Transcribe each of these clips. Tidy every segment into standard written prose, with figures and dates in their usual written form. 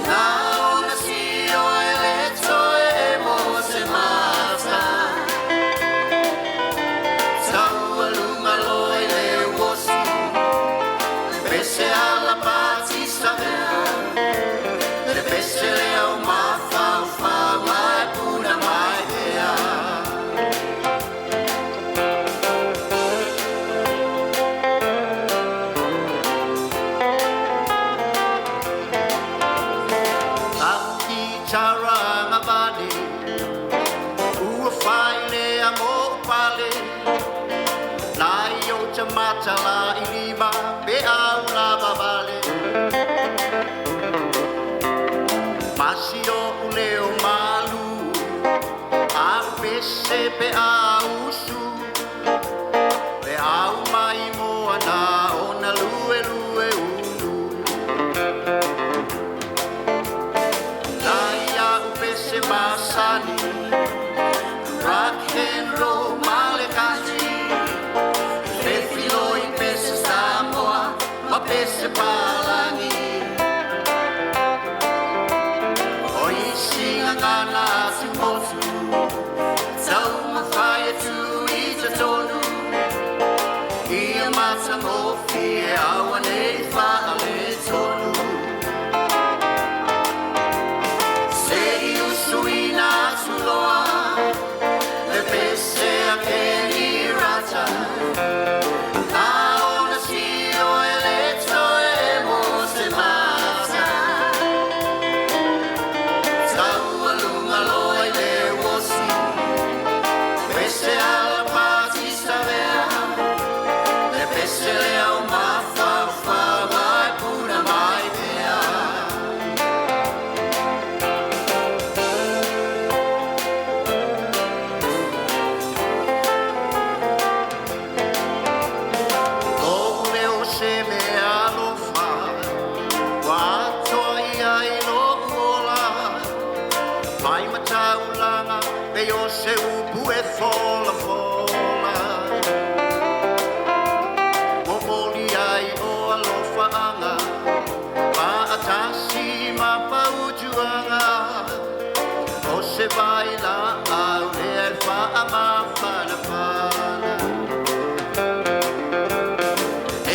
Na taranga vale ua whaile a mo pale lai o te mata la I lima pe au la vavale Masi o uleo malu a pese pe a usu pe au mai moa na o na lue lue ulu lai a upese masani rock and roll male kasi pe filo I pese Samoa ma pese palangi Ngana si motu Tau mawhaia tu I te tonu Ia mata mo fie awa nei whaale tonu Se I usu I nā tuloa Le pese a ke ni rata A ona si o e le toe mo se mata Pese alla patista vea Le pese le au mafa mai puna mai vea Lole o se me alofa Watoa ia I lo uola Mai mataulanga Pe o se upu e fola fola Momoli ai o alofa anga Ma atasi ma paujuanga O se vai la au le ai wha ama whana whana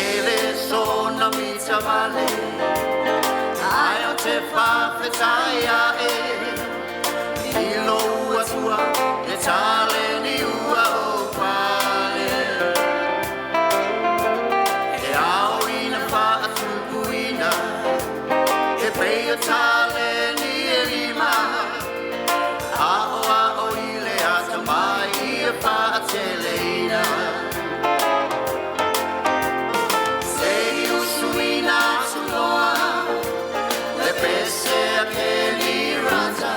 Ele so na mita vale Ai o te whawhetai a e Ilo ua tua, e tale ni ua o pale E ao ina wha atuku ina E pei o tale ni e lima A o ile ata mai e wha atele ina Se I usu ina tuloa Le pese a ke ni rata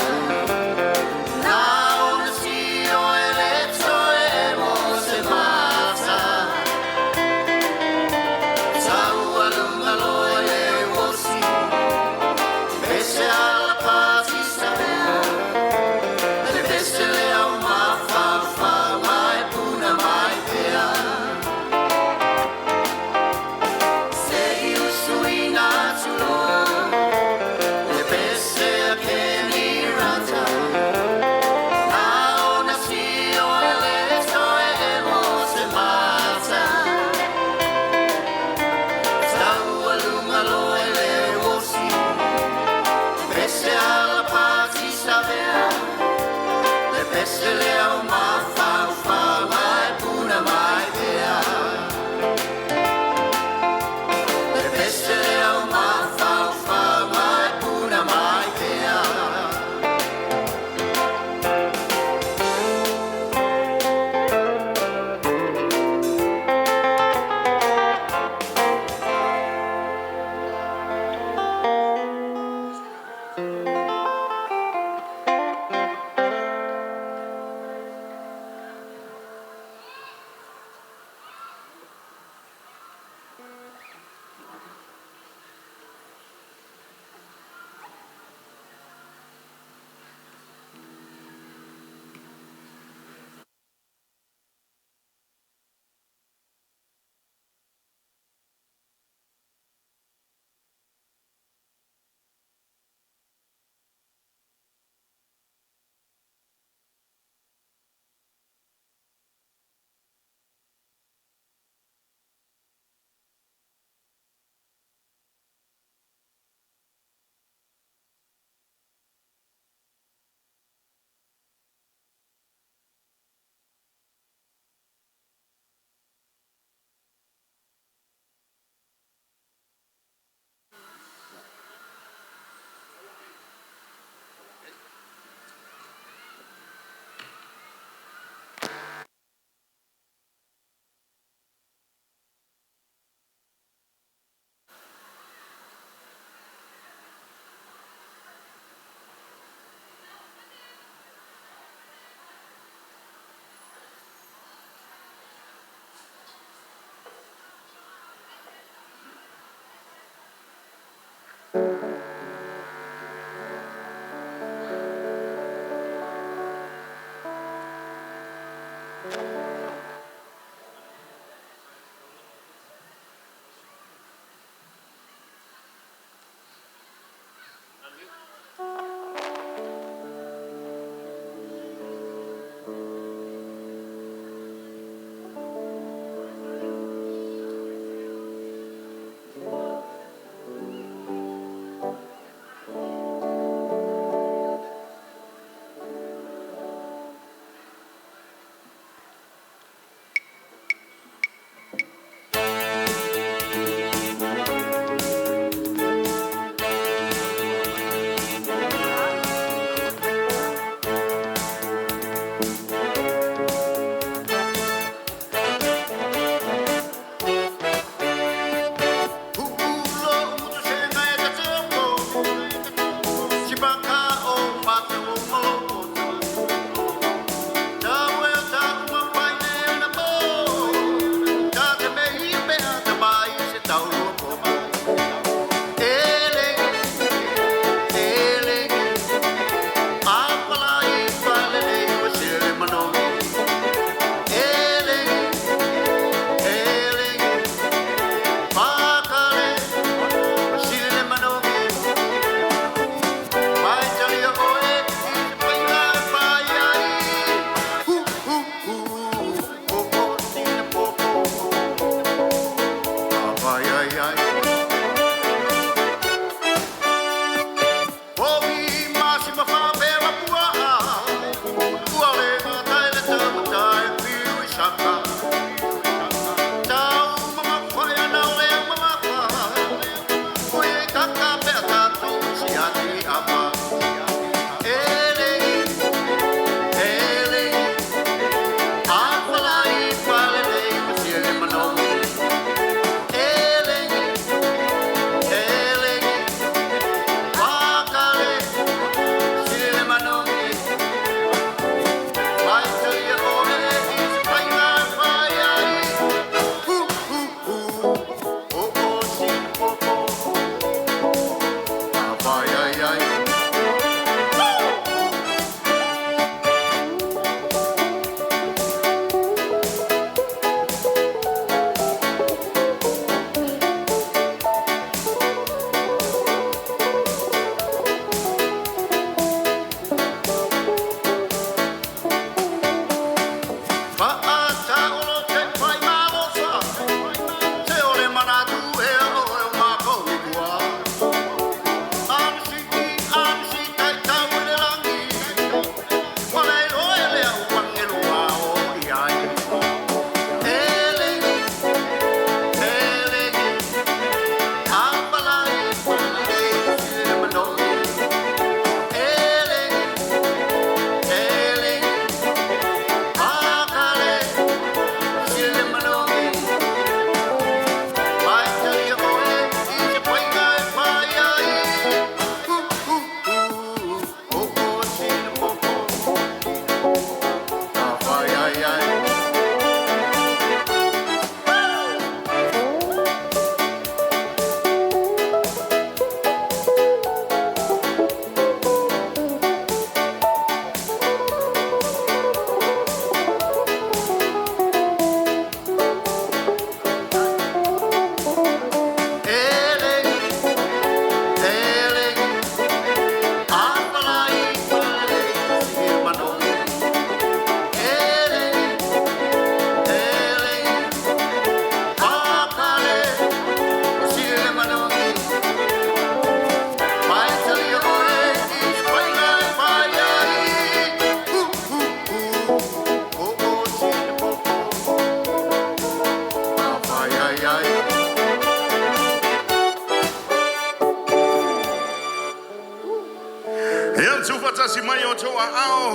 Pese le au mawhawha mai puna mai vea Le pese le au mawhawha mai puna mai vea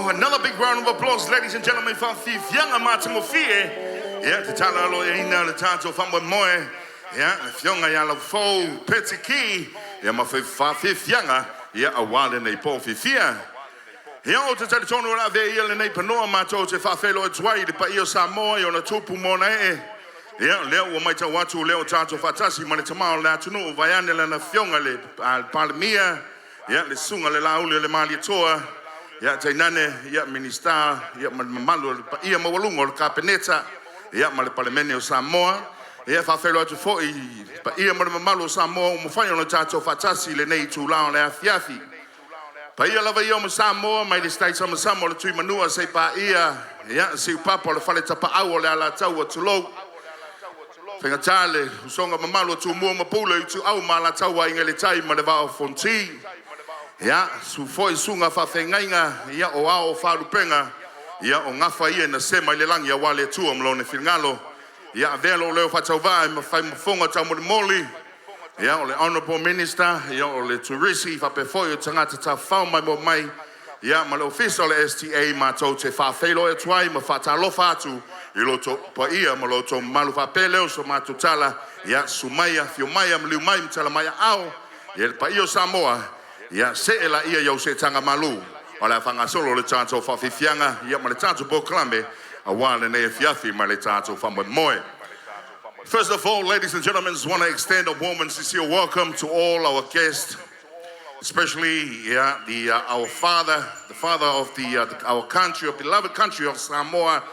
Another big round of applause, ladies and gentlemen, for Fifianga Matamofie. Yeah, the Tala Loyina, the Tato Famboy. Yeah, Fianga Yala Fo, Petiki. Yeah, my Fifianga. Yeah, a wild and a Paul Fifia. Yeah, to tell the tone of the Yell and a Panoa Mato, if I fail or twice, the Paio Samoy on a Tupu Mona. Ia leo ua mai tau atu leo tātou whatasi ma le tamao le atunu o vaiane le na whionga le palemia. Ia le sunga le lauli le mali toa. Ia tainane ia minista ia mamalu ia mawalunga o le kapeneta. Ia ma le palemene o Samoa. Ia whawhelo atu fo'i pa ia ma le mamalu o Samoa o mwhai o le tātou whatasi le nei tūlao le awhiafi. Pa ia lava ia o Samoa mai le stai sama o le tui manua se pa ia. Ia si upapa o le whale tapa au o le ala tau o tulou. Whenga tāle, usonga mamalo tu mua mapula i tu au ma la taua inga le tai ma le vao fonti. Ia, su foi sunga whawhengainga, ia o ao wharupenga, ia o ngafa ia na sema i le langi a wale tua mlo ne whingalo. Ia a velo leo whatau vai ma whai mawhonga tau mori moli. Ia o le Honourable Minister, ia o le Turisi, whapefoi o tangata ta whau mai mo mai. Ia ma le official STA ma tau te whawhelo e tuai ma whatalofa atu. I loto pa ia ma loto malu whapele o so matutala. Ia sumaya, fiumaya, mliumai, mtala maya au. Ia pa ia Samoa. Ia seela ia yau se tanga malu. O le whangasolo le tātou whawhiwhianga. Ia ma le tātou Boklambe. A wale ne fiafi ma le tātou whamoe. First of all, ladies and gentlemen, I want to extend a warm and sincere welcome to all our guests. Especially our father, the father of our country, our beloved country of Samoa.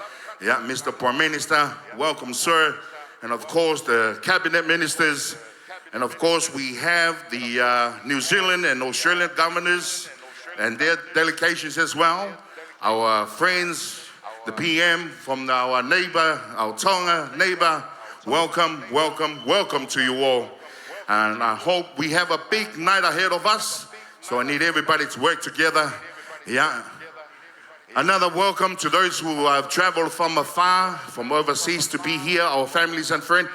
Yeah, Mr. Prime Minister, welcome, sir. And of course, the cabinet ministers. And of course, we have the New Zealand and Australian governors and their delegations as well. Our friends, the PM from our neighbor, our Tonga neighbor. Welcome, welcome, welcome to you all. And I hope we have a big night ahead of us. So I need everybody to work together. Yeah. Another welcome to those who have traveled from afar, from overseas to be here, our families and friends.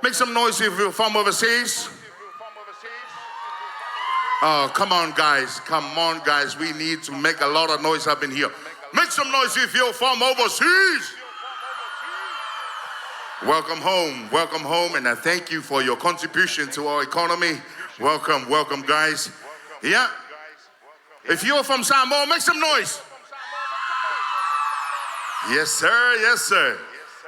Make some noise if you're from overseas. Oh, come on, guys. Come on, guys. We need to make a lot of noise up in here. Make some noise if you're from overseas. Welcome home, and I thank you for your contribution to our economy. Welcome, welcome, guys. Yeah. If you're from Samoa, make some noise. Yes, sir. Yes, sir.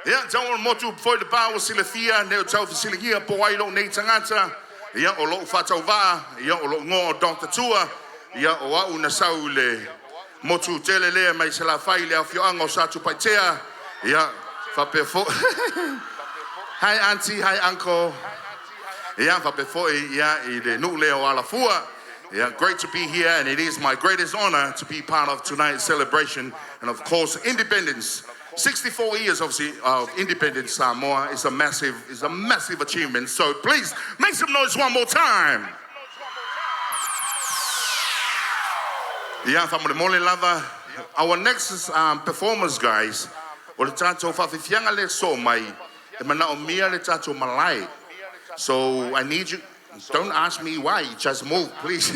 Yeah, tau motu foi de pau sila fia ne tau sila hia po ai lo nei tangata. Yeah, o lo fatau va, yeah, o lo ngo Dr. Tua. Yeah, o au na sau le motu telele mai sila fai le afio ango sa tu paitea. Yeah, fa pefo. Hi auntie, hi uncle. Yeah, fa pefo yeah, I le nu le o ala fua. Yeah, great to be here, and it is my greatest honor to be part of tonight's celebration. And of course, independence. 64 years of independence Samoa is a massive achievement. So please make some noise one more time. Yeah, family mole lava. Our next performers, guys. O le tātou whawhiwhianga le so mai. E mana o mia le tātou malai. So I need you. Don't ask me why, just move, please.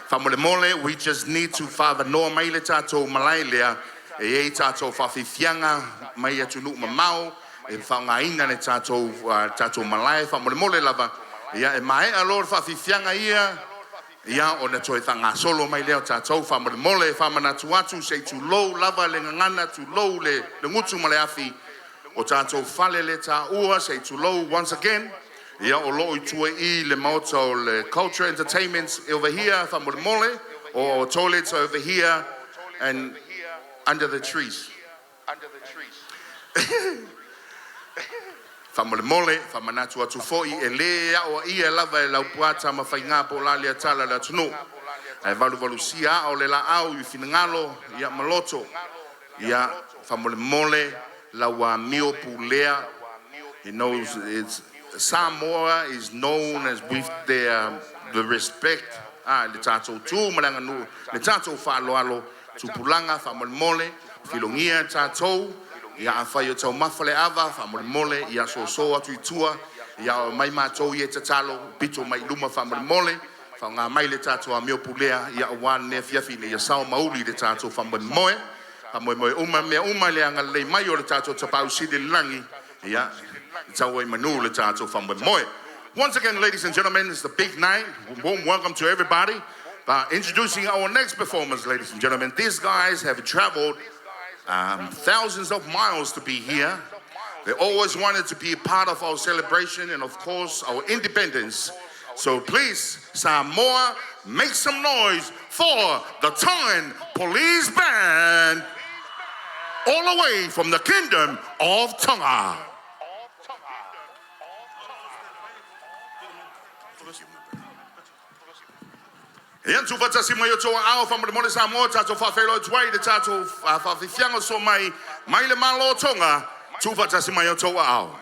Famole mole, we just need to whawanoa mai le tātou malai lea. E tātou whawhiwhianga mai atu nuk mamau. E whaungaina le tātou malai. Famole mole lava. Ia e mai a lor whawhiwhianga ia. Ia o na toi thanga solo mai leo tātou. Famole mole, whamanatu atu se tu lou lava le ngangana tu lou le ngutu male afi. O tātou whale le tā ua se tu lou once again. Ia o loi tua I le mauta o le culture entertainments over here, whamore mole, or toilets over here, and under the trees. Whamore mole, whamanatu atu foi, e lea o ia lava e lau puata ma whainga po la lea tala la tunu. Ai valu sia o le la au I finangalo, ia maloto. Ia whamore mole, laua mio pulea. He knows it's Samoa is known as with the respect. Le tātou tū maranga nu, le tātou whāloalo, tupulanga, whamole mole, filongia tātou, ia a whai o tau mawhale awa, whamole mole, ia so atu I tua, ia mai mātou I e tatalo, pito mai luma whamole mole, whaunga mai le tātou a meo pulea, ia o wāne ne fiafi le ia sao mauri le tātou whamole moe, whamole moe uma mea uma le anga le mai o le tātou tapau sidi langi, ia, once again, ladies and gentlemen, it's the big night. Warm welcome to everybody. Introducing our next performers, ladies and gentlemen. These guys have traveled thousands of miles to be here. They always wanted to be a part of our celebration and, of course, our independence. So please, Samoa, make some noise for the Tongan Police Band, all the way from the Kingdom of Tonga. Yan tu fata si mai o toa ao fa mo le Samoa tato fa felo twai de tato fa fifianga so mai le malo Tonga tu fata si mai o toa ao.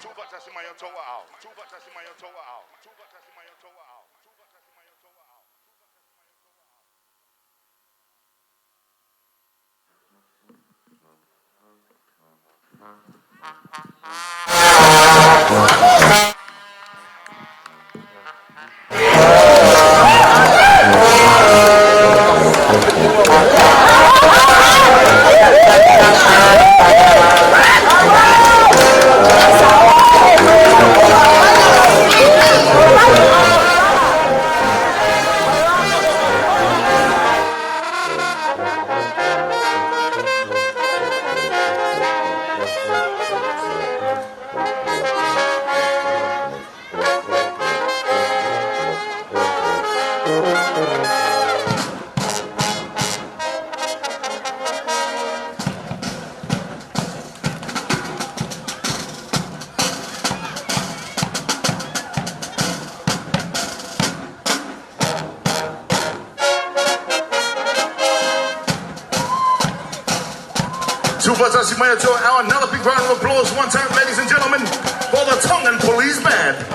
Another big round of applause one time, ladies and gentlemen, for the Tongan Police Band.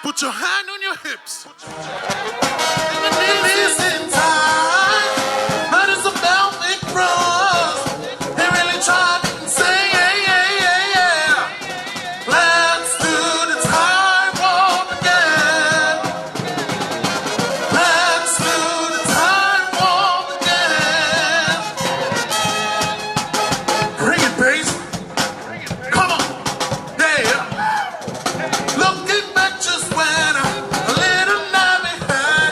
Put your hand on your hips. Looking back just when a little Navy had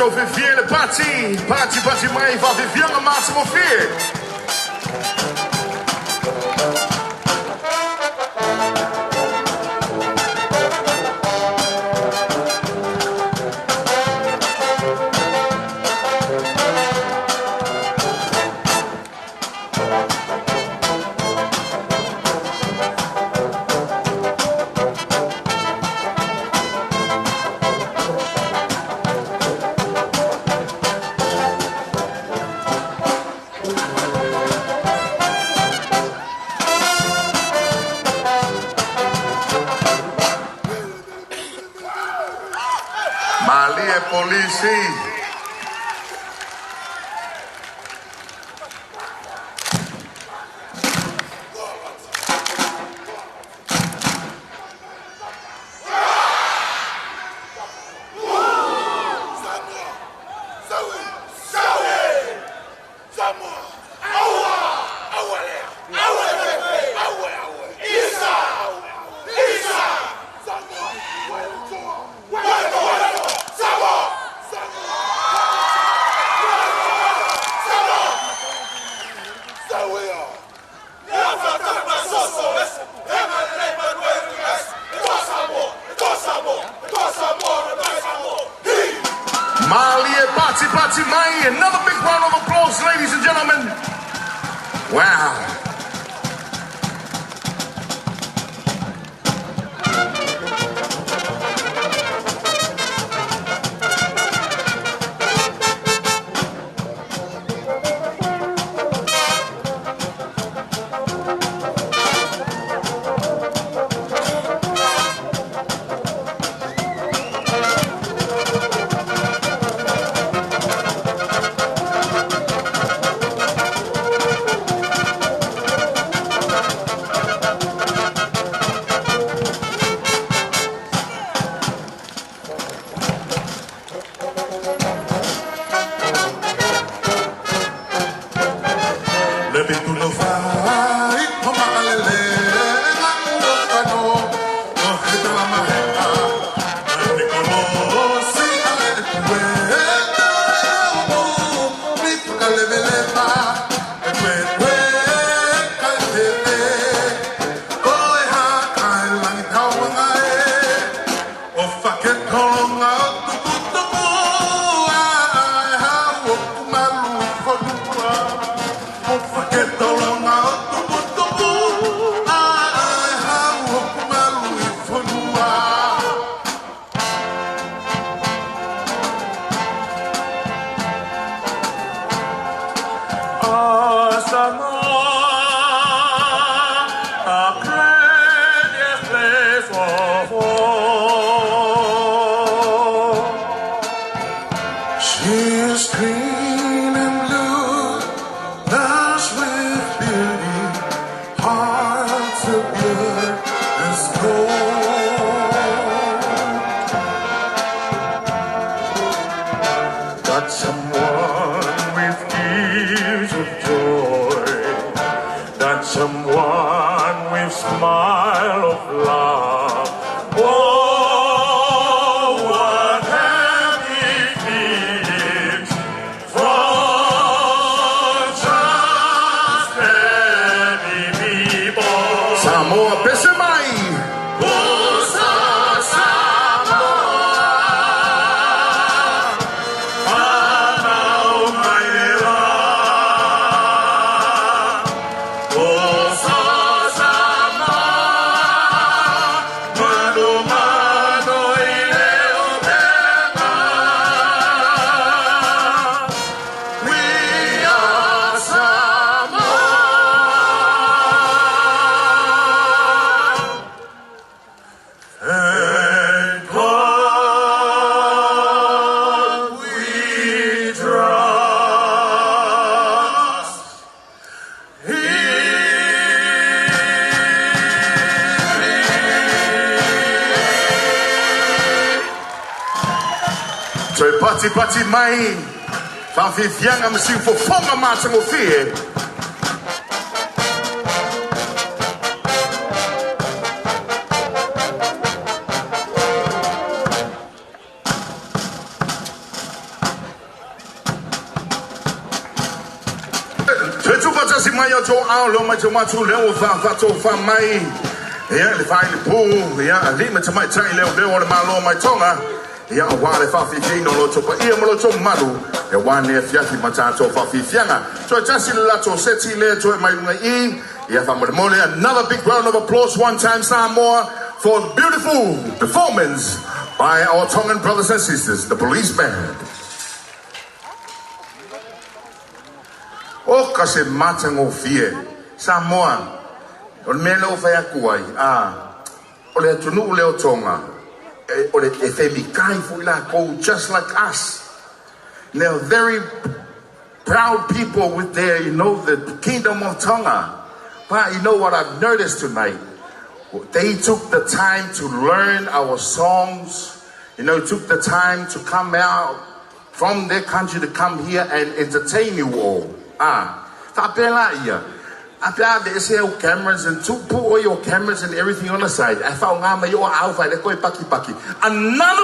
Tato Vivienne Patti mai va Vivienne a Massimo Fie. Malia Polisi. Malia Patti Mai, another big round of applause, ladies and gentlemen. Wow. She's green and blue, lush with beauty, hearts of good as gold. Got someone with tears of joy, got someone with smile of love. Samoa Pesemai. Usa Samoa. Panau Maila. Usa Samoa. Mano mano ileo pena. We are Samoa. And God we trust. So Patti mai fa Vivienne am sing for fonga Massimo Fie. yo to ao lo mai to matu le fa to fa mai. Yeah, le fai le pu, yeah, ali me to mai tai le o malo mai tonga. Yeah, wa le fa fi no lo to pa ia mo lo to malu. E wa ne fiafi matato fa fi fianga. So just la to seti le to mai ngai. Yeah, another big round of applause one time Samoa for the beautiful performance by our Tongan brothers and sisters, the police band. O kase matango fie Samoa o mele o faya kuai o le tunu le o Tonga o le e femi kai fu la ko just like us. They're very proud people with their, the kingdom of Tonga. But you know what I've noticed tonight? They took the time to learn our songs. Took the time to come out from their country to come here and entertain you all. They say cameras and put all your cameras and everything on the side. I found another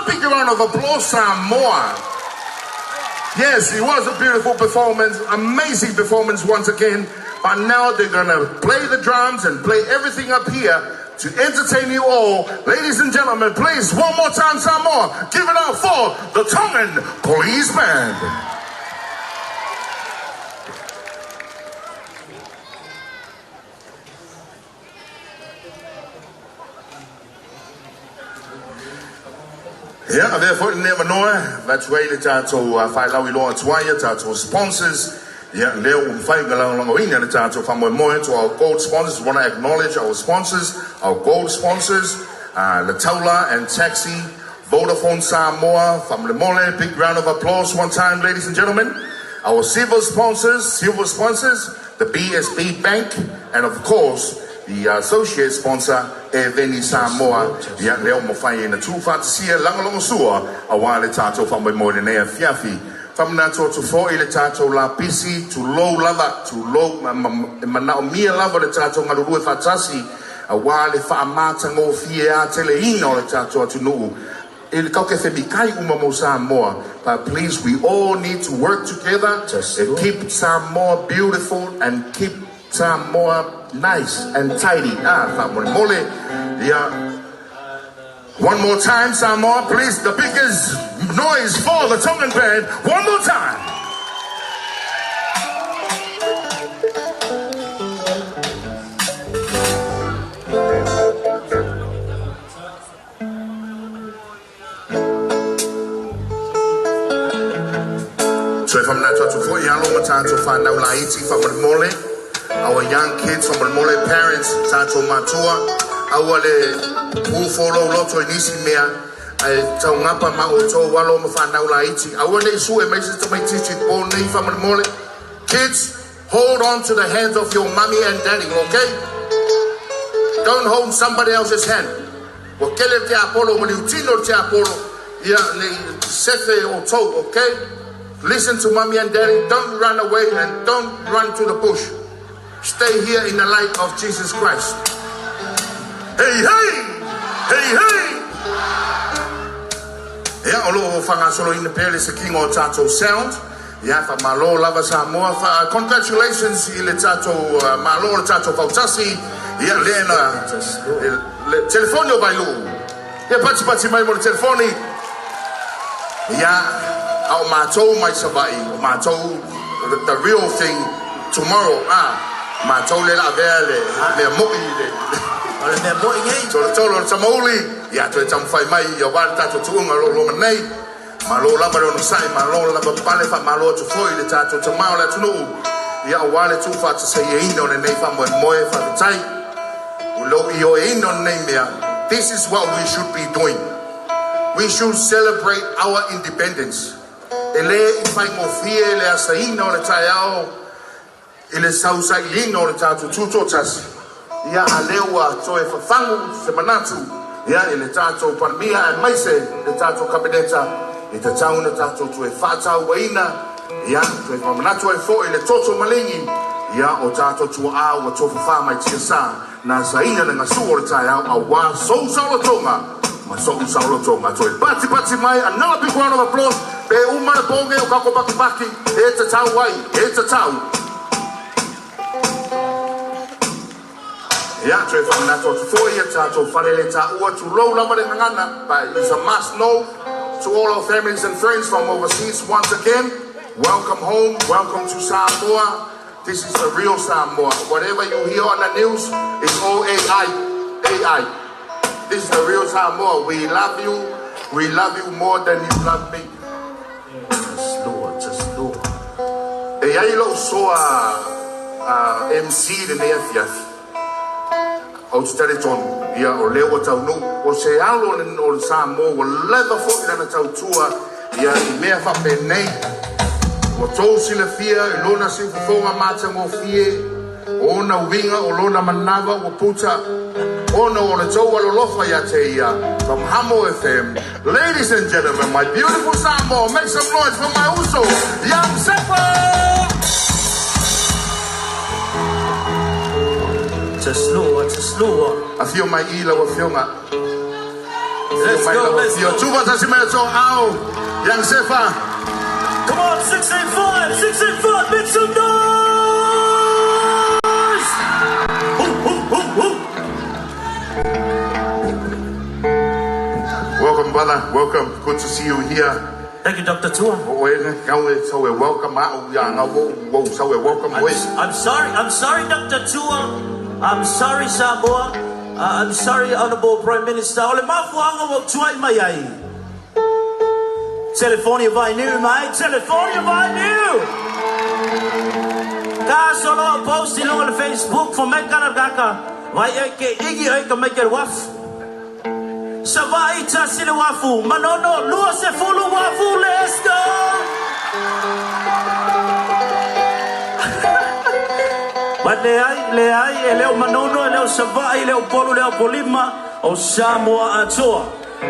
big round of applause, Samoa. Yes, it was a beautiful performance, amazing performance once again. But now they're gonna play the drums and play everything up here to entertain you all. Ladies and gentlemen, please, one more time, Samoa, give it up for the Tongan Police Band. Yeah, therefore, never know. That's why the tato fight how we law twaya tato sponsors. Yeah, leo fight along the tato from more to our gold sponsors. Want to acknowledge our sponsors, our gold sponsors, Latola and Taxi, Vodafone Samoa, from the Mole. Big round of applause one time, ladies and gentlemen. Our silver sponsors, the BSB Bank, and of course, the associate sponsor, Eveni Samoa, the Leo Mofai in the two Fantasia, Langalong Sua, a while tato from more than a fiafi. From Nato to four tato la pisi, to low lava, to low Manaomia lava the tato Malu Fatasi, a while if a matango fia teleino the tato to know. Il Kaukefikai Umamo Samoa, but please, we all need to work together and keep Samoa beautiful and keep Samoa nice and tidy. One more time, Samoa, please. The biggest noise for the Tongan band. One more time. So if I'm not to for Yalo to find out Laiti from Mole. Our young kids from the Mole parents, Tato Matua, our who follow Loto Nisimea, I tell Napa Mauto, Wallo Mafanaula Iti. I want to sue a message to my teaching, all name from the Mole. Kids, hold on to the hands of your mommy and daddy, okay? Don't hold somebody else's hand. Wakele te Apollo, when you tino te Apollo, Sefe or toe, okay? Listen to mommy and daddy, don't run away and don't run to the bush. Stay here in the light of Jesus Christ. Hey, hey! Hey, hey! Yeah, although Fanga Solo in the Palace, the King of Tato Sound. Yeah, for Malo Lava Samoa. Congratulations, Tato Malo Tato Fautasi. Yeah, Lena. Telefonio Bailu. Yeah, Pati Mai Mo Telefoni. Yeah, our Mato, my Sabai. Mato, the real thing tomorrow. Ma tole la vele me moi ale me moi ngai tolo tamoli ya to tamfai mai ya wata to tunga lo manai malo la ba no sai malo la ba pale fa malo to foi le tato tamau la tunu ya wale tu fa to say ino ne nei fa mo fa tai ulo io ino nei mea. This is what we should be doing. We should celebrate our independence. Ele fai mo fie le asaino le taiao ele sausa ilino le tatu tutotas ya alewa toe fafangu semanatu ya ele tatu palmia e maise le tatu kabineta ita tau le tatu toe fata waina ya toe famanatu e fo ele toto malingi ya o tatu tu a o to fa mai tisa na saina le ngasu le taya a wa so saulo tonga ma so saulo tonga toe pati mai another big round of applause be uma bonge o kako baki e ta tau wai e ta tau Yeah, to from that to 4 years to Faleleta or to low level in Ghana, but it's a must know to all our families and friends from overseas once again. Welcome home, welcome to Samoa. This is the real Samoa. Whatever you hear on the news is all AI. AI. This is the real Samoa. We love you. We love you more than you love me. Just Lord. AI lo so MC de nefias. O teleton ia o leo tau no o se alo o Samoa o leva fo na tau tua ia I mea fa penei. O tau sila fia I lona si fufonga mata mo fie o na winga o lona manava o puta o na o na tau alolofa ya te ia from Hamo FM. Ladies and gentlemen, my beautiful Samoa, make some noise for my uso, Young Sepa! Just slower. I feel my ila wa fionga. Let's go. Tuva tasimeto au Young Sepa. Come on, 685, make some noise! Welcome, brother. Welcome. Good to see you here. Thank you, Dr. Tua. So we're welcome. So we're welcome. I'm sorry, Dr. Tua. I'm sorry, Samoa. I'm sorry, Honorable Prime Minister. Ole mafuanga wa tuai mai ai. Telefonia vai new, mate. Telefonia vai new. Kaso no posting on Facebook for Mekana Daka. Vai eke igi eke make it waf. Savai tasile wafu. Manono lua se fulu wafu. Let's go. But leai, leo manono, leo savai, leo polu, leo polima, o Samoa Atoa.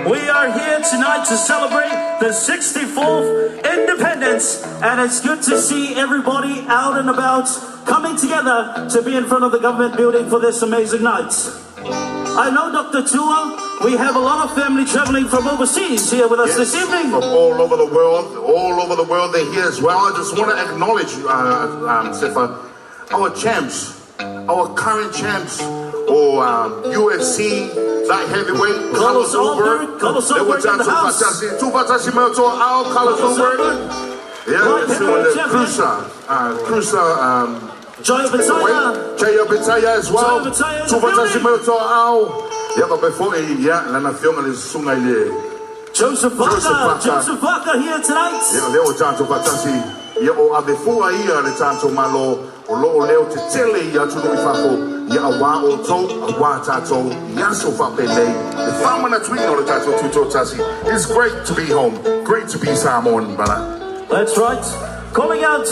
We are here tonight to celebrate the 64th independence, and it's good to see everybody out and about coming together to be in front of the government building for this amazing night. I know, Dr. Tua, we have a lot of family traveling from overseas here with us this evening. From all over the world they're here as well. I just want to acknowledge, Sefa, our champs, our current champs, or UFC light heavyweight, Carlos Ulberg. Carlos Ulberg in the house. Carlos Ulberg. Yeah, Cruiser. Joya Betaya as well. Yeah, but before Lana Fiona is Sungai. Joseph Vaca here tonight. Yeah, they were Tanto Patasi. Yeah, or before the Tanto Malo, or Leo to tell you to do Fafo. Yeah, a wa or to, a wa tato, Yaso Fapele. The farmer that we know the Tato Tuto Tasi. It's great to be home. Great to be Samoan, brother. That's right. Calling out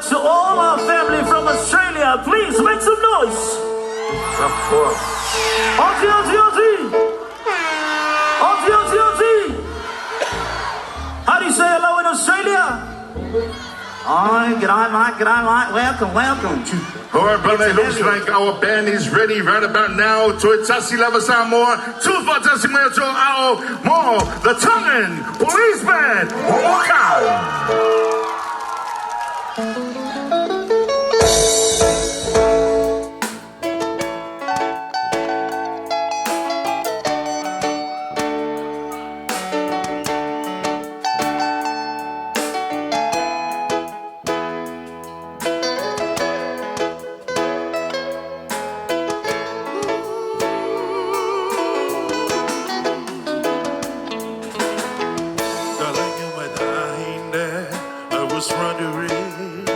to all our family from Australia. Please make some noise. Of course. Ozzy. How do you say hello in Australia? Oh, g'day, mate. Welcome. All right, brother, it looks like our band is ready right about now. Tuitasi Lava Samoa, Tufa Tasimeto Ao, Mo, the Tongan Police Band, Welcome. I was wondering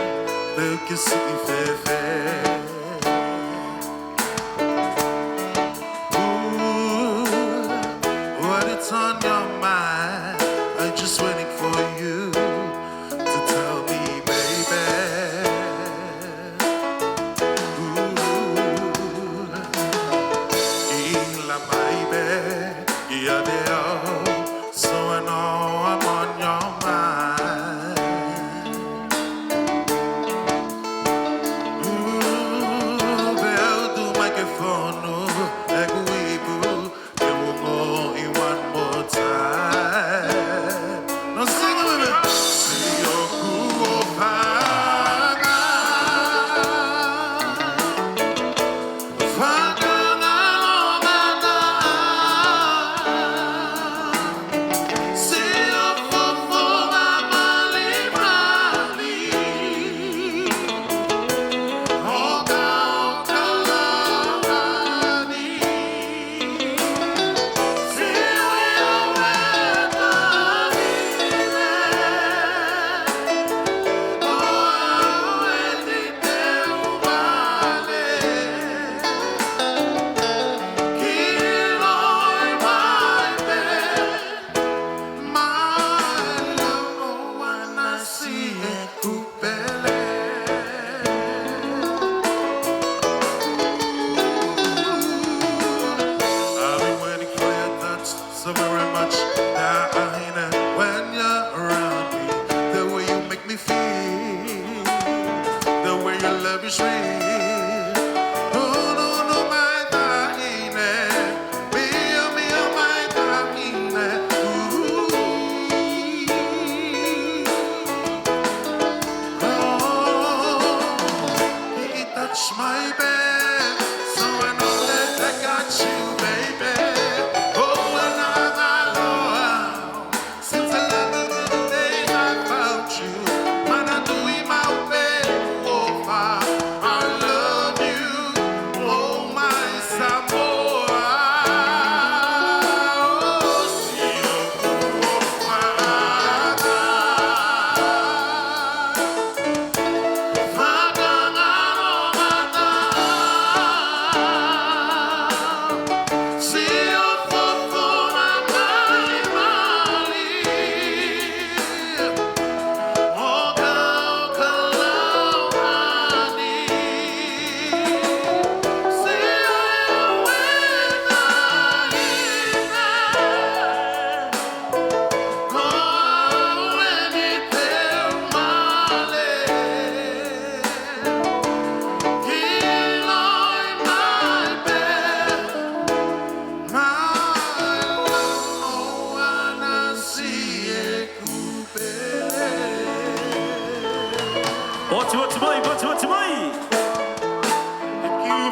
So I know that I got you, baby. Oh, and I know since the last day I found you, man, I do it my way. Oh, I love you. Oh, my Samoa. Oh, see you.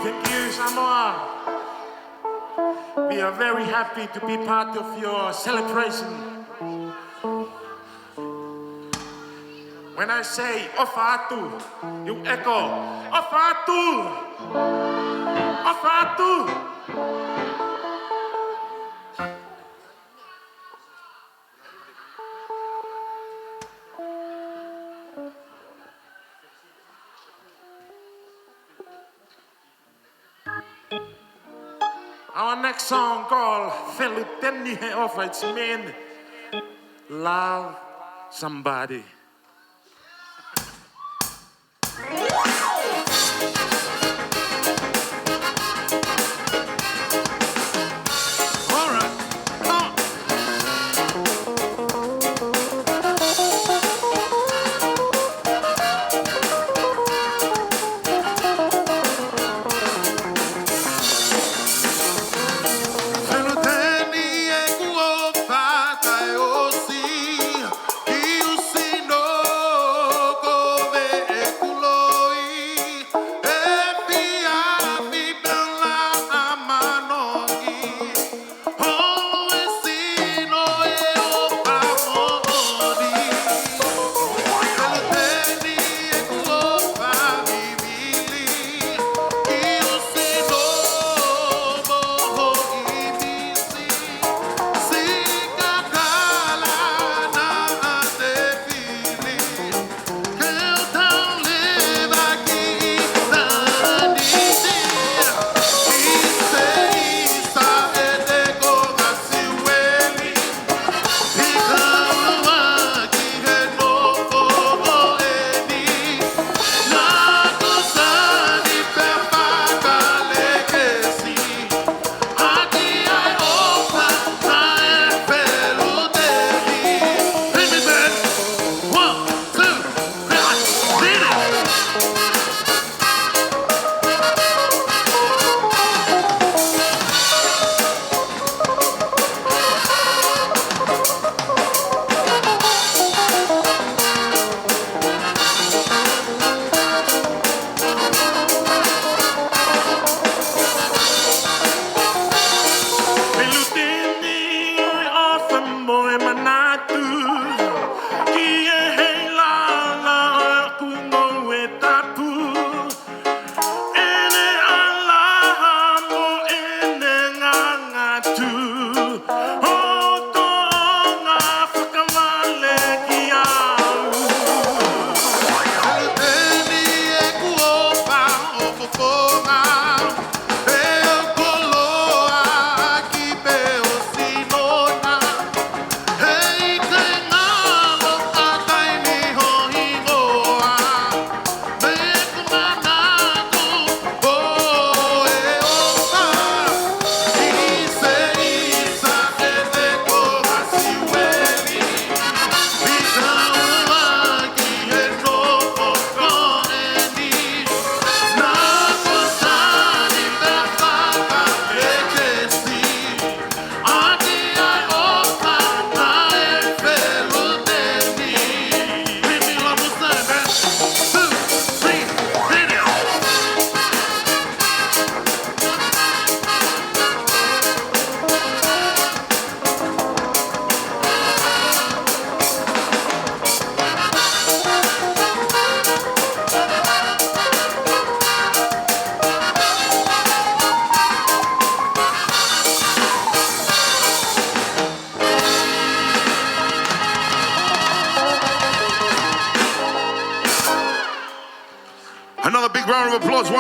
Thank you, Samoa. We are very happy to be part of your celebration. When I say Ofatu, you echo Ofatu, Ofatu. Our next song called Feluteni of its mean love somebody.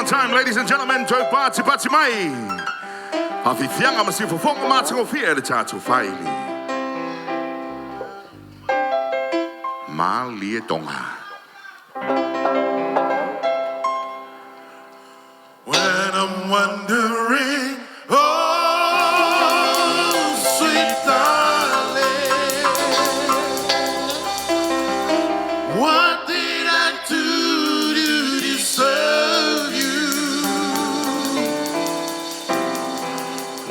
one time, ladies and gentlemen, to Pati Pati Mai. Hafi fianga masifu fonga matango fia de tatu faili. Malie tonga. When I'm wondering, oh, sweet darling, what did I do to deserve you?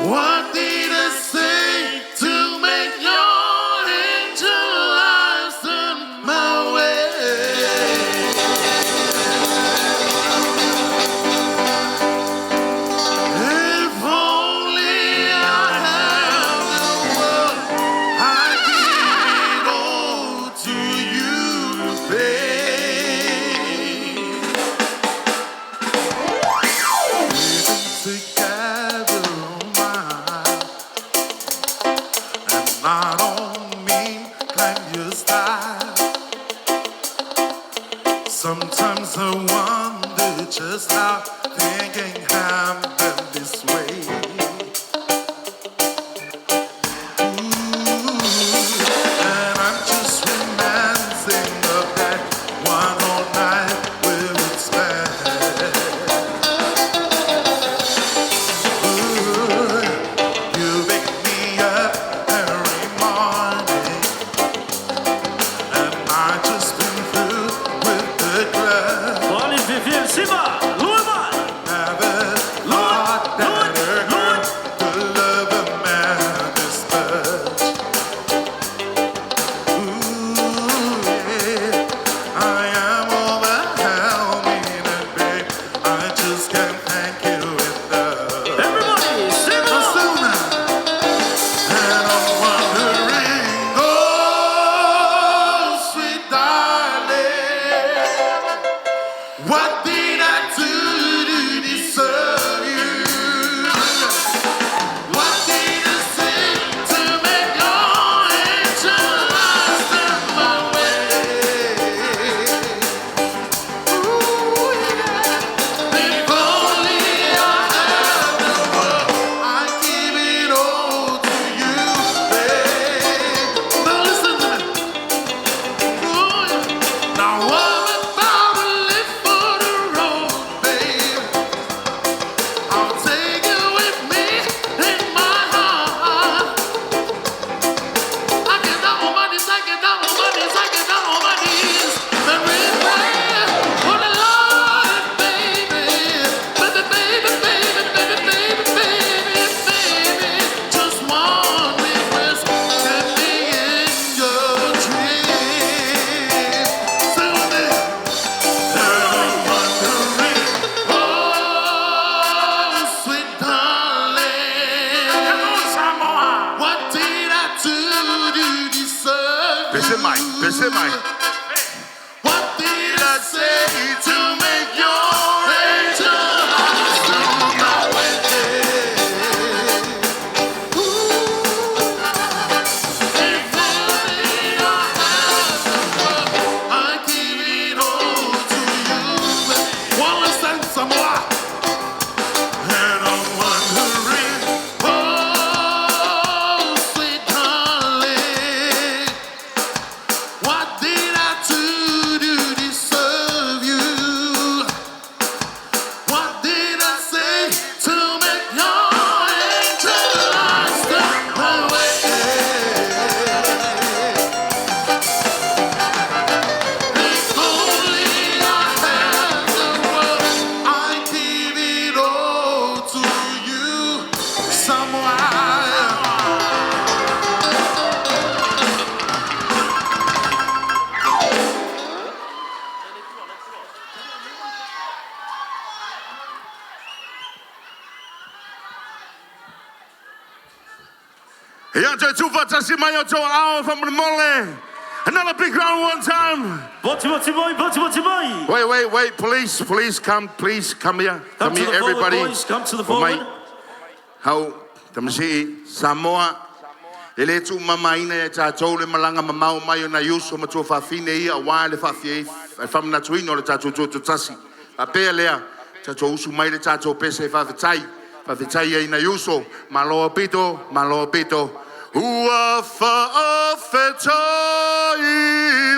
What did I say to make your angel eyes turn my way? If only I had the world, I'd give it all to you, babe. Living together, oh my, and I don't mean climb your style. Sometimes I wonder just how thinking happened this way. Ooh, and I'm just reminiscing of that one whole night we would spend. Ooh, you wake me up every morning, and I just been through with the club. Olha, Vivian Siva, Luima. Never thought that a girl could love a man this much. Ooh, yeah, I am overwhelming, and babe, I just can't thank you enough. Everybody, sing So along. now, and I'm wondering, oh, sweet darling, what did I do to deserve you? What did I say to make your angel eyes turn my way? Ooh, yeah. If only I had the world, I'd give it all to you, babe. Now listen to me. Ooh, yeah. Now I'm about to live for the road, babe. I'll take you with me in my heart. I get down on my knees, I get down on my knees, I get down on my knees. And we pray for the Lord, baby. Baby, baby, baby, baby, baby, baby, baby. Just one request, get me in your dreams. Sing with me. I'm wondering, oh, sweet darling, what did I do to deserve Pese mai, pese mai. What did I say to make your angel eyes turn my way? Ooh, if only I had the world, I'd give it all to you. One last time, Samoa. And I'm wondering, oh, sweet darling, what did I do to deserve you? What did I say to make your angel eyes turn my way? If only I had the world, I'd give it all to you somewhere. Yeah, tufa tasimayo to ao from the mole. Another big round one time. Boti, boti, boy, boti, boti, boy. Wait, please come here. Come to here, the forward, everybody. boys. Come to the For my- forward. How tamsi Samoa. Ele tu mama ina e tātou le malanga mamau mai o na yuso ma tō whawhine ia a wā le whawhie ai whamna tuino le tātou tō tasi. A pēr lea, Tato usu mai le tato pese whawhetai. Whawhetai e ina yuso. Maloa pito, maloa pito. Ua whawhetai,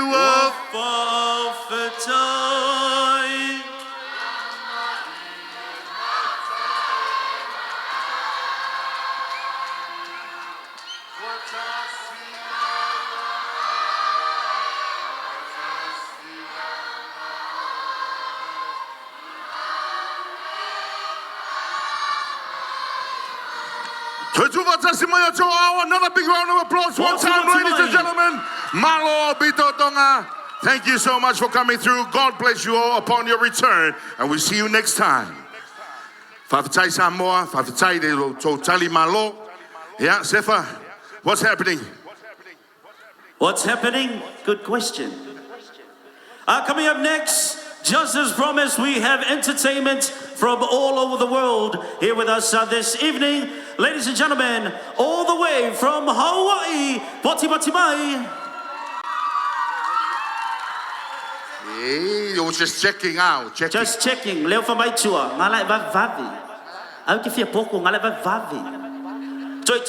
ua whawhetai. Another big round of applause one time, ladies and gentlemen. Malo Bito Tonga. Thank you so much for coming through. God bless you all upon your return, and we'll see you next time. Whawhetai Samoa, whawhetai de lo totali malo. Yeah, Sefa, what's happening? What's happening? Good question. Coming up next, just as promised, we have entertainment from all over the world here with us this evening. Ladies and gentlemen, all the way from Hawaii, Poti Mai. Hey, you're just checking out. Just checking. Leo fa mai chua, ngalai va vavi. Au ki fia poko ngalai va vavi. Choi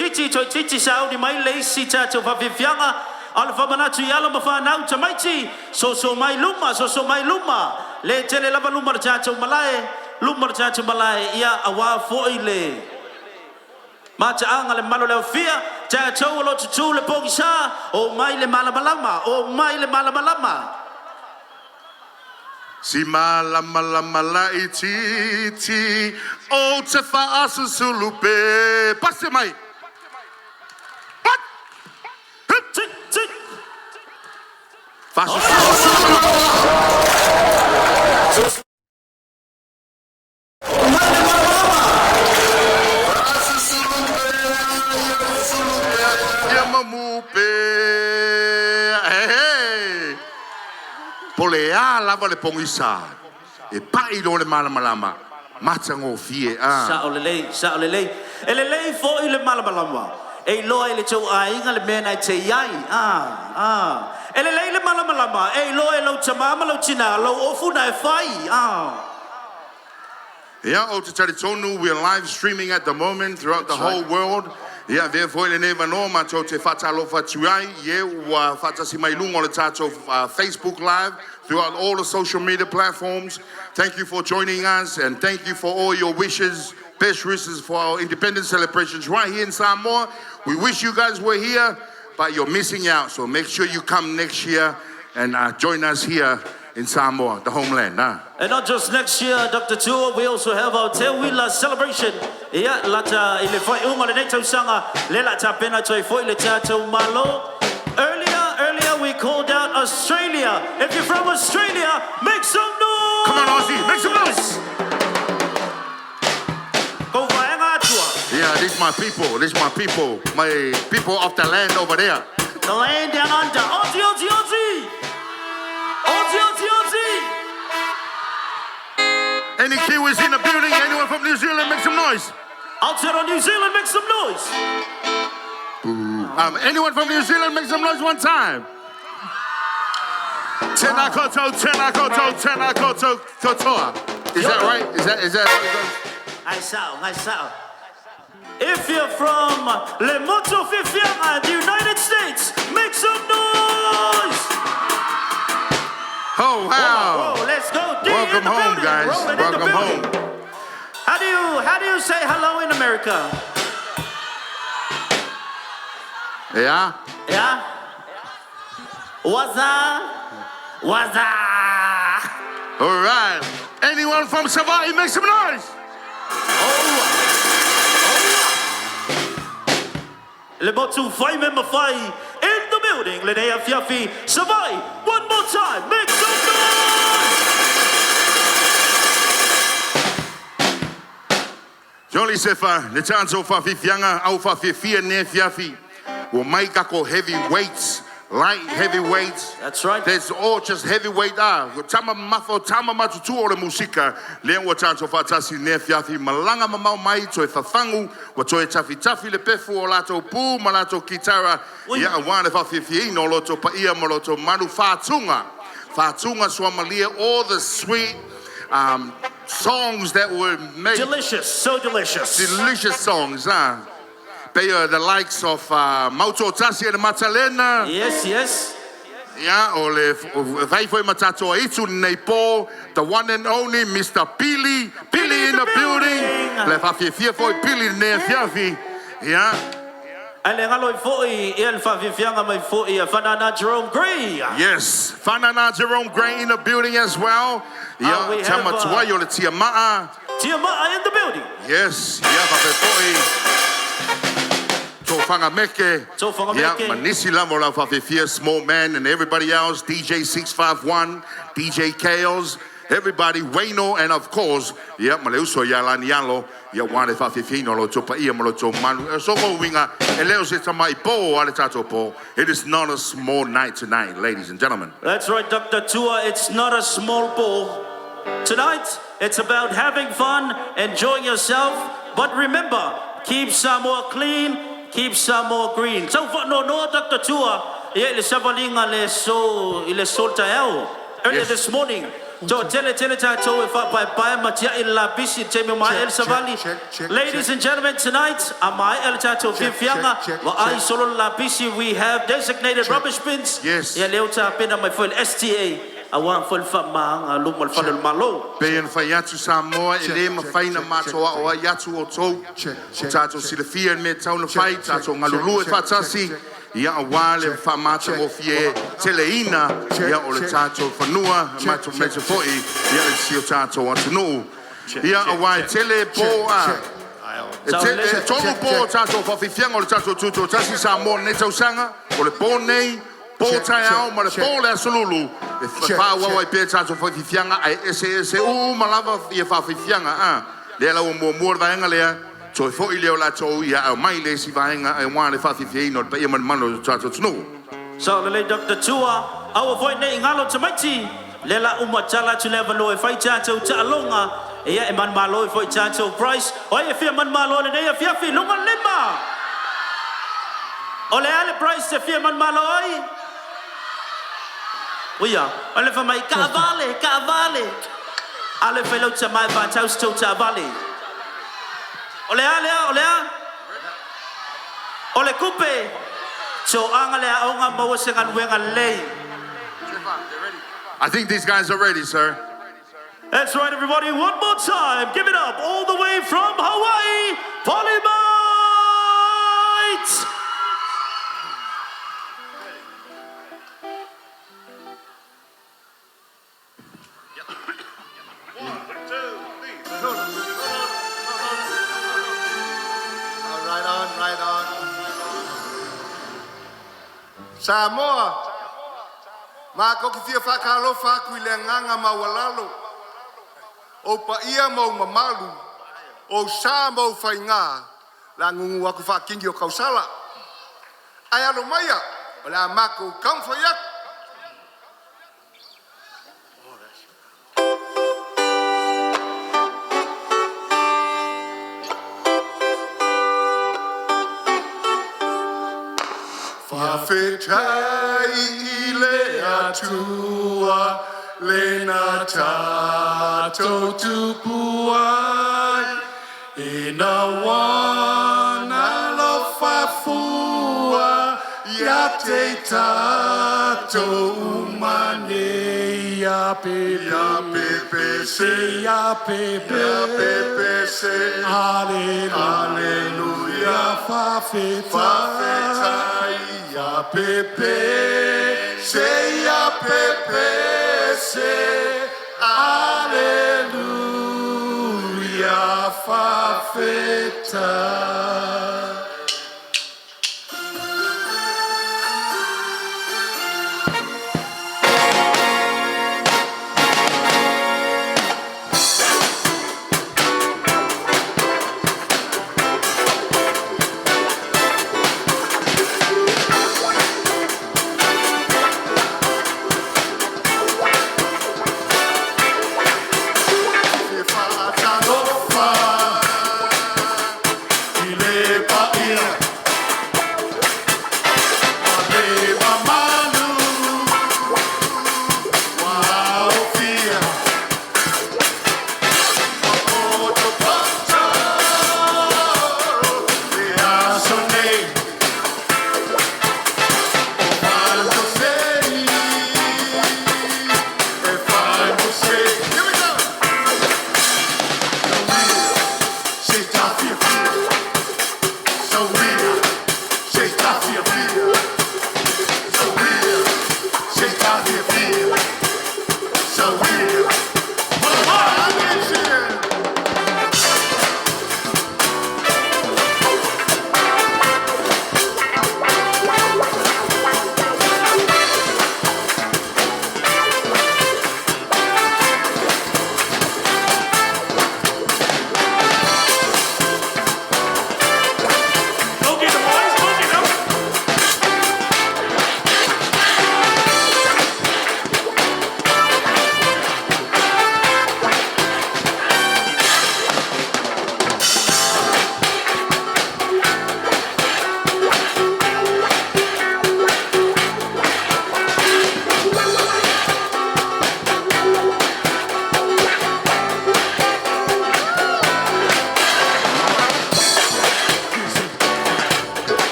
chichi sao di mai lei si cha cho va vifianga. Ala fa manatu yalo ma fa nau cha mai chi. So mai luma. Le tele lava luma cha cho malai. Luma cha cho malai ia awa foi le. Macha anga le malo le fia. Cha cho lo chu le poki sa. O mai le malamalama. Si malama iti o te whaasu sulupe. Pase mai. What? Whaasu Polea lava le pongisa. E pai lo le malamalama. Matango fie. Sa o lelei. E lelei fo i le malamalama. E loa i le tau ainga le mea nai te iai. E lelei le malamalama. E loa e lau tamama lau tina. Lau ofu na e fai. Yeah, o te taritonu, we are live streaming at the moment throughout the whole world. Yeah, therefore, le neva no mato te whatalo whatuai, wa whatasi mai lungo le tato Facebook Live, throughout all the social media platforms. Thank you for joining us, and thank you for all your wishes, best wishes for our independence celebrations right here in Samoa. We wish you guys were here, but you're missing out, so make sure you come next year and join us here in Samoa, the homeland. And not just next year, Dr. Tua, we also have our Te Wila celebration. Yeah, lata ile foi unga le neto sanga le lata pena toi foi le tato malo. Earlier we called out Australia. If you're from Australia, make some noise. Come on, Aussie, make some noise. Go vaenga Tua. Yeah, this is my people. My people of the land over there. The land down under. Aussie. Any Kiwis in the building? Anyone from New Zealand, make some noise. Outside of New Zealand, make some noise. Anyone from New Zealand, make some noise one time. Tena koto, totoa. Is that right? Is that how it goes? I saw. If you're from Le Moto Fifianga, the United States, make some noise. Oh, wow. Whoa, let's go. Welcome home, guys. Welcome home. How do you say hello in America? Yeah? What's up? All right. Anyone from Savai, make some noise. Le Motu Fai Member Fai in the building. Lenea Fiafi Savai. One more time. Make some noise. Joli Sefa, le chanzo fa fifianga, au fa fifia ne fiafi. Will make ako heavy weights, light heavy weights. That's right. That's all just heavyweight. Tama matutu o le musika. Leon wa chanzo fa tasi ne fiafi. Malanga mamau mai to e fafangu. Wa to e tafi le pefu o lato pu, malato kitara. Ya wane fa fifia no loto pa ia maloto manu fatunga. Fatunga swamalia all the sweet songs that were made. Delicious, so delicious. Delicious songs, huh? The likes of Mauto Tasi and Matalena. Yes, yes. Yeah, o le vai foi matato itu nei po, the one and only Mr. Pili in the building. Le fa fia foi Pili nei fiafi. Yeah. Ale ngalo foi el fa fianga mai foi Fanana Jerome Gray. Yes, Fanana Jerome Gray in the building as well. Yeah, we have, Tama Tuayo le Tiama'a. Tiama'a in the building. Yes, yeah, fa foi. Tofanga Meke. Yeah, Manisi Lamola Fafifia, Small Man, and everybody else, DJ 651, DJ Chaos, everybody, Wayno, and of course, yeah, Maleuso Yalani Yalo, yeah, Wale Fafifino, Topa Iamoloto Manu, so winga, Eleos Itamai Po, Aletato Po. It is not a small night tonight, ladies and gentlemen. That's right, Dr. Tua, it's not a small ball. Tonight, it's about having fun, enjoying yourself, but remember, keep Samoa clean. Keep Samoa green. So no, Dr. Tua. Yeah, le savalinga le solta el. Earlier this morning. So tele tato if I buy matia in la bisi teme ma el savali. Ladies and gentlemen, tonight amai el tato fianga wa I solo la bisi we have designated rubbish bins. Yes. Yeah, leuta pena my full STA. I want full famang lumal fadal malo. Being Fayatu Samoa, Elema Faina Matoa, or Yatu Oto, Tato Silafia and Town of Fight, Tato Malulu Fatasi, Ya Wale Famata Ofie, Teleina, Ya Oletato Fanua, Mato Metafoi, Ya Siotato Antanu, Ya Awai Tele Poa. Total Bo Tato Fafiang or Tato Tuto, Tassi Samoa Neto Sanga, or the Bone. Taiao, ma le pole a solulu. E fa wa wa pe tato fa fianga ai ese malava ia fa fianga le la mo da le so fo ile la to ia mai le si vaenga ai wa le fa fianga pe man mano tato tnu. So le Dr. Tua, our voice ne ingalo tamaiti le la umatala to level lo fa tato ta longa ia e man malo fa tato price o ia fi man malo le ia fi longa lima. Ole ale price se fi man malo ai. Uia, ale fa mai cavale. Ale fa lo ta mai va taus to ta vale. Ole. Ole kupe. So angale onga mo sengan wenga lei. I think these guys are ready, sir. That's right, everybody. One more time. Give it up all the way from Hawaii, Polymite. Right on. Samoa. Mako ki fia whakalo whaku I le nganga mawalalo. O pa ia mau mamalu. O sa mau whainga. La ngungu aku whakingi o kausala. Ai alo maia. O la mako kamwhaiak. Whawhetai I le atua, le na tātou tupua, I na wana lo whafua, ia te tātou umane, ia pepe se, Alleluia, whawhetai, ia pepe se, Alleluia, whawhetai. Ile pa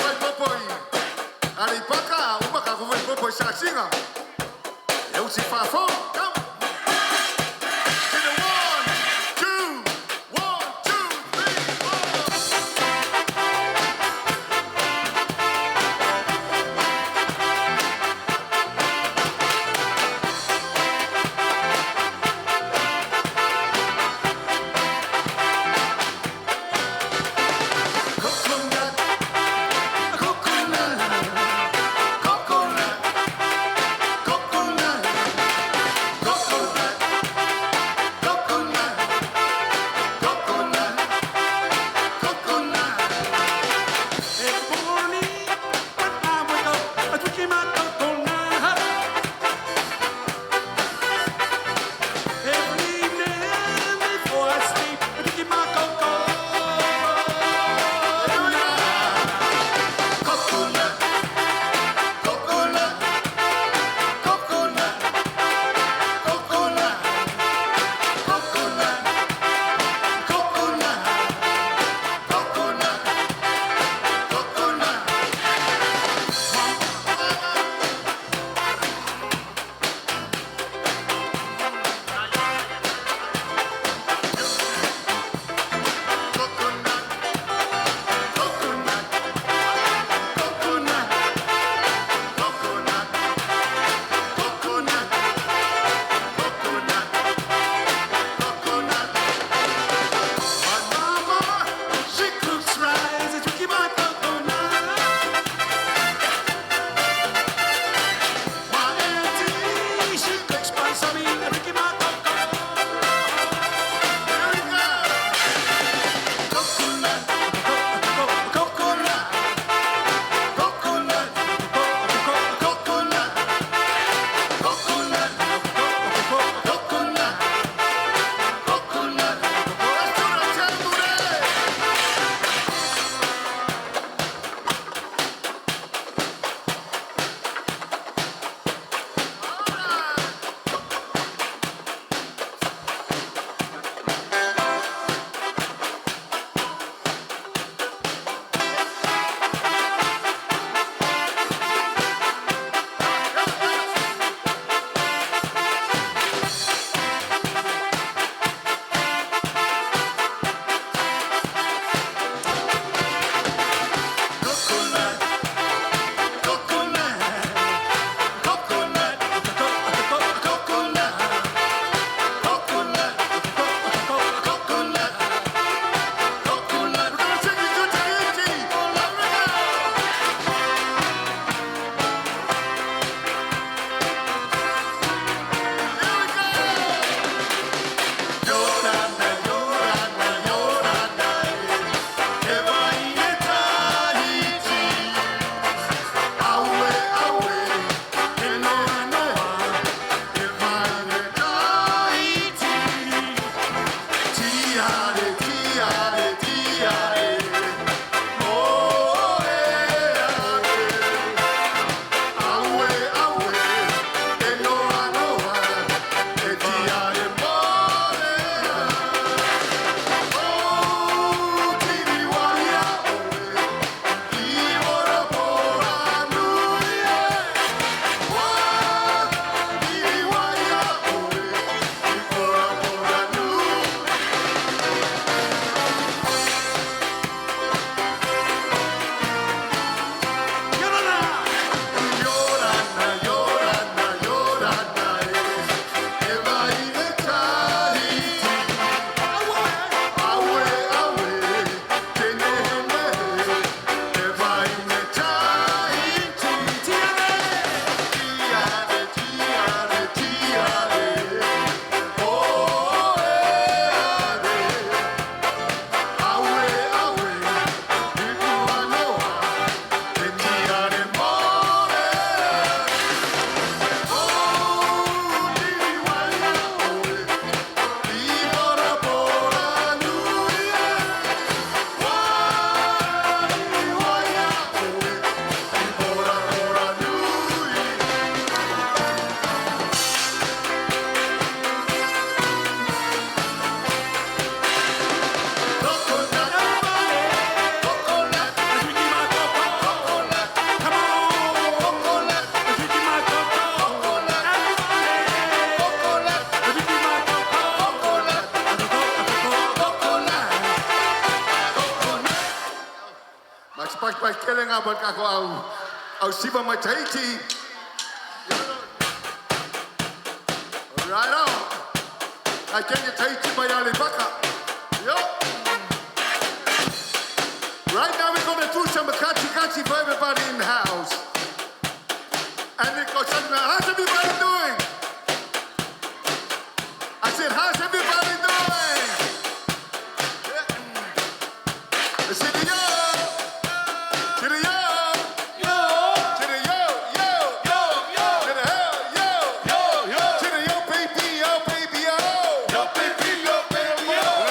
vai popoi. Ari paka, uma ka vai popoi sa singa. Eu se fa fo, come. To the 1, 2, 1, 2, 3, 4. Coconut, coconut, coconut, coconut, nga buat kako au siva mai Tahiti. Right on. I can't get Tahiti by Alibaka. Yo. Right now we're going to do some kachi for everybody in the house. And it goes, how's everybody doing? I said, how's everybody doing? Yeah. I said, yo. To the yo. Yo. To the yo, yo. Yo, yo. To the hell, yo. Yo, yo. To the yo, baby, yo. Yo, baby, yo. Yo, baby, yo.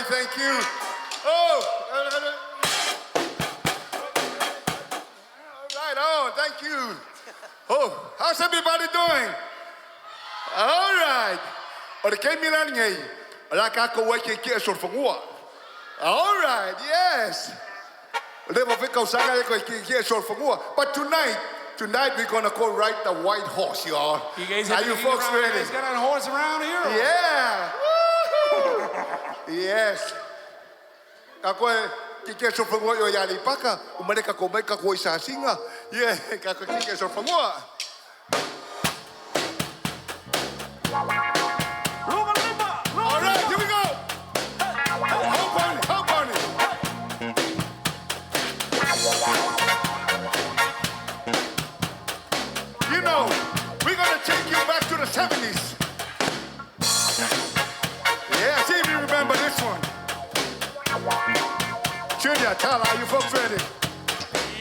thank you. Oh, right on, thank you. Oh, how's everybody doing? All right. Ora kei mirani ngai. Ala ka ko wai ke ke sorfungua. All right, yes. Levo fika usanga ko ke sorfungua. But tonight we're gonna go ride the white horse, y'all. You guys Are you folks ready? You guys got a horse around here? Yeah. Yes. Kako kike sorfungua yo yali paka. Umaleka ko mai ka ko isa singa. Yeah, kako kike sorfungua. All right, here we go. Hop on it, hop on it. You know, we're gonna take you back to the 70s. Yeah, see if you remember this one. Junior, Tyler, are you folks ready?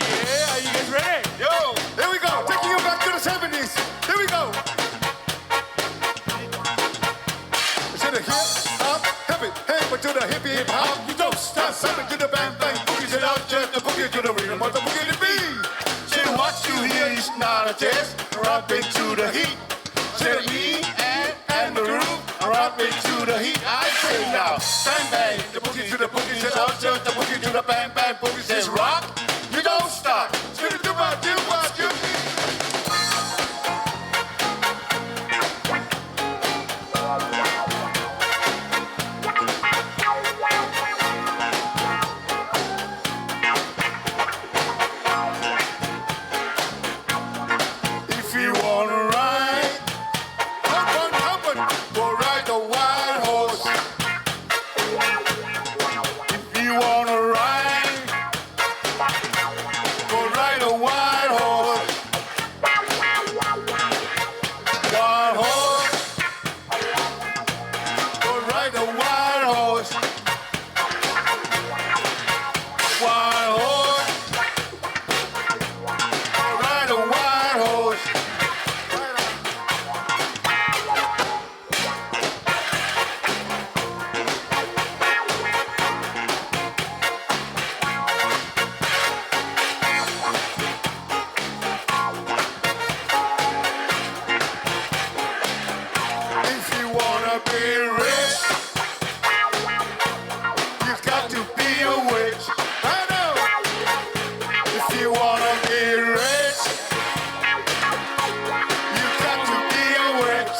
Yeah, are you guys ready? Yo, here we go, taking you back to the 70s. Here we go. To the hip hop, hip it, hey, but to the hippie hip hop, you don't stop. Something to the bang bang, boogies it out, just the boogie to the rhythm of the boogie to beat. See what you hear is not a test, rapping to the heat. To the beat and the groove, rapping to the heat. I say now, bang bang, the boogie to the boogie to out, just the boogie to the bang bang, boogie says rock, you don't stop. To the do what you If you wanna ride, hop on, go ride the wild horse. If you wanna ride, go ride a wild horse. Wild horse, go ride a wild horse. Wild horse, go ride a wild horse. If you wanna be rich, you've got to be a witch. I know. If you wanna be rich, you've got to be a witch.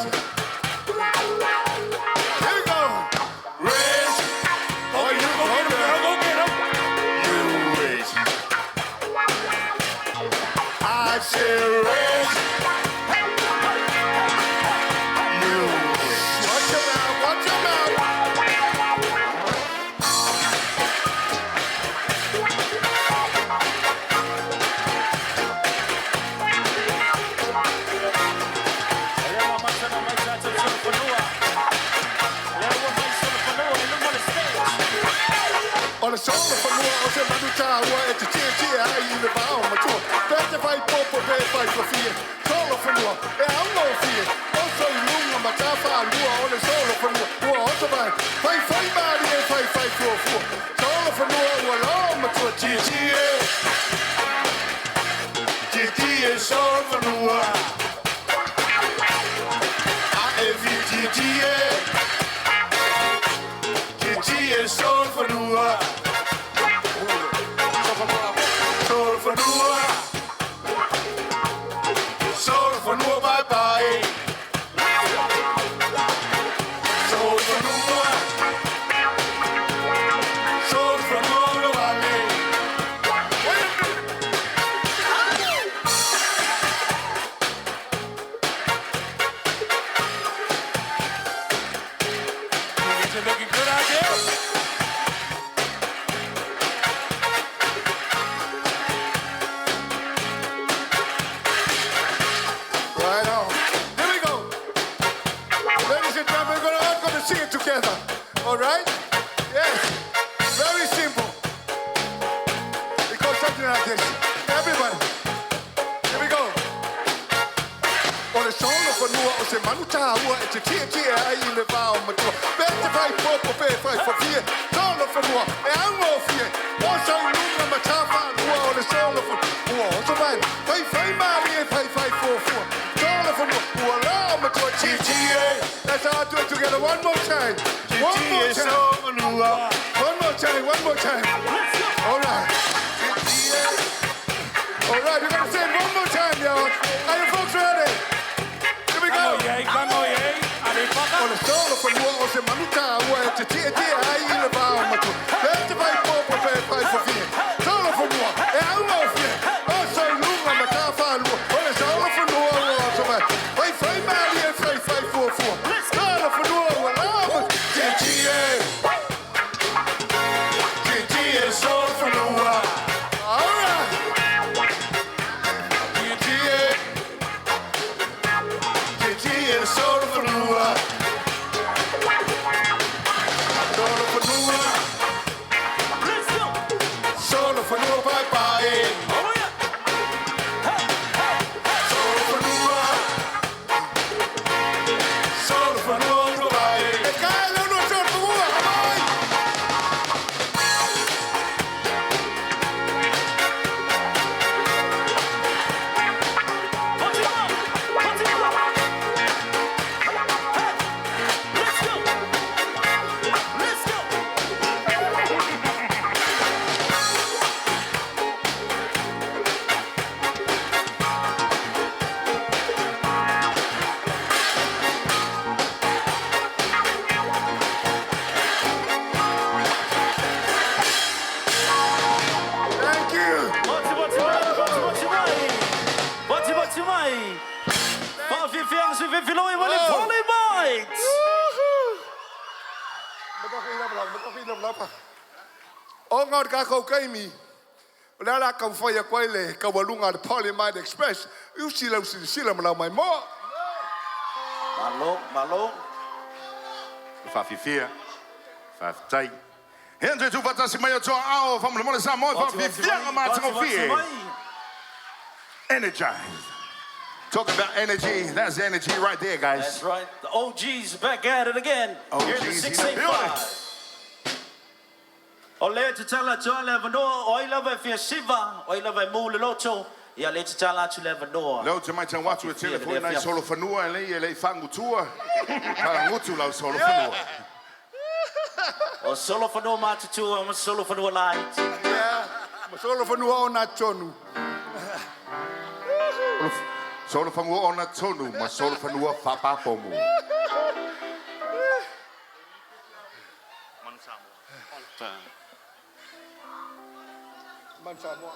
Here we go. Rich, oh you gonna get him. You rich. I say rich. You rich. Watch your mouth, watch your mouth. On the shoulder for more, on the Maduta, what at the TNT, I even bow my tour. That's if I pop a bed fight for fear. Solo for more, yeah, I'm no fear. Also, you know, my top five, you are on the solo for more, who are also by fight body and fight for a four. Solo for more, well, all my tour, TNT, TNT is solo for more. TNT is solo for more. Soul for Noah. Soul for Noah, bye bye. Soul for Noah. Soul for Noah, bye bye. You guys are looking good out there. Right on. Here we go. Ladies and gentlemen, we're all going to sing it together. All right? Yes. Very simple. It goes something like this. Everybody. Here we go. On the shoulder for whanua o se manu tāua e te tia ai I le wāo matua. Pē te whai pōpo, pē whai whawhia. Tōla whanua e ango fie. O sau lunga ma tā whanua o le sōla whanua. O so mai, whai maari e whai fōfua. Tōla whanua, ua lao matua tia. Let's all do it together one more time. One more time. One more time, one more time. All right. All right, we're going to say it one more time, y'all. Are you folks ready? Here we go. On the solo for you, on the manuta, where to tia ai le bao matu. Let's vai popo pe pai for fie. Solo for you, e au no fie. O so lunga mata fa lu. On the solo for you, so vai. Vai mari e vai for. Solo for you, la tia. Tia solo for you. All right. Tia solo for you. Solo for no bye bye. Oh yeah. Solo for no. Solo for no bye. E kai lo no solo for no. O ngā ka kau kaimi, o le ala kau whai a koe le kawalunga le Polymite Express, iu sila malau mai mo. Malo. Whawhiwhia. Whawhitai. Henry tu watasi mai o toa ao, whamule sa moi, whawhiwhianga mātango fie. Energized. Talk about energy. That's energy right there, guys. That's right. The OGs back at it again. Here in the 685. O le te tala toa le vanoa, o ila vai fia siva, o ila vai mūle loto, ia le te tala tu le vanoa. Leo te mai tang watu e telefoni nai solo whanua, e lei whangu tua. Para ngutu lau solo whanua. O solo whanua mātutua, o solo whanua light. Yeah, ma solo whanua o nā tonu. Solo whanua o na tonu, ma solo whanua whapapomu. Man Samoa.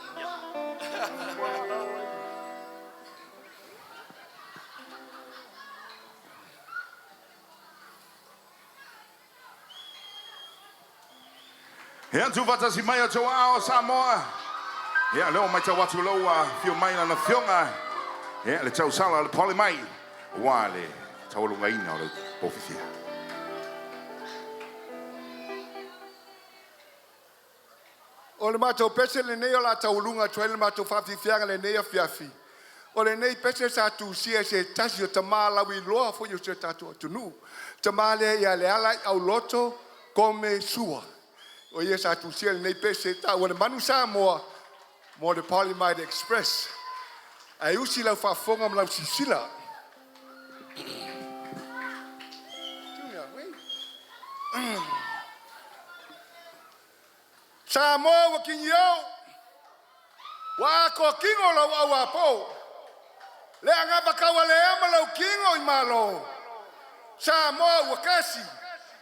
Hea tu watasi mai o toa ao Samoa. Hea leo mai tau watu loa, fio mai na fionga. Hea le tau sala le Polymite. Wa le tau lunga ina o le pofifia. O le mātou pese le nei o la taulunga tuai le mātou whawhiwhianga le nei a whiawhi. O le nei pese sa tu sia se tasi o tamā lawi loa fo yo se tatu o tunu. Tamā le ia le ala au loto kome sua. O ia sa tu sia le nei pese ta o le manu Samoa mo le Polymite Express. Ai usi lau whafonga mlau sisila. Samoa wa kinyo wa ko kingo lo wa po le anga bakawa le ama lo kingo I malo Samoa wa kasi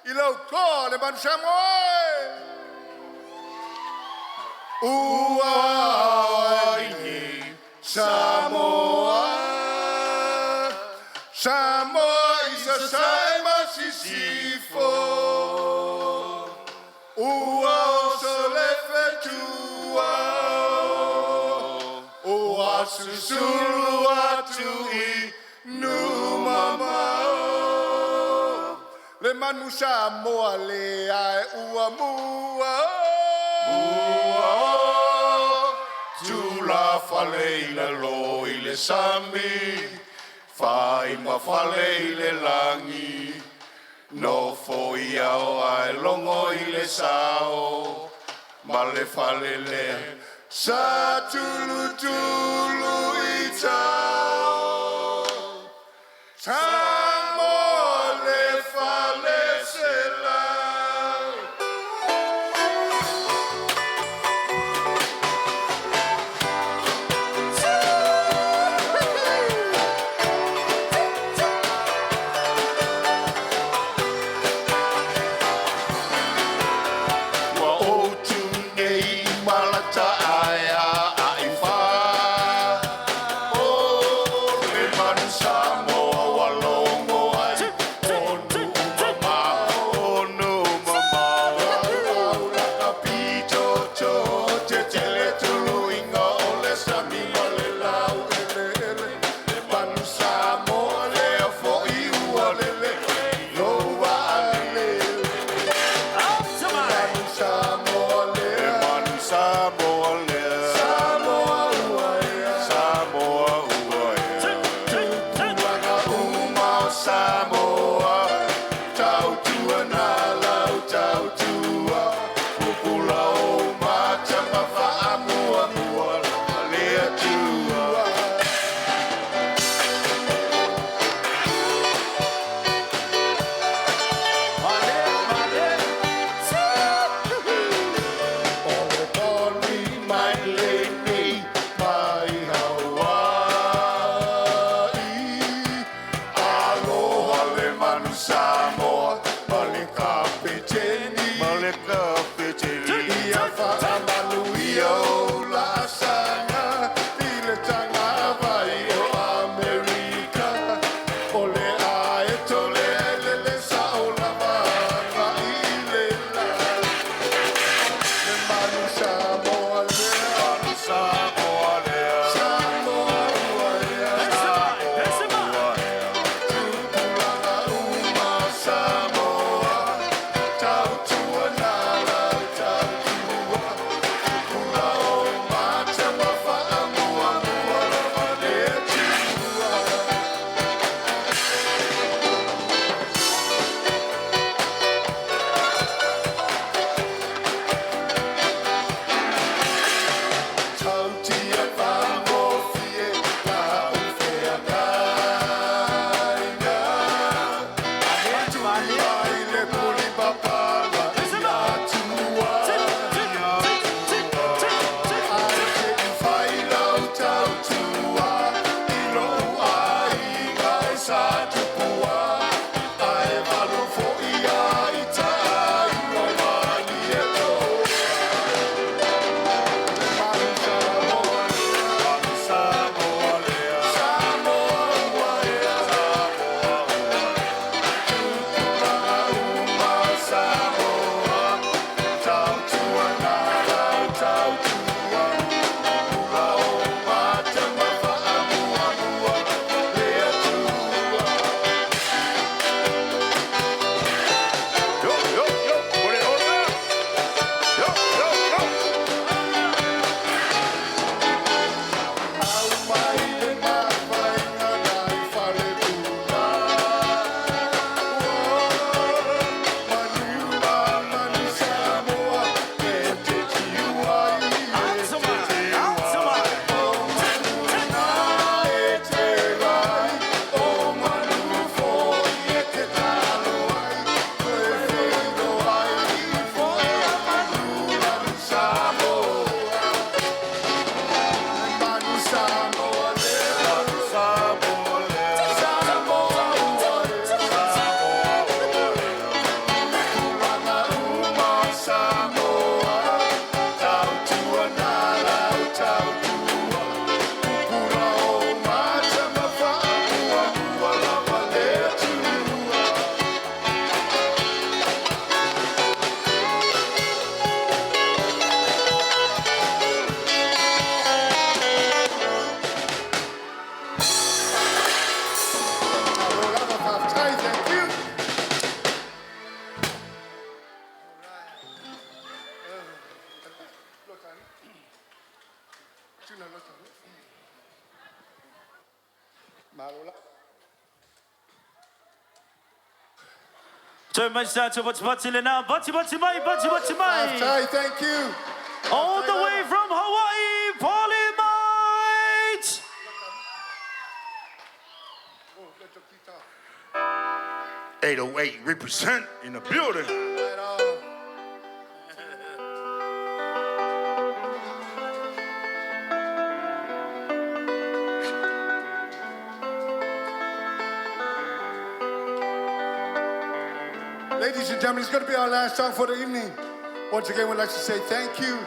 I lo ko le ban Samoa ua ini Samoa is a saima sisifo susuru atu I numamao le manu Samoa le ai ua mua tu la fale I le lo I le sami Fai mawhale I le langi, no foi au ai longo I le sao, ma le fale lea. Sa tulu tulu I tau, tamo le fale se lau. Wa o tu nei malata aia ai wha. O le manu Samoa wa longo ai. Onu mama. Aula ka pito to te tele tulu inga o le sami ma le lau ele ele. Le manu Samoa le a fo I ua lele. No wa ale. Manu Samoa le. Manu Samoa le. Samoa ua ea. Samoa ua ea. Tupulanga uma o Samoa. Tau tua na lau tau tua. Pupula o matama wha mua mua. Lea tua. Ole poni mai leni mai Hawaii. Aloha le manu Samoa, ma le kapiteni. Ia whaamalu ia o la sanga, I le tanga vai o Amerika. Ole ae tole lele sa o la vanga I le la. Le manu Samoa le. Manu Samoa le. Samoa ua ea. Tupulanga uma Samoa. Tau tua na lau tau tua. Pula o matama wha mua mua lava lea tua. Tau tia whamofie la uwhea kainga. Ai le puli papala I atua. Ai te I whai lau tau tua. I lou ai ngai sa tupua. Ai walu fo'i ai tai mai mani e tō. Manu Samoa lea. Manu Samoa lea. Samoa ua ea. Tupulanga uma Samoa. Tau tua na lau tau tua. Pula o matama wha mua mua lea tua. Yo, yo, yo, put it on there. Yo, yo, yo. Au mai le mawhainga nai whare tūna. Manu Samoa, e te tiua I, e te tiua. O manu nā e te rai, o manu fōi e te talo ai. Koe whino ai, fōi manu Samoa. Manu Samoa le. Manu Samoa le. Samoa ua ea. Samoa ua ea. Pulanga uma Samoa. Tau tua na lau tau tua. Pupula o matama wha mua mua lava lea tua. Thank you. Marola. Toi mai sa cho bati le na bati mai. Chai, thank you. All the way from Hawaii, Polymite. 808 represent in the building. Right on. Ladies and gentlemen, it's going to be our last song for the evening. Once again, we'd like to say thank you.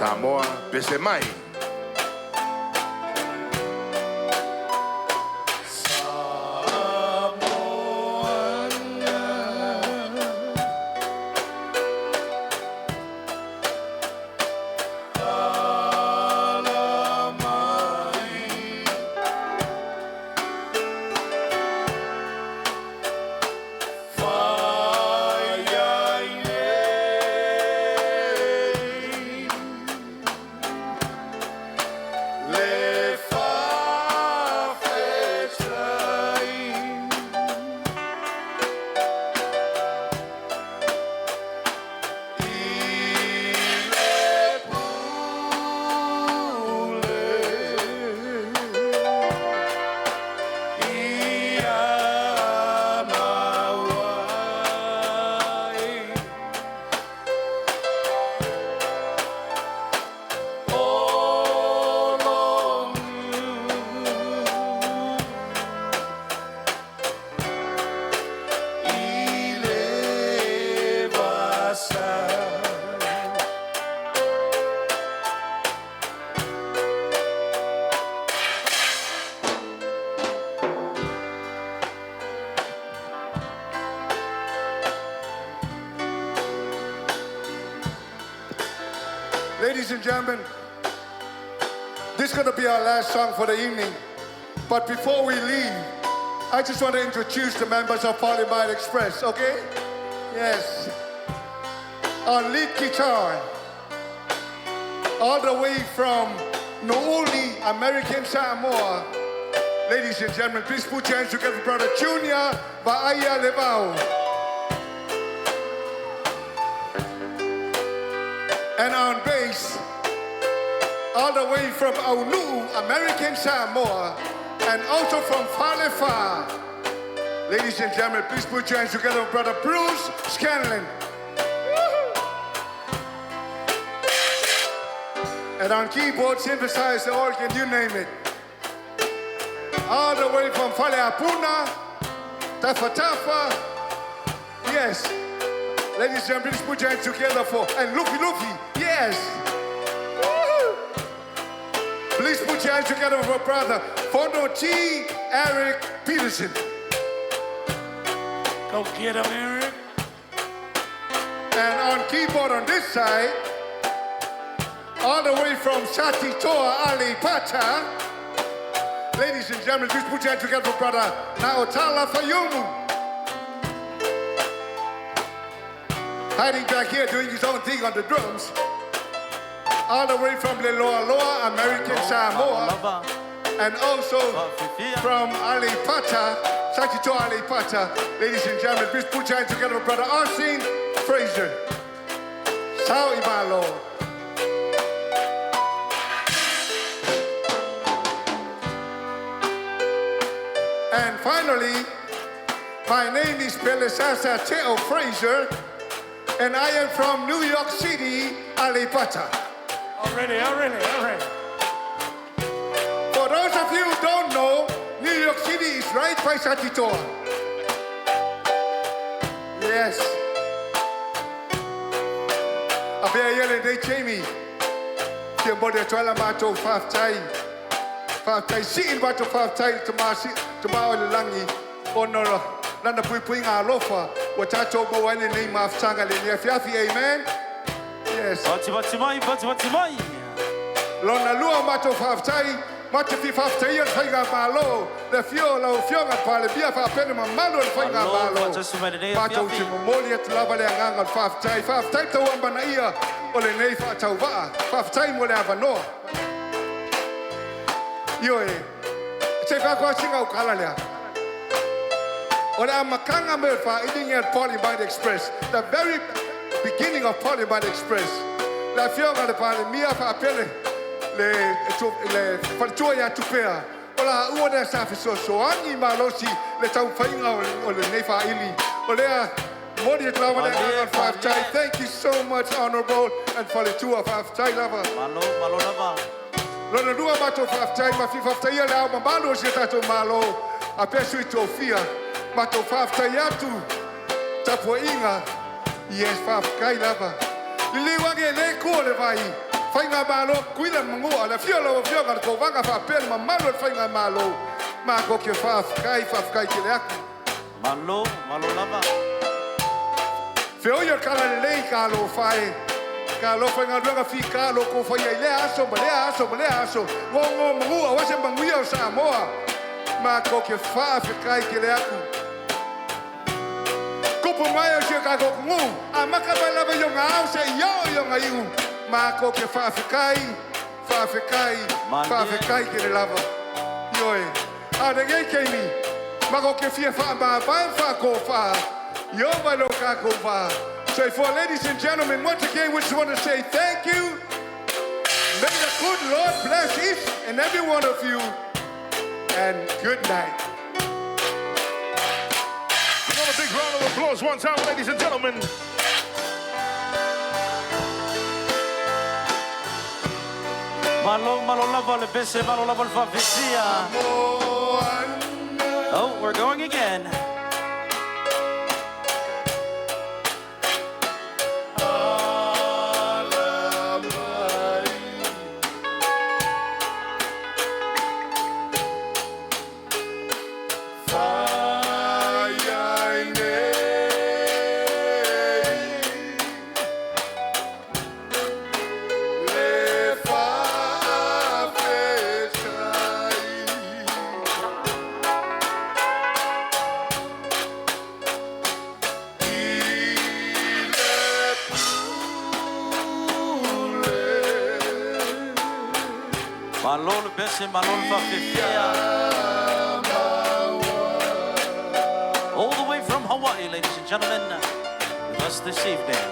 Samoa Besemai. Ladies and gentlemen, this is going to be our last song for the evening. But before we leave, I just want to introduce the members of Polymite Express, okay? Yes. On lead guitar, all the way from Nouli, American Samoa. Ladies and gentlemen, please put your hands together for Brother Junior Vaaya Levau. And on bass, all the way from Aunu, American Samoa, and also from Falefa. Ladies and gentlemen, please put your hands together for Brother Bruce Scanlon. And on keyboard, synthesizer, organ, you name it. All the way from Faleapuna, Tafa. Yes. Ladies and gentlemen, please put your hands together for, and Luffy, yes. Woo-hoo. Please put your hands together for brother Fondo T. Eric Peterson. Go get him, Eric. And on keyboard on this side, all the way from Sati Toa Ali Pata, Ladies and gentlemen, please put your hands together for brother Naotala Fayumu. Hiding back here doing his own thing on the drums. All the way from Loa, American Samoa. And also from Alipata, Sakito Alipata. Ladies and gentlemen, please put your hands together for brother Arsene Fraser. Sao Imalo. And finally, my name is Belisasa Teo Fraser, and I am from New York City, Alipata. Already. For those of you who don't know, New York City is right by Sakitoa. Yes. Abia yele de Jamie. Kiambodia twala mato faftai. Faftai si bato faftai tomao langi. Onora. Nanda pui nga lofa. Watato bawane nei maftanga le fiafi. Amen. Yes. Batimai. Lona lua mato faftai. Mato fi faftai yon faiga malo. Le fionga pale bia fa pene mamalo le faiga malo. Mato utimomoli at lava le anganga faftai. Faftai tawamba na ia. Ole nei fa tauva. Faftai mo le avanoa. Yoe. Che fa kwa singa ukala lea. Ole amakanga me fa eating at Polybite Express. The very beginning of Polybite Express. La fionga le pale mia fa pele. Le faltua ya tupea. Ola uoda safi so angi malosi le tau fainga o le nefa ili. Olea modi at lava le angan faftai. Thank you so much, Honorable, and for the two of faftai lava. Malo lava. Lona dua mato faftai, ma fi faftai ya lao mambalo si tato malo. Apesu itofia, mato faftai atu. Tapo inga, yes fafkai lava. Lili wange le kule vai. Fainga malo, kuila mangua, la fiola ko vanga fa pen mamalo fainga malo. Ma ko ke fafkai kile aku. Malo lava. Feo yo kala le kalo fai. Kalo fainga luanga fi kalo ko fai le aso. Ngo mangua wase manguia Samoa. Ma ko ke fafkai kile aku. Kupu mayo se ka ko ngu. Amaka bala yo ngau se yo ngai. Mako ke fafekai ke lava. Yoe. Adege kemi. Mako ke fia fa ba fa ko fa. Yo ba lo ka ko fa. So for ladies and gentlemen, once again, we just want to say thank you. May the good Lord bless each and every one of you. And good night. Another big round of applause one time, ladies and gentlemen. Malo lava le bese, malo lava le fafisia. Oh, we're going again. Malo le bese, malo le fafisia. All the way from Hawaii, ladies and gentlemen, with us this evening.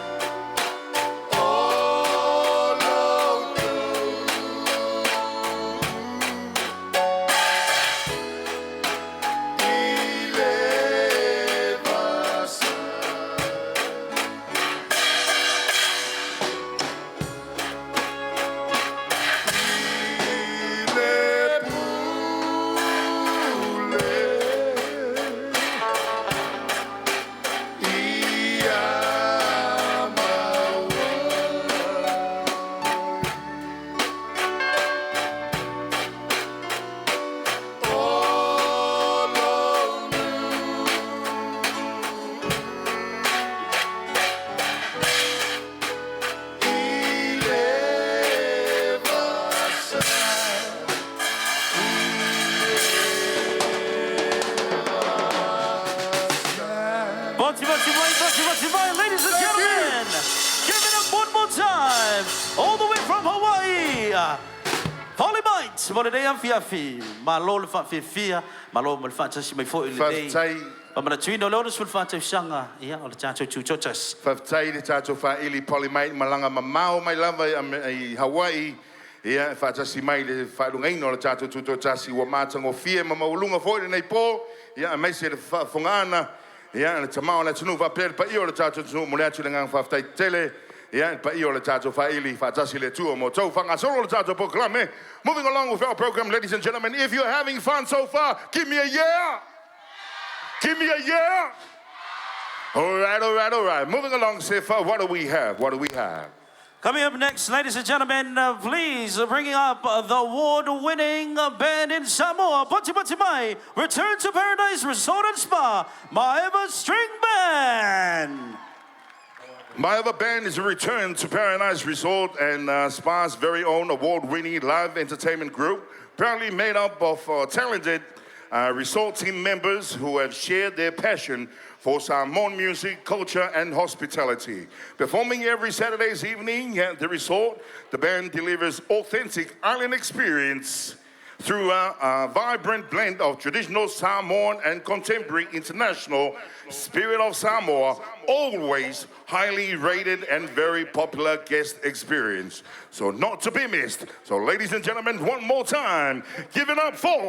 time, all the way from Hawaii. Polymite, mo le dei fiafi. Malo le fia, malo mo le fatasi mai fo le dei. Pamana tuino lo sul fata sanga, ia o le tato chuchotas. Whaftai le tātou whaili Polymite malanga mamao mai lava i Hawaii. Ia, whatasi mai le whaelungaino le tātou tutotasi wa mātango fie ma maulunga fōi nei pō. Ia, mai se le whafongana. Ia, le tamao le tunu whapere pa io le tātou tunu mo le atu le ngang whaftai tele. Ia, pa io le tātou whaili whatasi le tua mo tau whangasoro le tātou poklame. Moving along with our program, ladies and gentlemen, if you're having fun so far, give me a yeah. Give me a yeah. All right. Moving along, Sifa, what do we have? Coming up next, ladies and gentlemen, please bringing up the award-winning band in Samoa, Poti Mai, Return to Paradise Resort and Spa, Maeva String Band. Maeva Band is a Return to Paradise Resort and Spa's very own award-winning live entertainment group, proudly made up of talented resort team members who have shared their passion for Samoan music, culture, and hospitality. Performing every Saturday's evening at the resort, the band delivers authentic island experience through a vibrant blend of traditional Samoan and contemporary international Spirit of Samoa, always highly rated and very popular guest experience. So not to be missed. So ladies and gentlemen, one more time, give it up for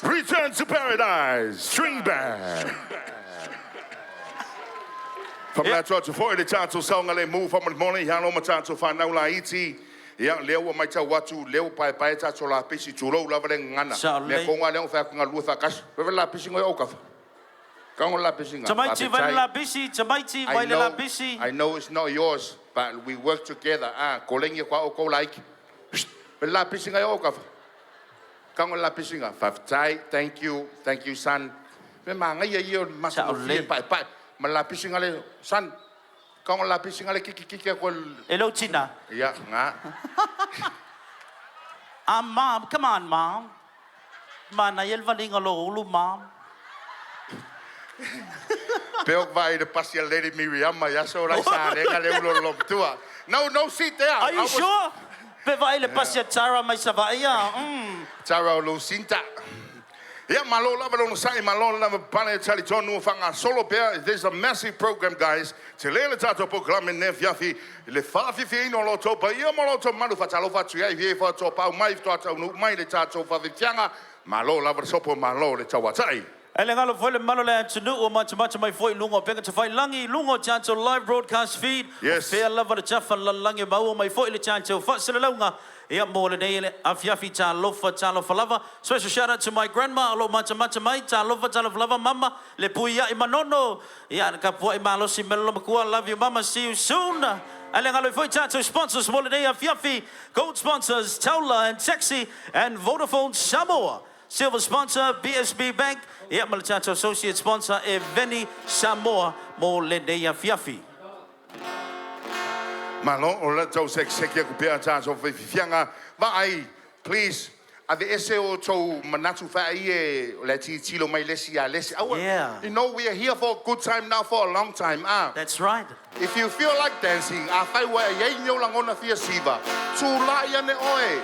Return to Paradise String Band. From that to for the Tato song, I move from the morning, Hano Matato Fanau Laiti. Yeah, Leo Maita Watu, Leo Pai Tato La Pisi, Churo, Lavering Anna. Leponga Leon Fakanga Lutha Cash, Revela Pissing Okafa. Kangola Pissing. Tamaiti Vela Bisi, Tamaiti Vela Bisi. I know it's not yours, but we work together. Calling you Oko like Vela Pissing Okafa. Kangola Pissing. Faftai, thank you, son. Memang you must have Pai. Malapising ale san kau lapising ale kiki ako hello China yeah nga mom, come on mom mana yelvaling alo mom Peok vai de pasia lady Miriam ya so rai sa le ulo lom tua no sit there are you sure pe vai le pasia Tara mai savaya Tara Lucinta. Yeah, malo lava no sai malo lava pane tali tonu fanga solo bear. There's a massive program, guys. Telele tato program in Nefiafi. Le fafi fi no loto pa ia malo to manu fatalo fatu ia vie fa to pa mai to no mai le tato fa vianga malo lava sopo malo le tawatai. Ele ngalo foi le malo le tunu o much mai foi lungo pega to foi langi lungo chancho live broadcast feed. Yes. Fair lava le chafa langi mau mai foi le chancho fa sele lunga. Ia mo le nei afiafi cha lofa lava. Special shout out to my grandma alo macha mai cha lofa lava mama le puia I manono. Ia ka po I malo si melo makua love you mama see you soon. Ale ngalo foi cha to sponsors mo le nei afiafi gold sponsors Taula and Sexy and Vodafone Samoa. Silver sponsor BSB Bank. Ia mo le cha to associate sponsor Eveni Samoa mo le nei afiafi. Malo o le tau sekia ku pea tato fianga vai please ave ese o tau manatu fa ie le tilo mai lesi. Yeah. You know we are here for a good time now for a long time. That's right. If you feel like dancing, fai wa ye nyo langona fia siva. Tu la ia ne oe.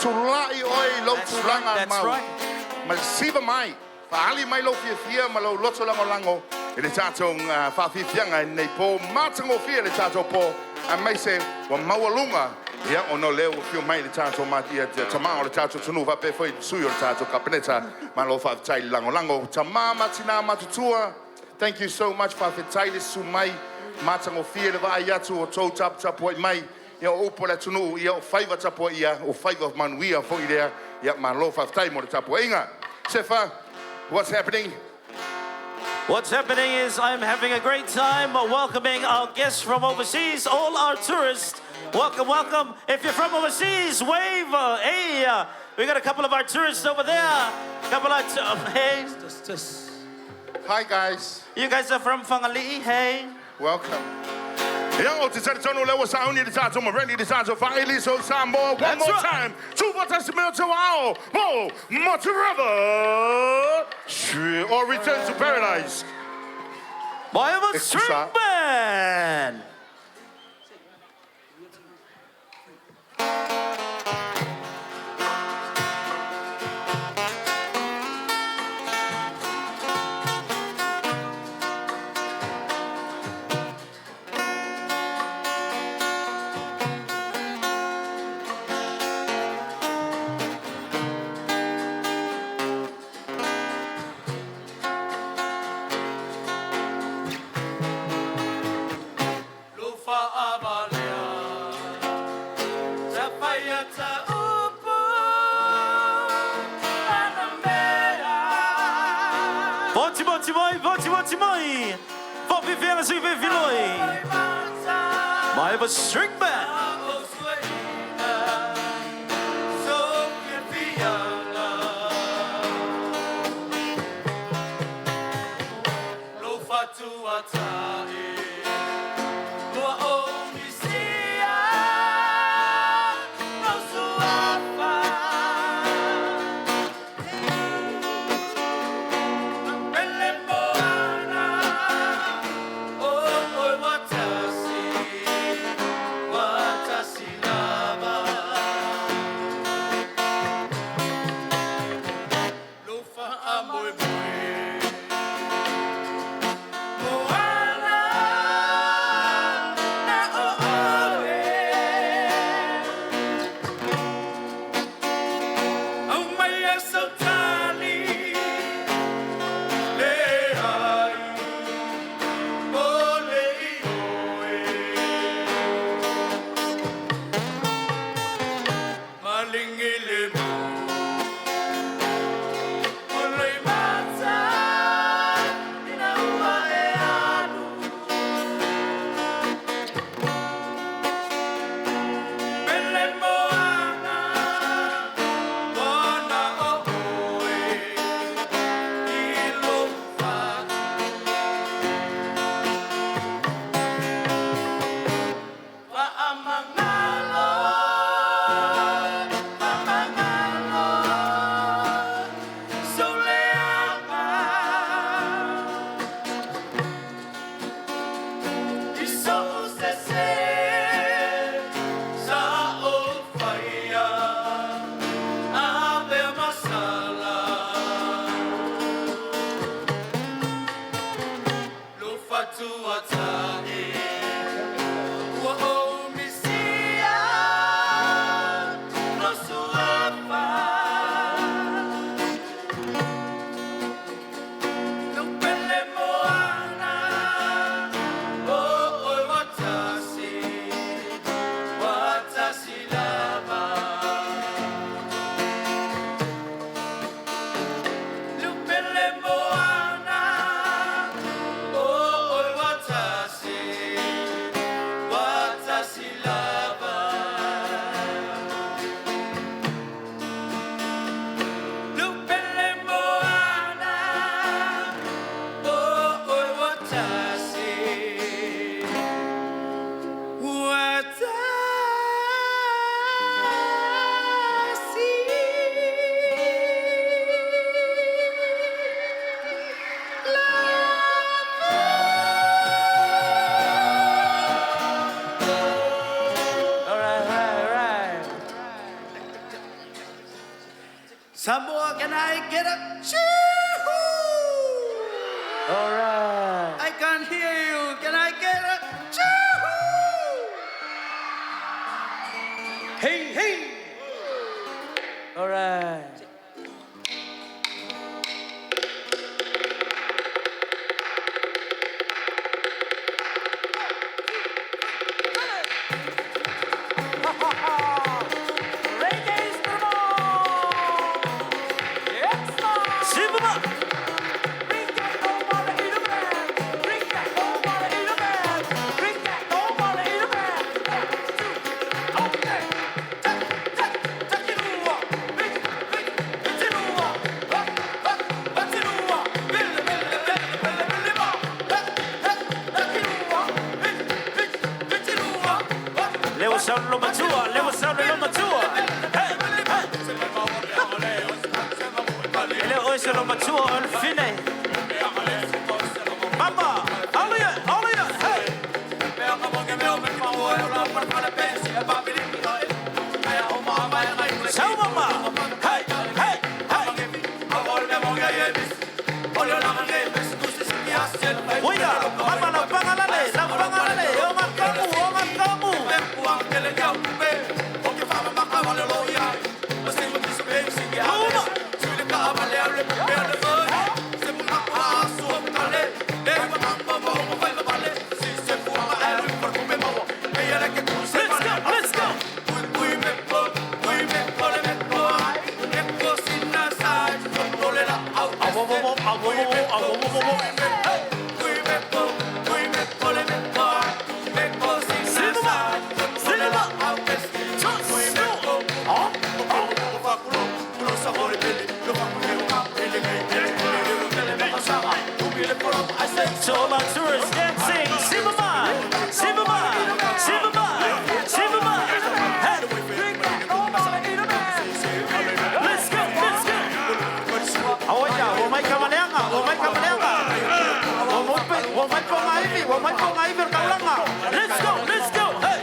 Tu la I oe lo tu langa That's mau. right. Ma siva mai. Fa ali mai lo fia ma lo loto lango. Ele tato fa fianga nei po matango fia le tato po. I may say, well, Mawalunga, yeah, or no, Leo, if you mind the tato, Matia, Tamao, the tato, to move up before you sue your tato, Capaneta, Malofa, Tai Langolango, Tamama, Tina, Matutua. Thank you so much for the Titus Sumai, Matango Field of Ayatu, or Toe Tap Tapo, Mai, Opola to know, 5 Tapo, or 5 of Manuia for you there, Malofa, time or Tapo, Inga. Sefa, what's happening? What's happening is I'm having a great time welcoming our guests from overseas, all our tourists. Welcome. If you're from overseas, wave. Hey, we got a couple of our tourists over there. Hey. Hi, guys. You guys are from Whangalii, hey. Welcome. Yo, to tell the level sound, the tato, I'm ready to tato, finally, so Sambo, one more time. Two for the smell to wow. Oh, Motoreva. Or Return to Paradise. Maeva String Band. band. Vote moi, vou viver as viver viloi. My ever string band. Samoa, can I get a choo-hoo? All right. I can't hear you. Can I get a choo-hoo? Hey, hey. All right. Sound number two, level sound number two. Hey, hey. Level sound number two, on fine. Mama, all of you, hey. Sao mama. Hey, hey, hey. Oiga, mama la pangalale. Oman kamu. Let's go. So all our tourists dancing, Simama. Hey. Let's go. Aoya, wamai kamaleanga. Wamai pongaivi kalanga. Let's go. Hey.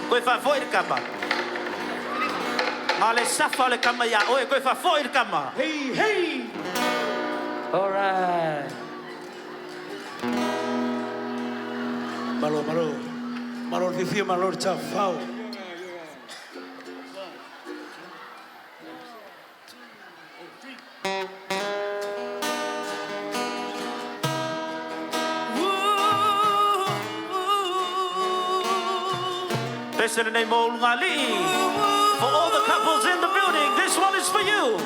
Koe whawhoi le kama. Ngā le safa le kama ia oe, koe whawhoi le kama. Hey. All right. Malo fifia, malo chafao. In the name of Ngali. For all the couples in the building, this one is for you.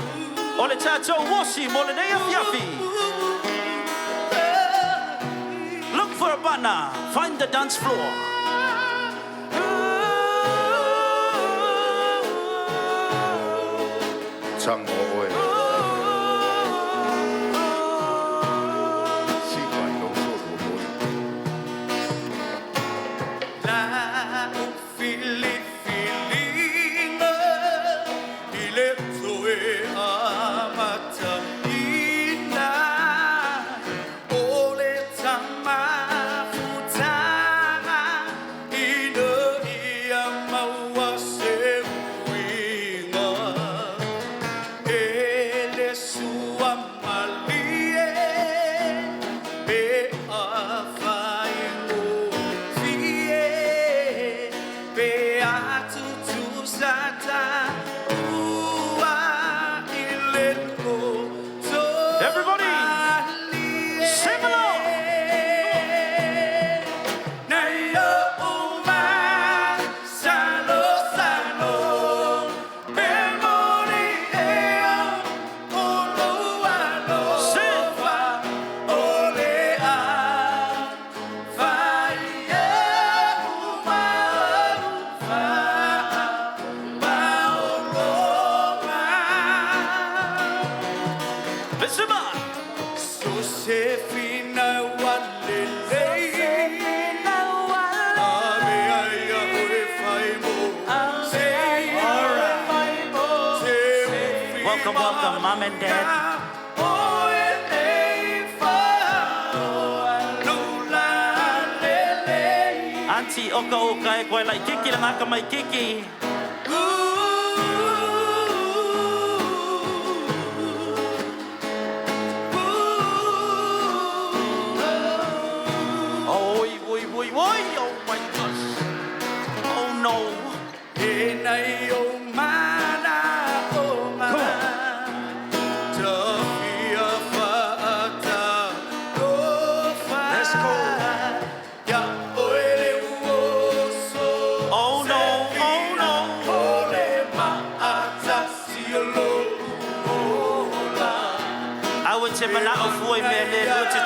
Ole tato washi molenea fiafi. Look for a partner. Find the dance floor. Tango oe. Siwa no solo oe. Welcome, Mom and Dad. Auntie Oka e koe lai kiki le ngaka mai kiki. Oi, oh my gosh. Oh no. Let's go.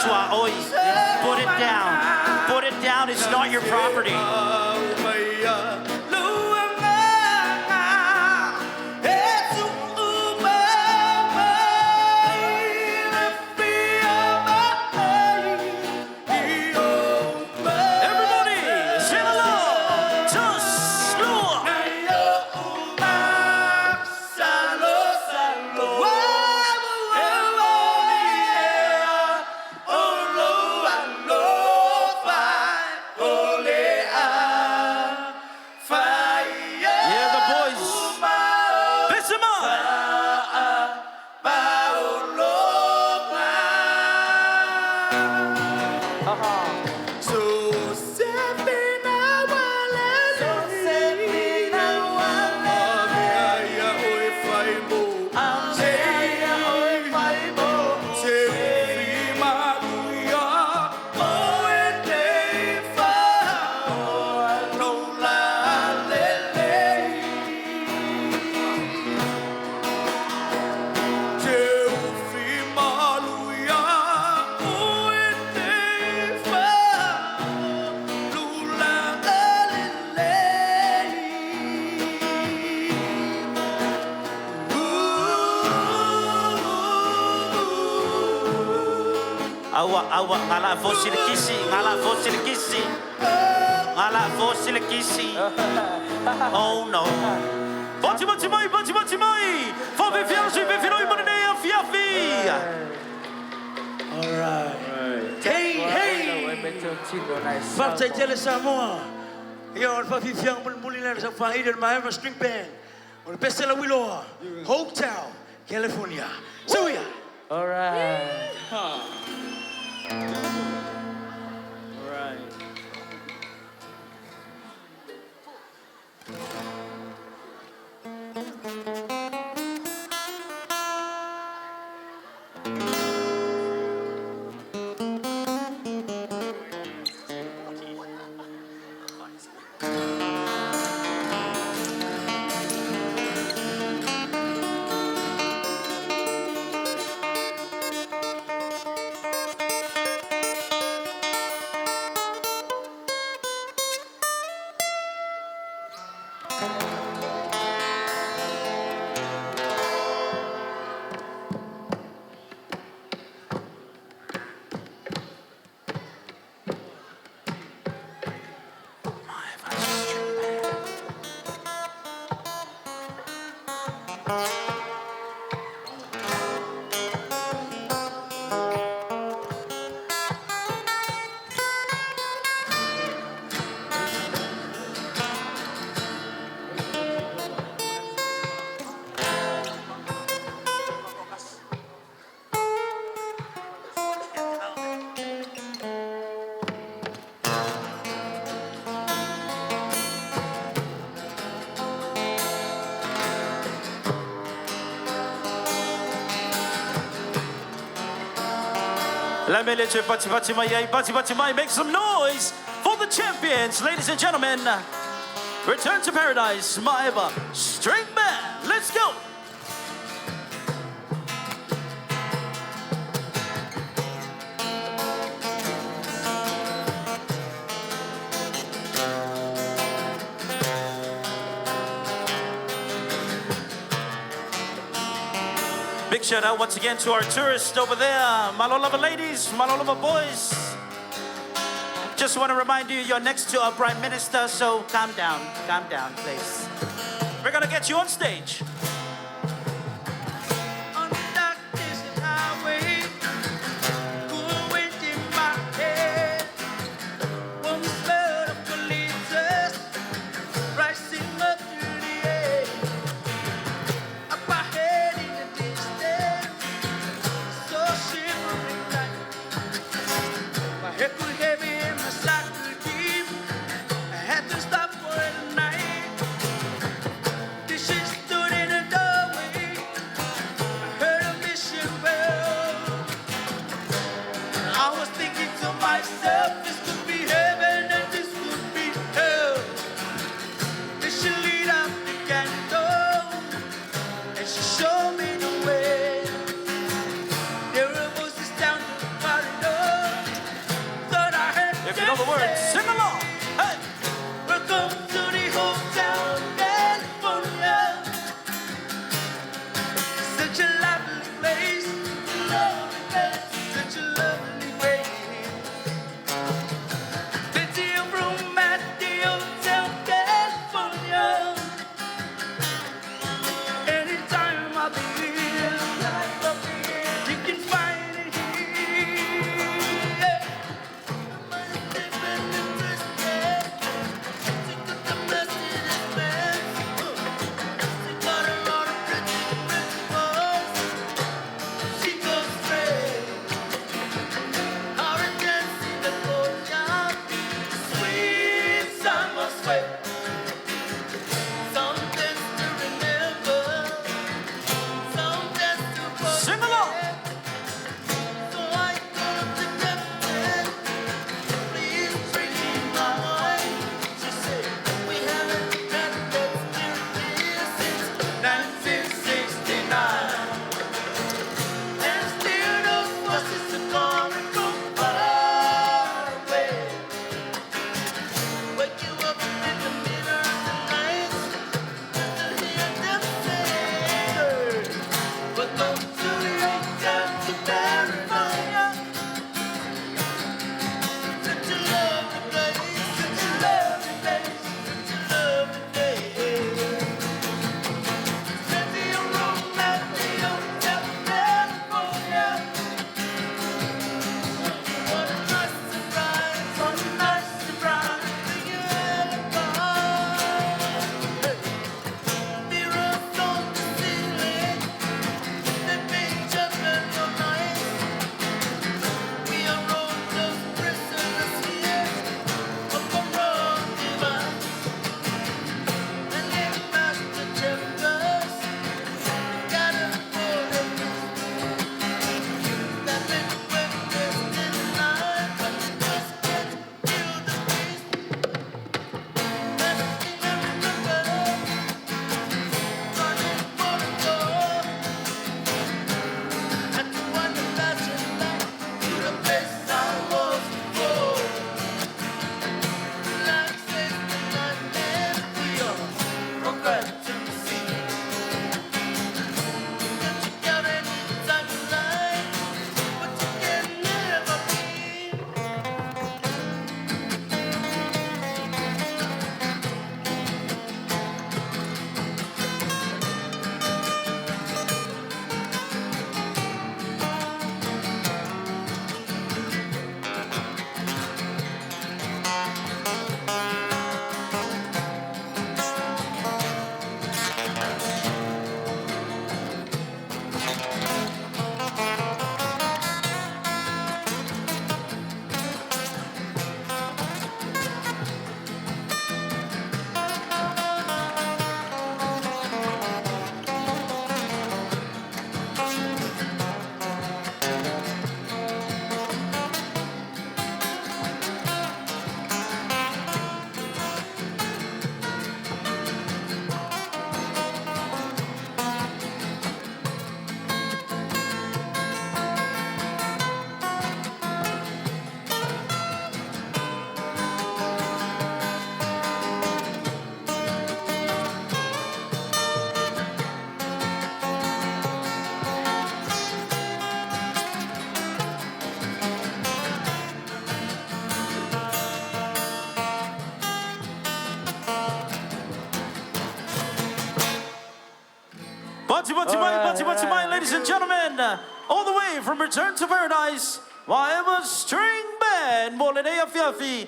tua oi. Put it down. Put it down. It's not your property. Everybody, sing along. Just Lord. Yeah, the boys. Piss him up. Awa, ngala fosilkisi. Oh no. Bati mai. Fabi fiafi finoi manene fiafi. All right. Hey. Fakta jele Samoa. Yon fafi fiang mulina sa faida Miami String Band. On Bestela Willow, Hotel, California. So yeah. All right. Make some noise for the champions, ladies and gentlemen. Return to Paradise, Maeva String Band. Let's go. Big shout out once again to our tourists over there. Malolava ladies, Malolava boys. Just want to remind you, you're next to our Prime Minister, so calm down, please. We're going to get you on stage. This is stood in a You know the words. Sing along. Hey. Welcome to the hometown, California. Such a lovely place, such a lovely way. Plenty of room at the hotel, California. Anytime I'll be here, you can find it here. She goes straight, orange and California, sweet summer sweat, something to remember, something to forget. Sing along. So I call up the captain, please bring me my wine. She said, we haven't had that beer since 1969. And still those voices are calling from far away. Wake you up in the middle of the night just to hear them say, welcome to the hotel to California. Such a lovely place, such a lovely place, such a lovely day. Plenty of room at the hotel California. What a nice surprise, what a nice surprise to get mirrors on the ceiling, the picture in your eyes. We are all just prisoners here of a wrong device. And if Master Chambers got a hold of me, that big witness denied, but just can't kill the beast. Last thing I remember, running for the door. Had to wind the flashlight to the place I was before. Life says that I never feel regret to see. That you got any time you like, but you can never be. Bunty, ladies and gentlemen, all the way from Return to Paradise, Whatever String Band, Molenea Fiafi,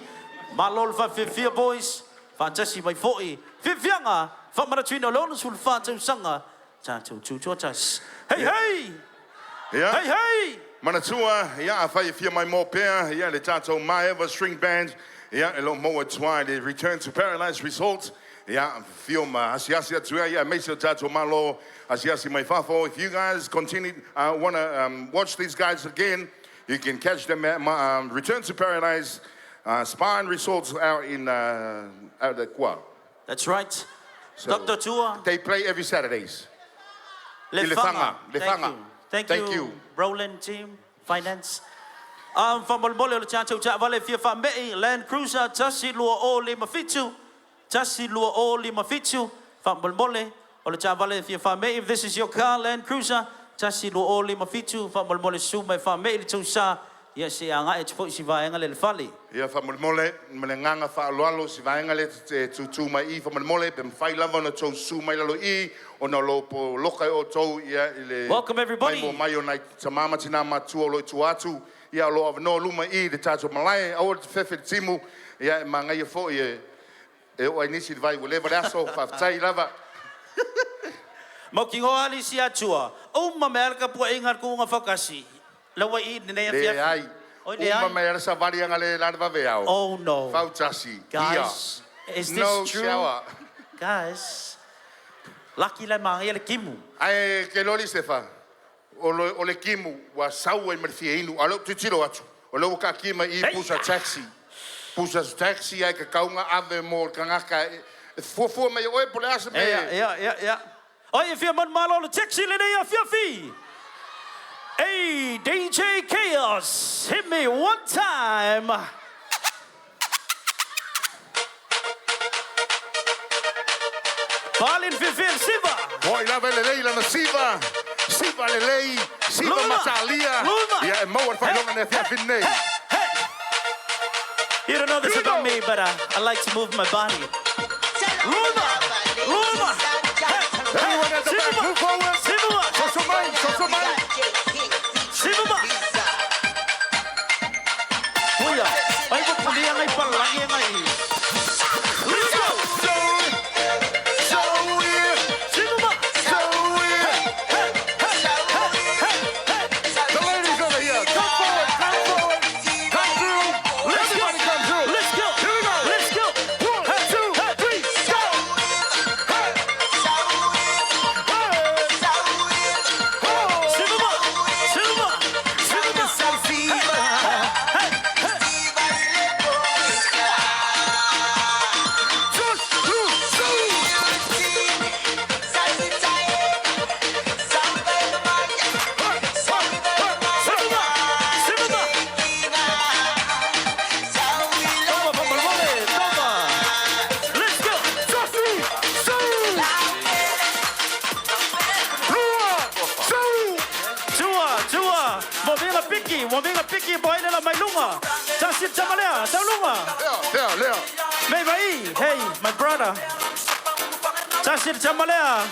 Malol Fia Boys, Fantasy by 40, Fifianga, Famaratuino Lonas will Fanta Sanga, Tato Chuchotas. Hey! Yeah. Hey! Manatua, yeah, I feel my more pair, yeah, the Tato My Ever String Band, yeah, a lot more twine, the Return to Paradise results. Yeah, film Asiasia Tuya, yeah, make sure Tato Malo, Asiasi My Fafo. If you guys want to watch these guys again, you can catch them at Return to Paradise, Spa and Resorts out in out at Kwa. That's right. So Dr. Tua. they play every Saturdays. Lefanga. Lefanga. Thank you, Roland team, finance. Fa molmole o le chacho cha vale fia fa mei Land Cruiser tasi lua o lima fitu. Tasi lua o lima fitu. Fa molmole o le cha vale fia fa mei. If this is your car, Land Cruiser tasi lua o lima fitu. Fa molmole su mai fa mei le tusa. Ia se anga e tfo si vaenga le fali. Ia fa mole nganga fa loalo si vaenga le tu mai I fa mole pe fai lava na tau su mai lalo I o na lo po loka o tau ia ile. Welcome everybody. Mai mo mai o nai tamama tina matu o lo tuatu. Ia lo av no luma I de tato malai au te fefe timu ia ma ngai fo ia e o inisi vai o leva aso fa tai lava. Mo ki hoa ali si atua. O ma merka pu ingar ku nga fakasi. Lawa I ne Le fia. ai. Uma mai era sa vari anga le lana va veao. Oh no. Fau tasi. Guys, is this No true? shower. Guys, lucky la mangi le kimu. Ai ke loli sefa. O le kimu wa sau e merfie inu. Alo titiro atu. O lo ka kima I pusa taxi. Pusa taxi ai ka kaunga ave mo kangaka. Fo mai o e pole asa me. Ja. Oi, if you man malo le taxi le nei afia fi. Hey, DJ Chaos, hit me one time. Falin fifil siva. Boy la vele lei la siva. Siva le lei. Siva Luma. masalia. Luma. Ja, en moer van jongen en fia finne. You don't know this about me, but I like to move my body. Luma. Everyone at the back, move forward. So mine. Siva. Kuya, ay ko puliya ngay palangi ngay. Let's go. So weird. Siva. So weird. The ladies over here, come forward. Come through. Everybody come through. Let's go. Here we go. Let's go. 1, 2, 3, go. Picky boy nila may lunga. Sasit sa malaya, sa lunga. Leo. May bai. Hey, my brother. Sasit sa malaya.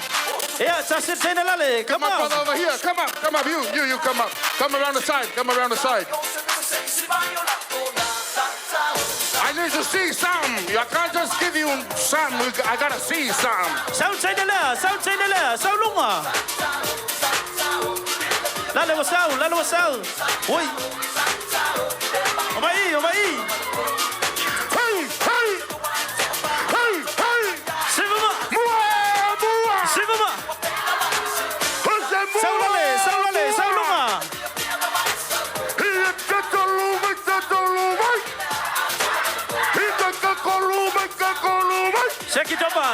Yeah, sasit sa nalale. Come Come on, brother, on. over here. Come up. You come up. Come around the side. I need to see some. I can't just give you some. I gotta see some. Sound sa nila, sa lunga. Lalo wasau. Uy. Umai. Hey. Sivama. Mua. Sivama. Who's that mua? Saulale, sa lunga.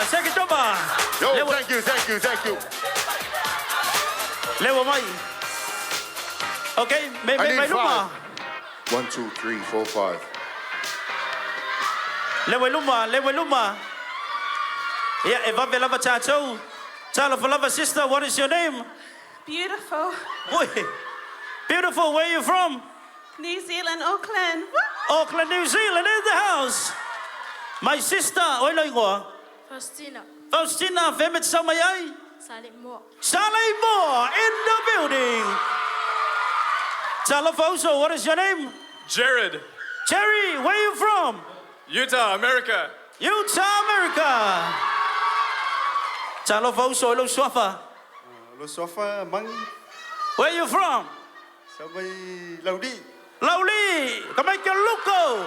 Sekitoba. Yo, Lewa- thank you. Lewa mai. Okay, may I need luma. 1, 2, 3, 4, 5. Lewa luma. Yeah, Eva Velava Chacho. Talafalava sister, what is your name? Beautiful. Boy, beautiful, where are you from? New Zealand, Auckland. Auckland, New Zealand, in the house. My sister, oi loingoa. Faustina, Femet Samayai. Saleh Moore in the building. Talafoso, what is your name? Jared, Jerry, where are you from? Utah, America. Utah, America. Talafoso, ilo swafa. Lo sofa mang Where are you from? sabay laudi. Lowly, kamay ka luko.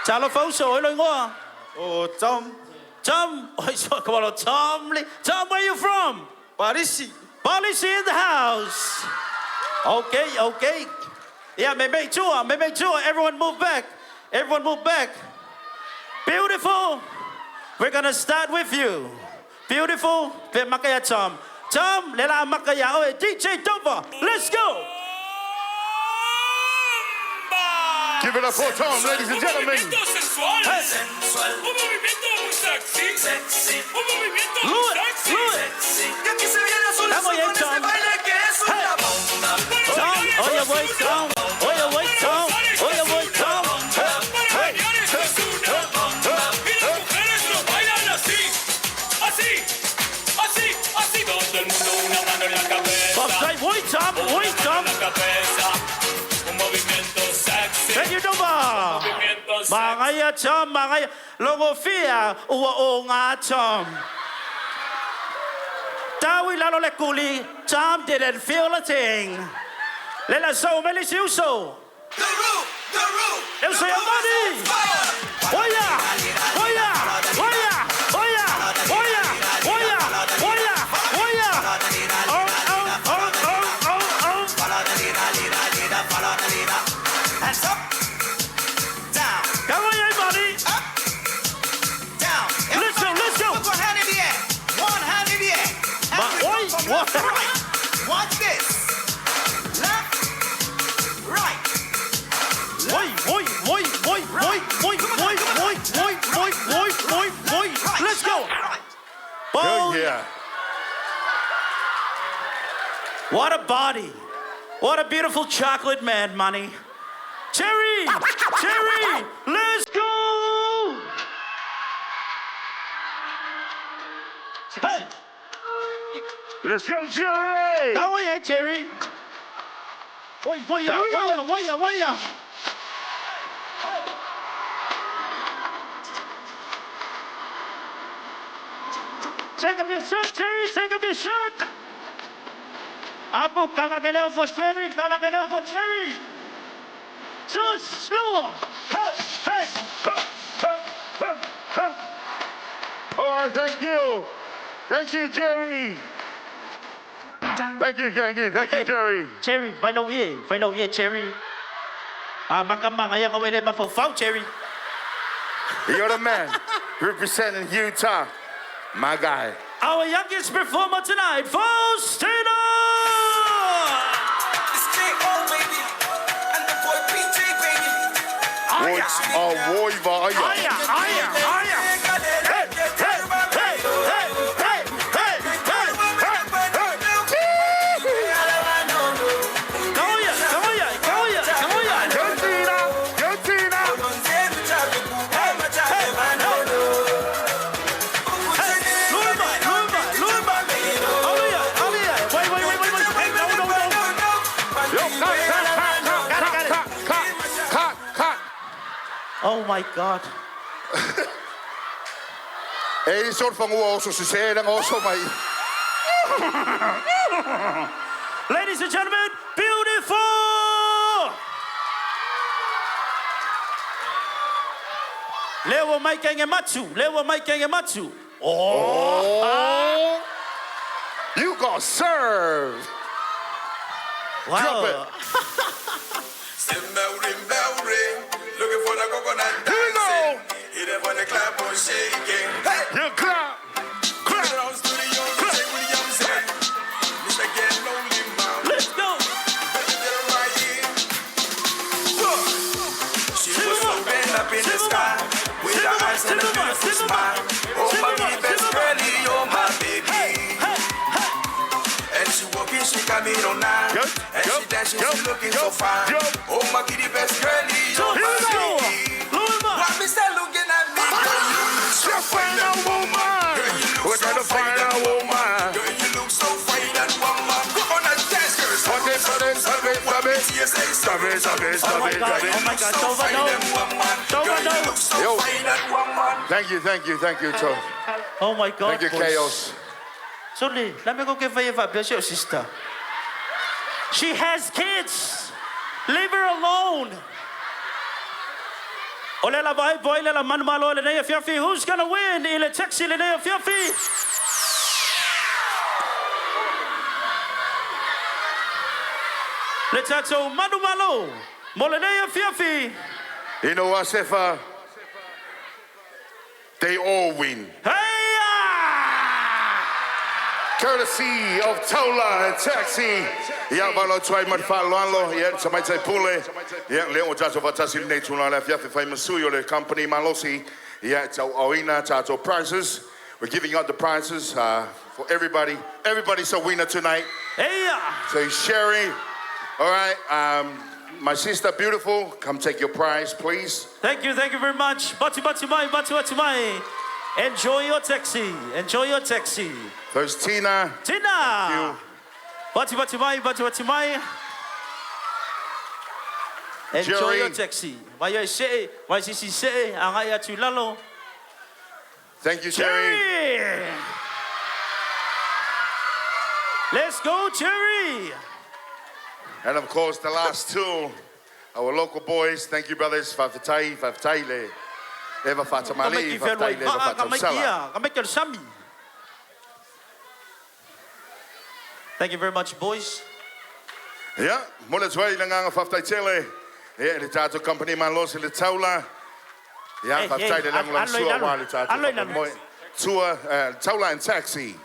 Talafoso, ilo ngoa. O Tom Tom, come on, Tom, where are you from? Parisi. Policy in the house. Okay. Yeah, maybe two. Everyone move back. Beautiful. We're gonna start with you. Beautiful. Makaya Tom. Tom, lela makaya. Oh, DJ Tova. Let's go. Give it up for Tom, ladies and gentlemen. Vamos ahí, Tom. Tom, oye, voy, Tom. Oye, voy, Tom. Oye, voy, Tom. Voy, Tom. Voy, Tom. Thank you, Nova. Mangaya, Tom. Mangaya. Longofia. Uwa Tom. Tawi lalo le kuli. Tom didn't feel a thing. Lela so many so. The roof. Eu sou a money. Oya. Oya. Oya. Oya. Oya. Oya. Oya. Oya. Oh. Hands up, down, Come on, everybody. up, down. Let's go. Put one hand in the air. One hand in the air. And we go from left to right. Watch this. Left, right. Let's go. Right. Oh, yeah. What a body. What a beautiful chocolate man, Money. Cherry, let's go. Hey. Let's go, Jerry. How are you, Cherry? Voy. Take off your shirt, Cherry. Take off your shirt. Apo, kakagalaw for Cherry. So slow. Hey. Oh, thank you. Thank you, Jerry. Thank you, Jerry. Cherry, final year, Cherry. Makamang ayang away na mapofau, Cherry. You're the man representing Utah. My guy. Our youngest performer tonight, Faustina! It's J.O. baby. And the boy PJ baby. Oh my God. Ei soort van uosu se seedän oso mai. Ladies and gentlemen, beautiful! Lewa Mike Matsu. Oh. You got served. Wow. Drop it. Bell ring. Looking for the coconut Here we go. dancing. Hit it for the clap or shaking. Hey! You clap. Down studio, DJ Williams in. Mr. Get Lonely Man. Let's go. Better get it right in. She was floating up in the sky with her eyes and a beautiful smile. Oh my baby, best girlie, you're my baby. And she walking, she got me on nine. And she dancing, she looking so fine. Oh my kitty, best girlie, you're my baby. Why me still looking at me, girl? You look so fine and woman. Girl, you look so fine and woman. Girl, you look so fine and woman. Come on and dance, girl. Stop it. Oh my God. Thank you, Tom. Oh my God. Thank you, boys. Chaos. Sorry, let me go give her a bless your sister. She has kids. Leave her alone. Olela boy, lela man malo, lela fiafi. Who's gonna win? Ile taxi, lela fiafi. Let's go, Manu Malo. Molenea fiafi. You know what, Sefa? They all win. Hey! Courtesy of Tola and Taxi. Yeah, valo try mat falalo. Yeah, sa mai tai pule. Yeah, leo tato fatasi nei tuna la fiafe fai masuyo le company Malosi. Yeah, tau oina tato prizes. We're giving out the prizes for everybody. Everybody's a winner tonight. Hey, So Sherry, all right. My sister, beautiful, come take your prize, please. thank you very much. Bati mai. Enjoy your taxi. There's Tina. Tina. Bati mai. Enjoy Jerry. your taxi. Vai sisi se, angai atu lalo. Thank you, Sherry. Jerry. Let's go, Jerry. And of course, the last two, our local boys. Thank you, brothers. Fafitai le. Eva Fatamali, Fafitai le, Eva Fatamsala. Thank you very much, boys. Yeah, mula twai langanga Fafitai tele. Yeah, the tato company Malos in the Taula. Yeah, Fafitai le lang sua wali tato. Tua, Taula and Taxi.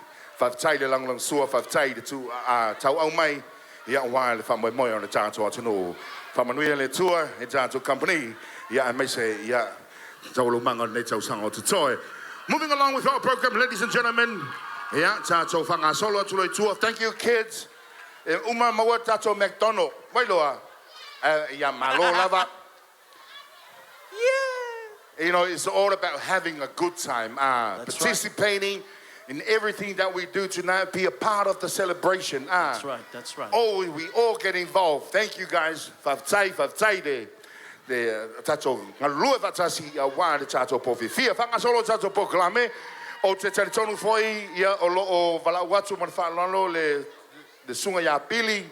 Fafitai le lang sua, Fafitai the two, Tau au mai. Yeah, while if I'm with Moy on the tato to know. From a new tour, it's tato company. Yeah, I may say, yeah. Moving along with our program, ladies and gentlemen. Yeah, tato fanga solo to tour. Thank you, kids. Uma mawa tato McDonald. Wailoa. Yeah, malo lava. Yeah. You know, it's all about having a good time. Participating in everything that we do tonight. Be a part of the celebration. That's right. Oh, we all get involved. Thank you, guys. Faftai de tato ngalua vatasi wa de tato po fia fanga solo tato po klame o te tonu foi ia o lo o vala watu man fa lalo le sunga ya pili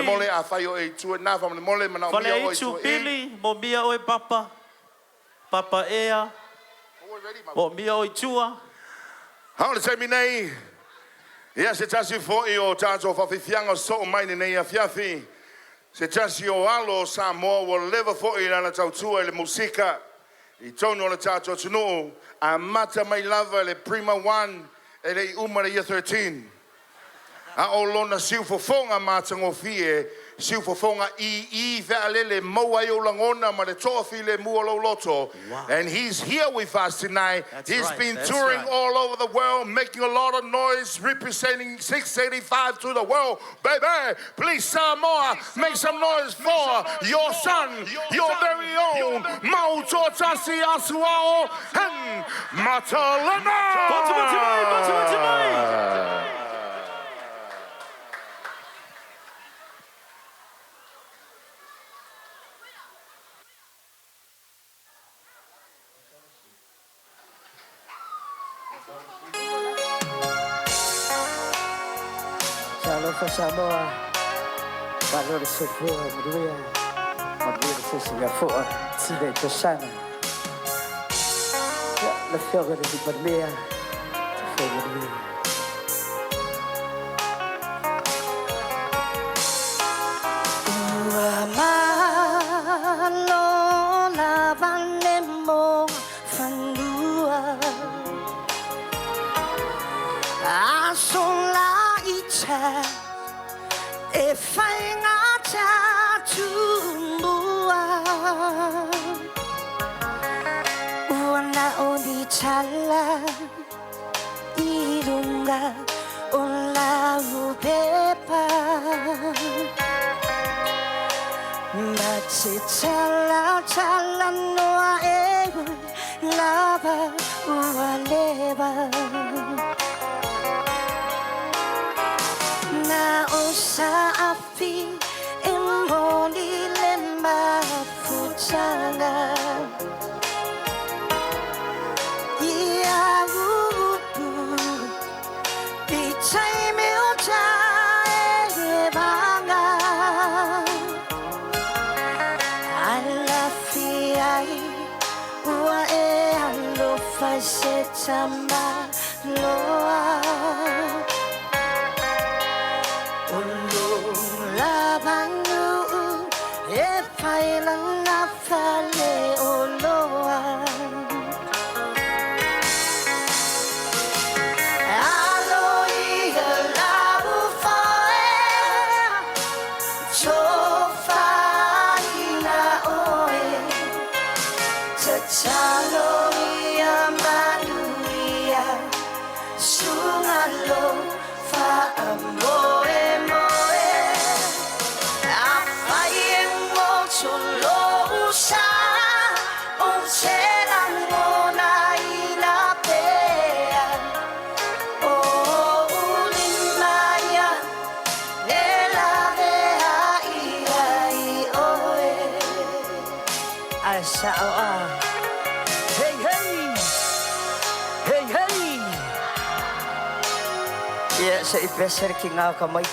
mole a fai o e tu na fa mole mana o mia o tu pili mo mia o papa ea mo mia o tua how to say me nei ia se tasi foi o tato fa fianga so mai nei a fiafi. Se tasi o alo Samoa will live for you na tautua le musika I tono le tato tunu a mata mai lava le prima 1 e le uma le 13 a o lona siu fofonga mata ngofie siu fofonga I veale le moa I o langona ma le tofi le mua lo loto. And he's here with us tonight. He's been touring all over the world, making a lot of noise, representing 685 to the world. Baby, please Samoa, make some noise for your son, your very own Mauto Tasi Asuao and Matalana. Saludos a Samoa, valores se fue, Maria, Maria se ya fue, si de Tosana, la fiore di Maria, se fue Maria. Malona vanemo fanua, asola. E fai ngata tumua Wana oni chala Irunga Ola upepa Machi chala noa ewe Lava ualeva Na usafi imoni lemba futsanga Ia ubu Ichai miuta evanga Alafi ai Ua e alo fasetama loa Labangu e pailang na fale oloa Alo iga Tataloia manuia Sungalo Fa'amoe moe Apaien mo Tolosa O serang mo na inapean O ulimaya Nela vea iai oe Asao Hey hey Hey hey Ya sa ipeser kinga kamay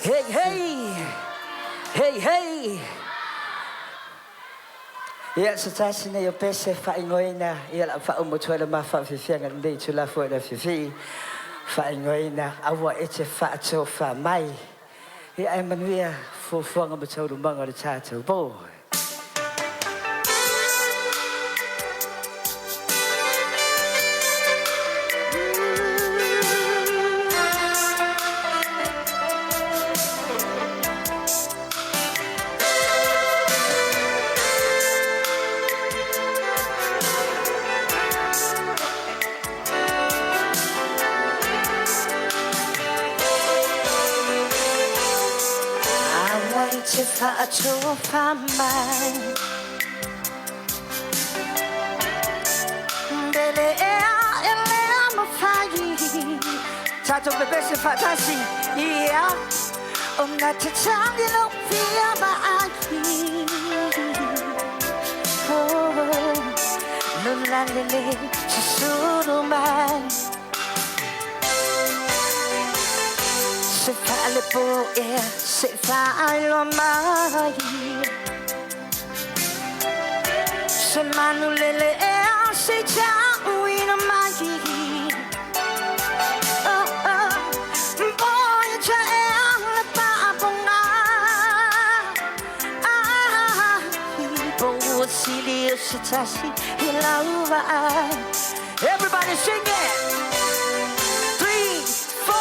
Hey, hey! Hey, hey! Ia sa tasi na yung pese whaingoy na ia la whaumutuela ma whawhiwhianga nei tu la fua na whiwhi whaingoy na awa e te whaato whamai ia ai manuia fuafuanga matauru manga le tātou boi. Te whaato whamai Bele ea ma whai Tato bebese whaatasi Ia O ngā te tangi no whia maai No lalele te suru mai Se fale po e se falo mai Se manulele e se tauina mai Oh oh Boy cha e le paponga Bo sili se tasi hilauva Everybody sing it 3, 4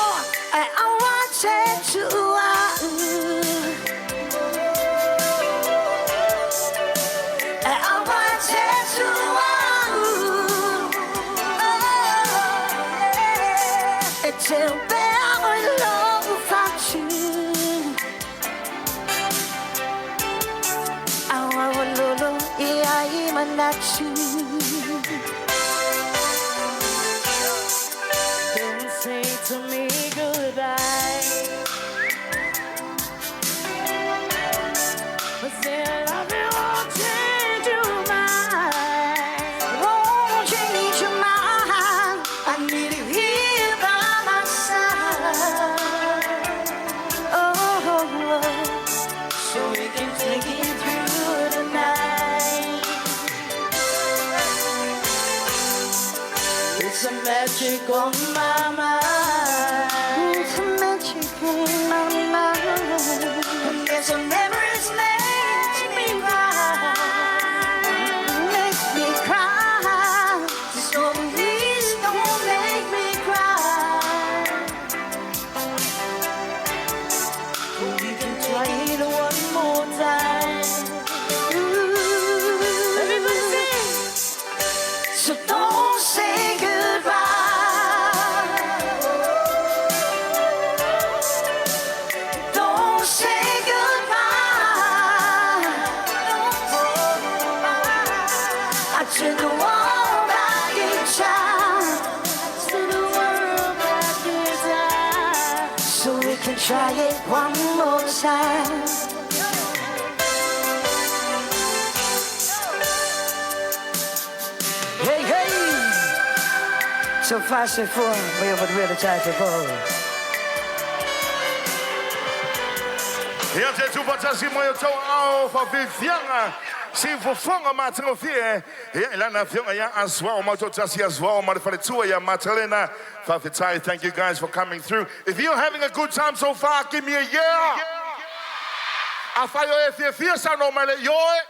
I want it to Till bear love about you one I choose. Don't say to me goodbye, but still I won't change your mind. Won't change your mind. I need you here by my side. Oh, so we can take it through the night. It's a magic on my mind. It's a magic on my mind. And there's a memories makes me cry, so please don't make me cry. We can try it one more time. Everybody sing. So don't say goodbye. Don't say goodbye. I took the world back in time. To the world back in time. So we can try it one more time. Hey, hey! So fast and fun, we have a real time to go. Ia te tupatasi mo yo tau ao fa fianga. Si fofonga matango fie. Ia ilana fianga ya aswa o mato tasi aswa o marifaletua ya matalena. Fa fitai, thank you guys for coming through. If you're having a good time so far, give me a yeah. Afayo e fie sa no male yoe.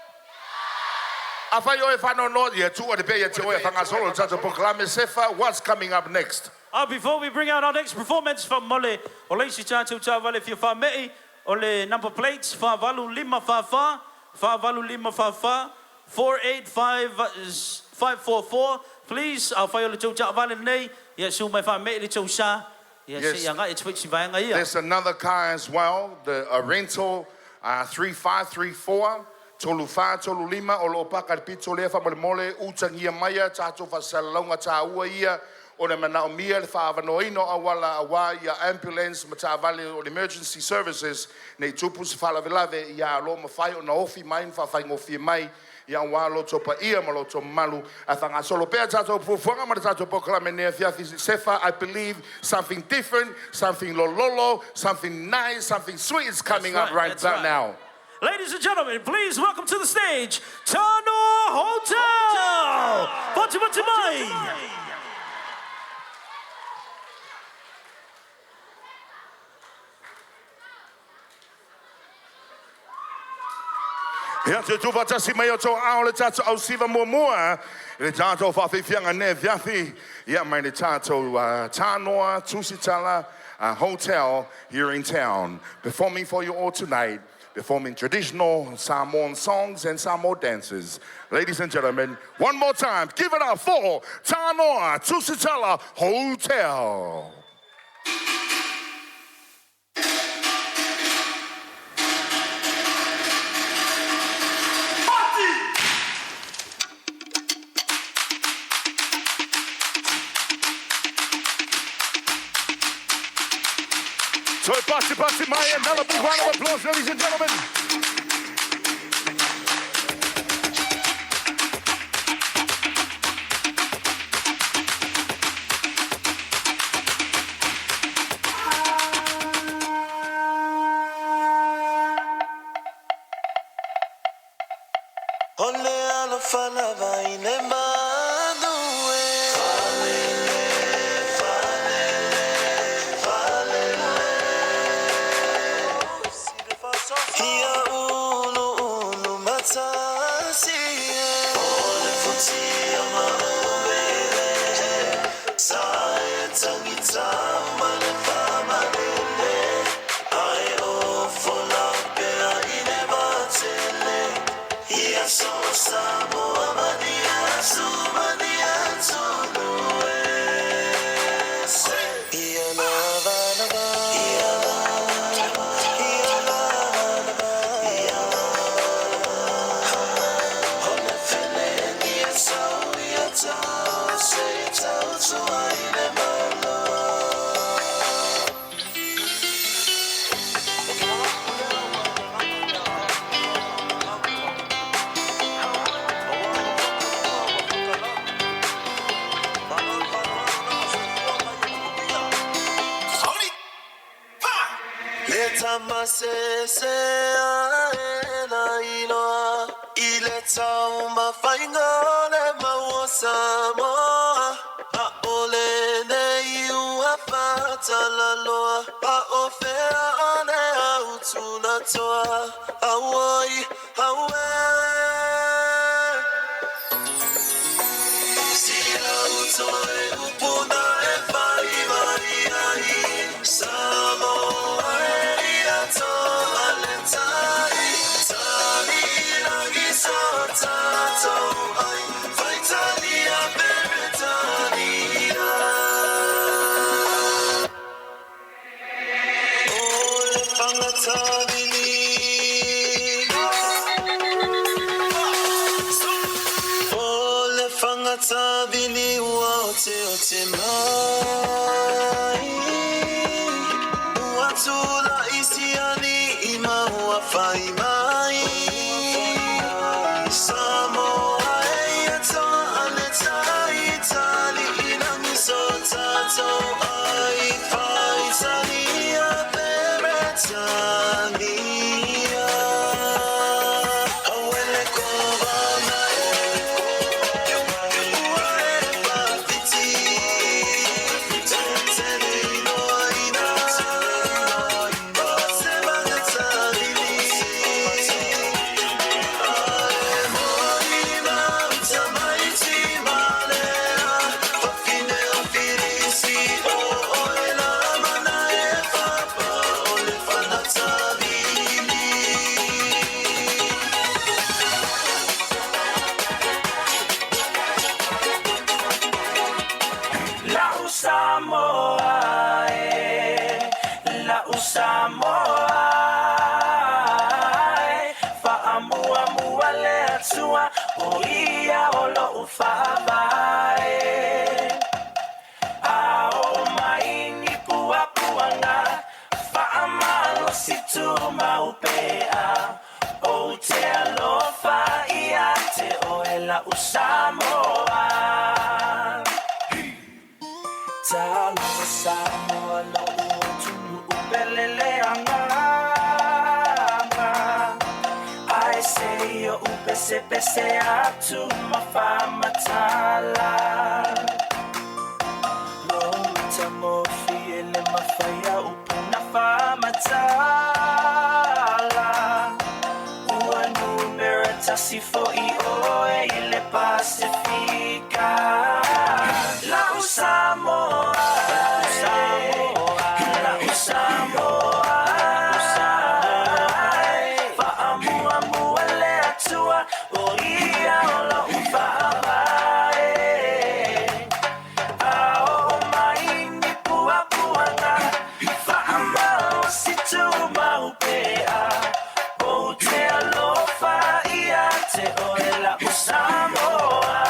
Afayo e fa no no ye tu o de pe ye te o e fanga solo tato proclame sefa. What's coming up next? Before we bring out our next performance from Mole, o leisi tātou tāwale fia whamei, o le number plates, 55555, 55555, 485544. Please, I'll fire the tau tāwale nei, ia su mai whamei le tau sa, ia se yanga e twitch vanga ia. There's another car as well, the rental 3534. Tolu fa tolu lima o lo paka pito le fa mole utangia maya tato fa salonga ta ua ia o le mana o mia le fa avanoino awala awa ia ambulance mata vale o emergency services nei tupu se fala velave ia lo mafai o na ofi mai fa fa ngofi mai ia wa lo topa ia ma lo to malu afanga solo pe tato fuanga ma tato proclame ne fiafi sefa. I believe something different, something lololo, something nice, something sweet is coming up right now. Ladies and gentlemen, please welcome to the stage, Tano Hotel! Fatima Timai! Ia te tupatasi mai o tō ao le tātou au siva mua. Le tātou whawhiwhianga ne viathi. Ia mai le tātou Tānoa Tusitala Hotel here in town. Performing for you all tonight. Performing traditional Samoan songs and Samoan dances. Ladies and gentlemen, one more time, give it up for Tānoa Tusitala Hotel. So Pasi Maya, another big round of applause, ladies and gentlemen. So Samoa Mania masese na iloa ile tauma faingole mawasamo a ole ne ua patalaloa a ofea ane autuna toa awoi awe si autoe upuna e fai variai samo Tabili wote ote mai watula isiani ima wafai mai samo ayeto aleta itali inamiso tato ai faitania beretania awele kobana Oia olo ufabae ao maini pua puanga faamalo situ maupea o te alofa iate oela usamoa talo samoa lo utunu upelele anga yo upese pese atu mafama tala lo mitamofi ele mafaya upuna fama tala ua numera tasifo ioe ile pacifica la Samoa la Samoa Oia ola ufabae ao maini pua puanga faama situ maupea o te alofa ia te oela Samoa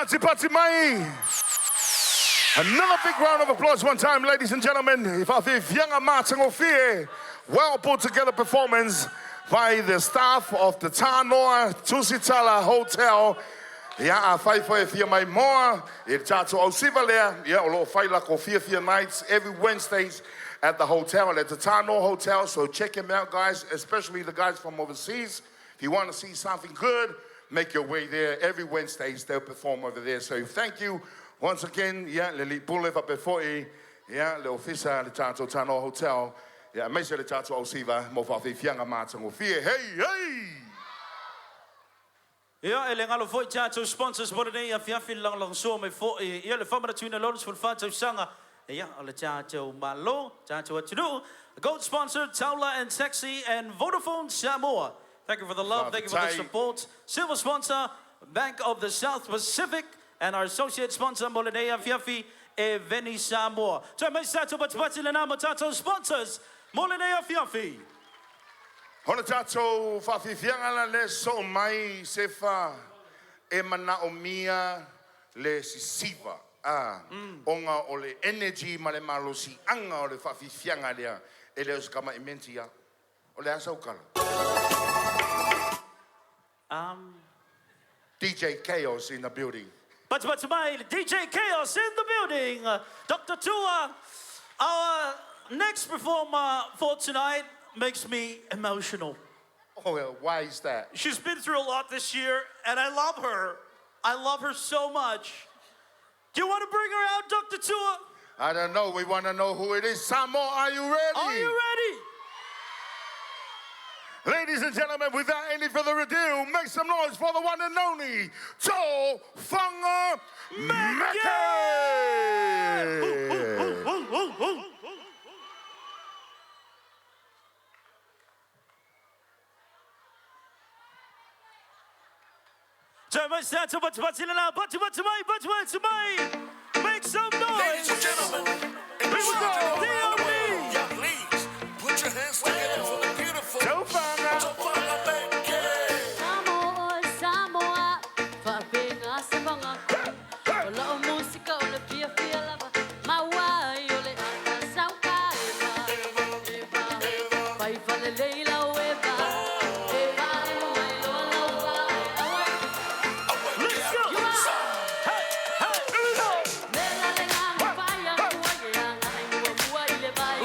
Pati mai. Another big round of applause one time, ladies and gentlemen. If I think Yanga Martin Fear, well put together performance by the staff of the Tanoa Tusitala Hotel. Yeah, I fight for you my more. It's to Osivalea. Yeah, a lot fight like Fear nights every Wednesdays at the hotel, at the Tanoa Hotel. So check him out, guys, especially the guys from overseas. If you want to see something good, make your way there. Every Wednesdays they'll perform over there. So thank you once again. Yeah, Lili Buleva before yeah, the officer the Tato Tanoa Hotel. Yeah, make sure the Tato Osiva Mofafi Fianga Martin Fear. Hey, hey! Ja, ele ngalo foi chacho sponsors borde nei afia lang so me fo ia le famara tuna loans for fato sanga. Ja, alle chacho malo, chacho atru. Gold sponsor Taula and Sexy and Vodafone Samoa. Thank you for the love, thank you for the support. Silver sponsor Bank of the South Pacific and our associate sponsor Molinea Fiafi e Veni Samoa. So my sato but le namo tato sponsors Molinea Fiafi. Hona tato fafifianga le so mai sefa e mana o mia le sisiva. Onga o le energy ma le malo si anga o le fafifianga lea e le skama imentia o le asa ukala. DJ Chaos in the building. But my DJ Chaos in the building. Dr. Tua, our next performer for tonight makes me emotional. Oh, well, why is that? She's been through a lot this year, and I love her. I love her so much. Do you want to bring her out, Dr. Tua? I don't know. We want to know who it is. Samo, are you ready? Are you ready? Ladies and gentlemen, without any further ado, make some noise for the one and only To Funga Meke! Make some noise! Ladies and gentlemen, Here we go! yeah, please, put your hands together for the beautiful To Funga! To Funga Meke. Samoa, Samoa, whapinga se panga. Ola o musika, ola pia pia lava. Mawai, ole ata sauka eva. Pai fale leila o eva. Eva e mai lola uka. Let's go! Mela lenga mupaya kuaya nga ingwa mua ile bai.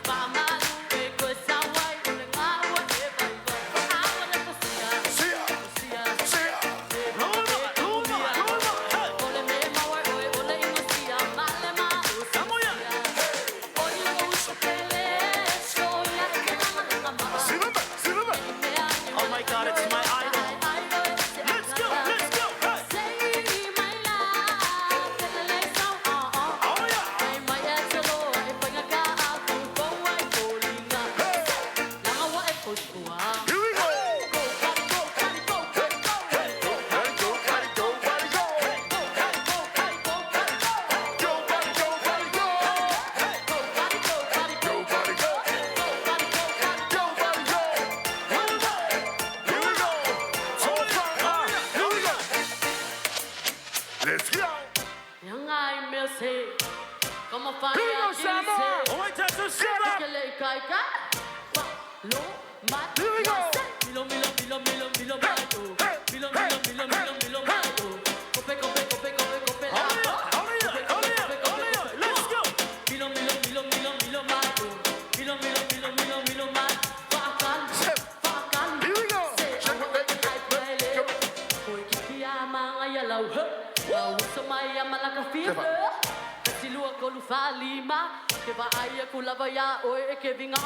Pamalu e ko sawai ole ngawa eva iva. Awa le kosia. Kosia. Ole me mawa ole ingosia male ma usamoya. Oli mo usopele soya kama mama. Oh my God, it's my idol. Let's go, let's go. Hey. Say my love, tell song Oh yeah. ay may atalo ay pagaka akong baway bolinga. Nang awa ay pushkuha. Here we go! Let's go! Yang ay melse, como Here we fire go, Samoa. kilse. Oh my God, so shut up. Kele kai ka, pa lo mat. Here we go. Milo milo mato. Milo mato. Kope la. Let's go. Milo mato. Milo mato. Fakan. Here we go! Koi kikia mga yalaw. Wow, sumaya malaka fever. Kasilua ko lufalima. Keba aya kulabaya oe ke vinga.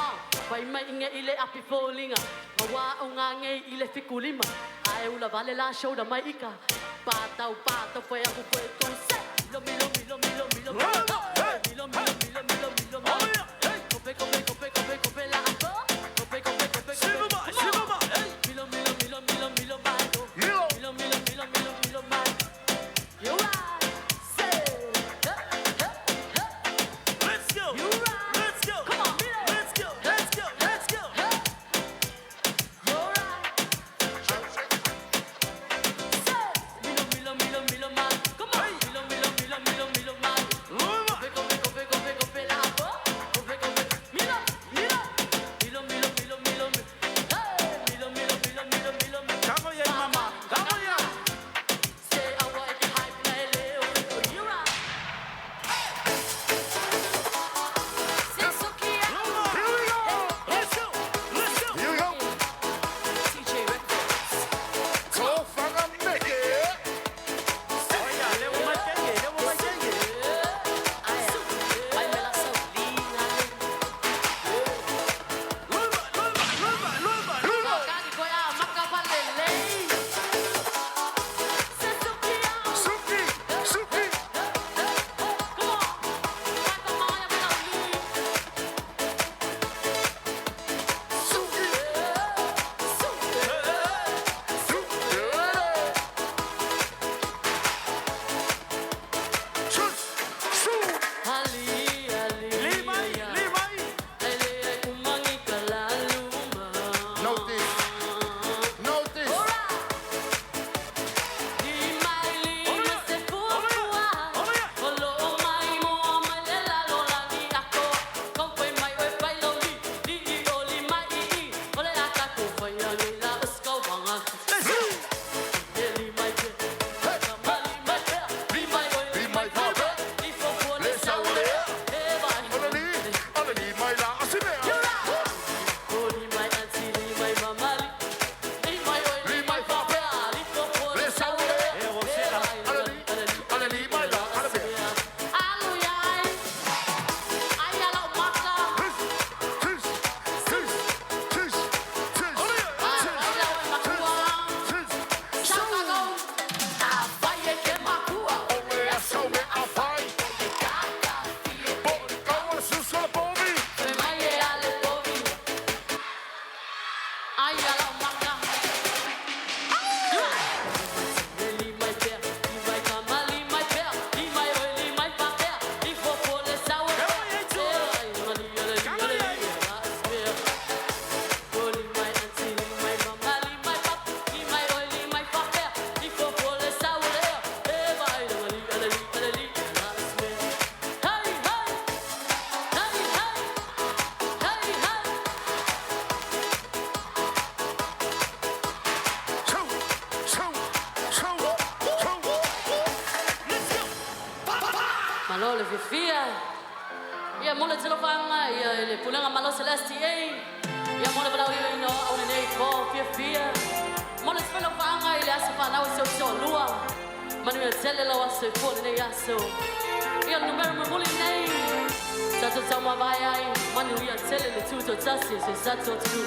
Pai mai inge ile api folinga. Mawa unga nge ile fikulima. Ai ula vale la show da mai ika. Patau foi aku foi konse. Milo mato. Milo mato. Kope la ako. Kope. Silver Bar. Hey. Milo mato. Milo! Milo mato. You right. Say. Let's go. You right. Let's go. Come on, Milo. Let's go. Let's go. Let's go. You're right. Say. Milo mato. ia mole telo fanga ia le pulenga malo celesti ia mole blau ia no au nei ko fia mole telo fanga ia se fa na so lua manu ia tele lo aso fo nei aso ia no mer mole nei sato sama vai ai manu ia tele le tuto tasi se sato tu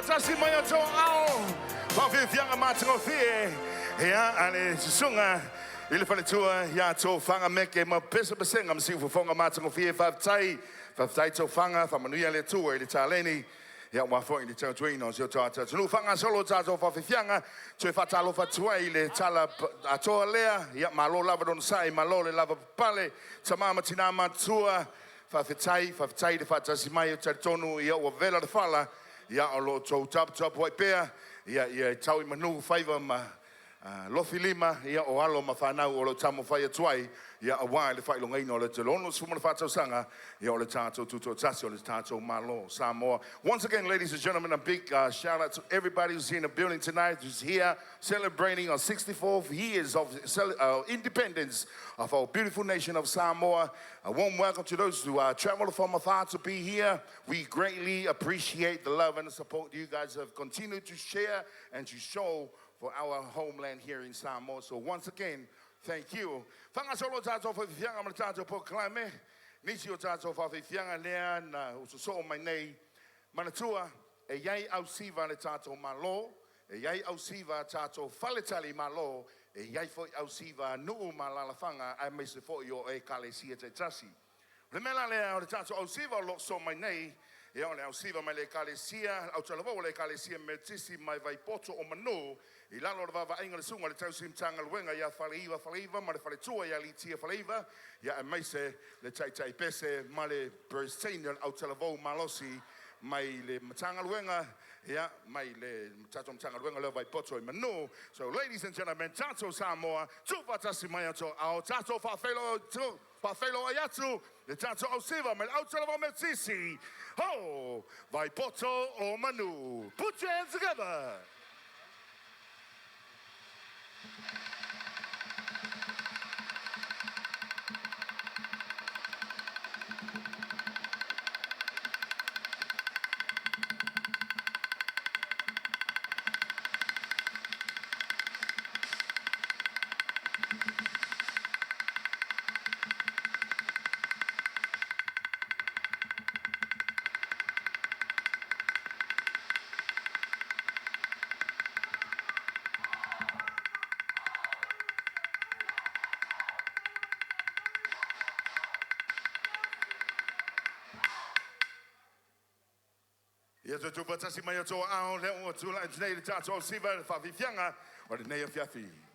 Tasi maya to ao wa vianga matingo fie ya ale sunga ile fale tua ya to fanga meke ma pesa besenga msifu fonga matingo fie faftai to fanga fa manuia le tua ile taleni ya wa fo ile tau twino so tata no fanga solo tata fa fianga to fa talo fa tua ile tala ato lea ya malo lava don sai malo le lava pale tamama tinama tua fa fitai de fa tasi maya tonu ya wa vela de fala ya alo tau tap wai pea ya tau manu faiva ma lofi lima ya o alo ma fanau o lo tamo fai tuai ya a wai le fai longa ino le telono suma le fatau sanga ya o le tato tuto tasi o le tato malo Samoa. Once again, ladies and gentlemen, a big shout out to everybody who's in the building tonight, who's here celebrating our 64th years of independence of our beautiful nation of Samoa. A warm welcome to those who traveled from afar to be here. We greatly appreciate the love and the support you guys have continued to share and to show for our homeland here in Samoa. So once again, thank you. Fanga solo tato fa fianga ma tato po klame. Nisi o tato fa fianga lea na uso mai nei. Manatua e yai au siva le tato malo. E yai au siva tato faletali malo. E yai foi au siva nuu malalafanga ai me se foi o e kalesia te tasi. Le mela lea o tato au siva lo so mai nei. E ole au siva mai le kalesia, au talavo le kalesia me tisi mai vai poto o manu. I lalo le vava inga le sunga le tau simtanga luenga ia faleiva, ma le faletua ia li tia faleiva. Ia e mai se le tai pese ma le Brisanian au talavo malosi mai le matanga luenga. Ia mai le tato matanga luenga le vai poto i manu. So ladies and gentlemen, tato Samoa, tupa tasi mai ato au tato Fafelo ayatu, le tato au siva, me au talavo me tisi. Ho, vai poto o manu. Put your hands together. Yes, tu batasi mai to ao le o tu la nei le tato siva fa vifianga o le nei fiafi.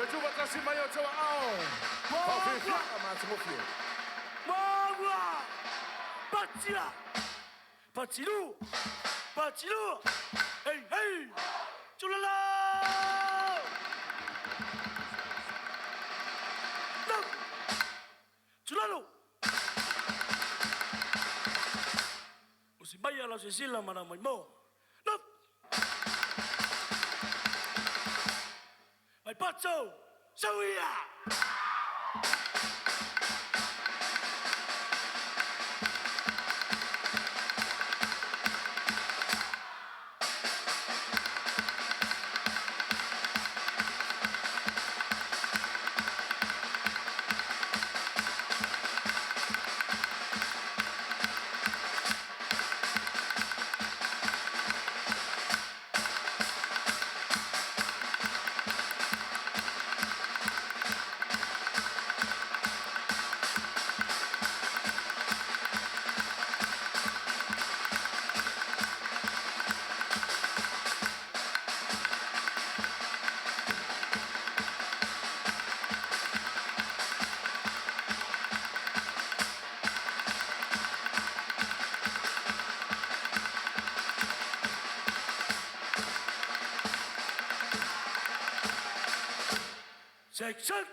Tu batasi mai to ao. Fa vifianga ma tu fie. Mama! Patila! Patilu! Patilu! Hey, hey! Chulala! No! Chulalo! Usibaya la Cecilia mana mai mo. No! Ai patso! Sawia! Section.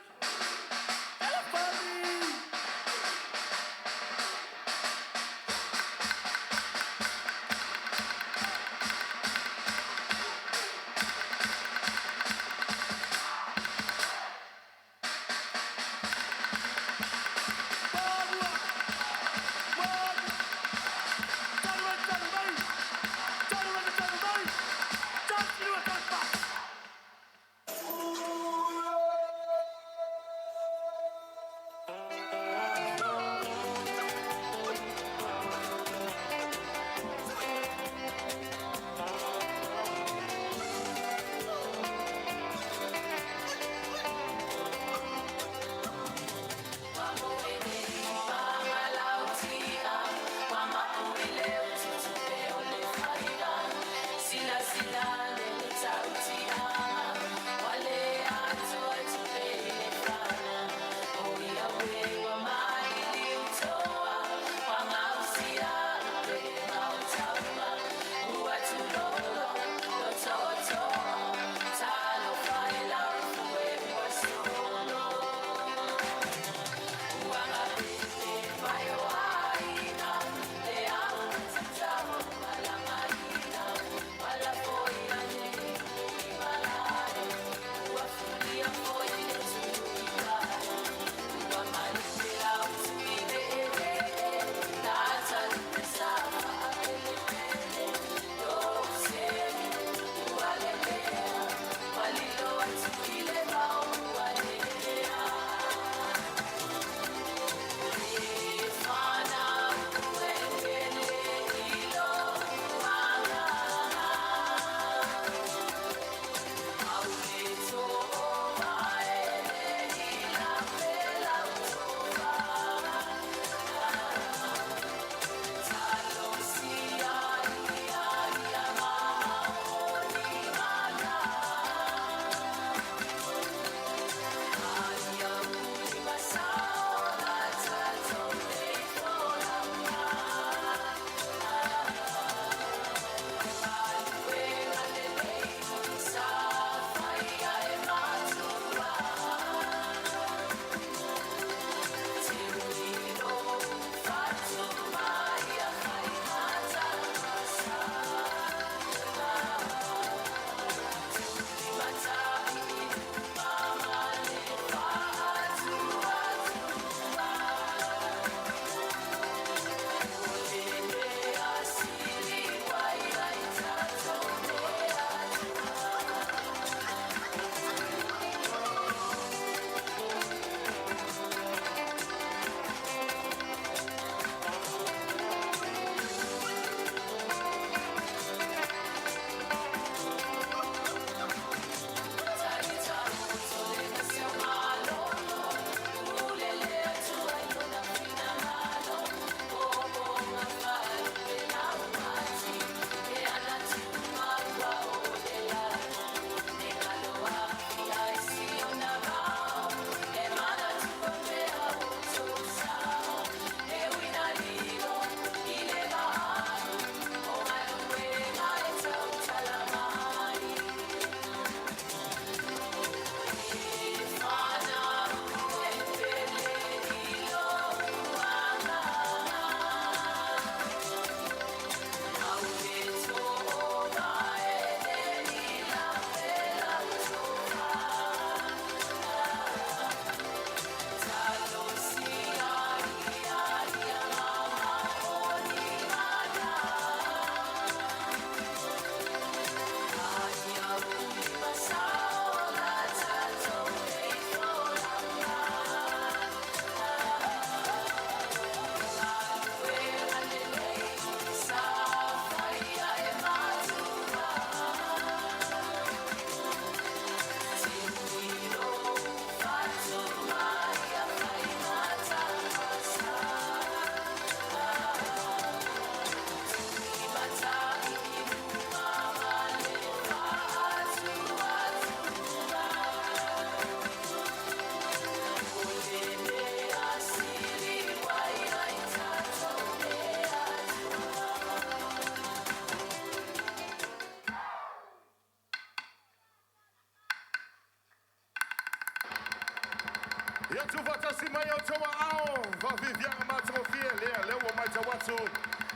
tu fatasi mai o tawa ao. Fa vivianga matango fie. Leo o mai tawatu.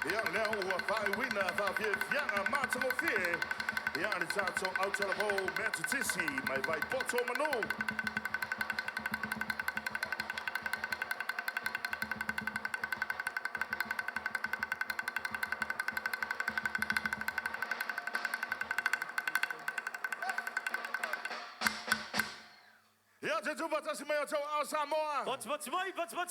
Ia leo o whai wina. Fa vivianga matango fie. Ia ni tato au talabo mea tutisi. Mai vai poto manu. Ja, te tu fatasi mai o tawa ao Samoa. But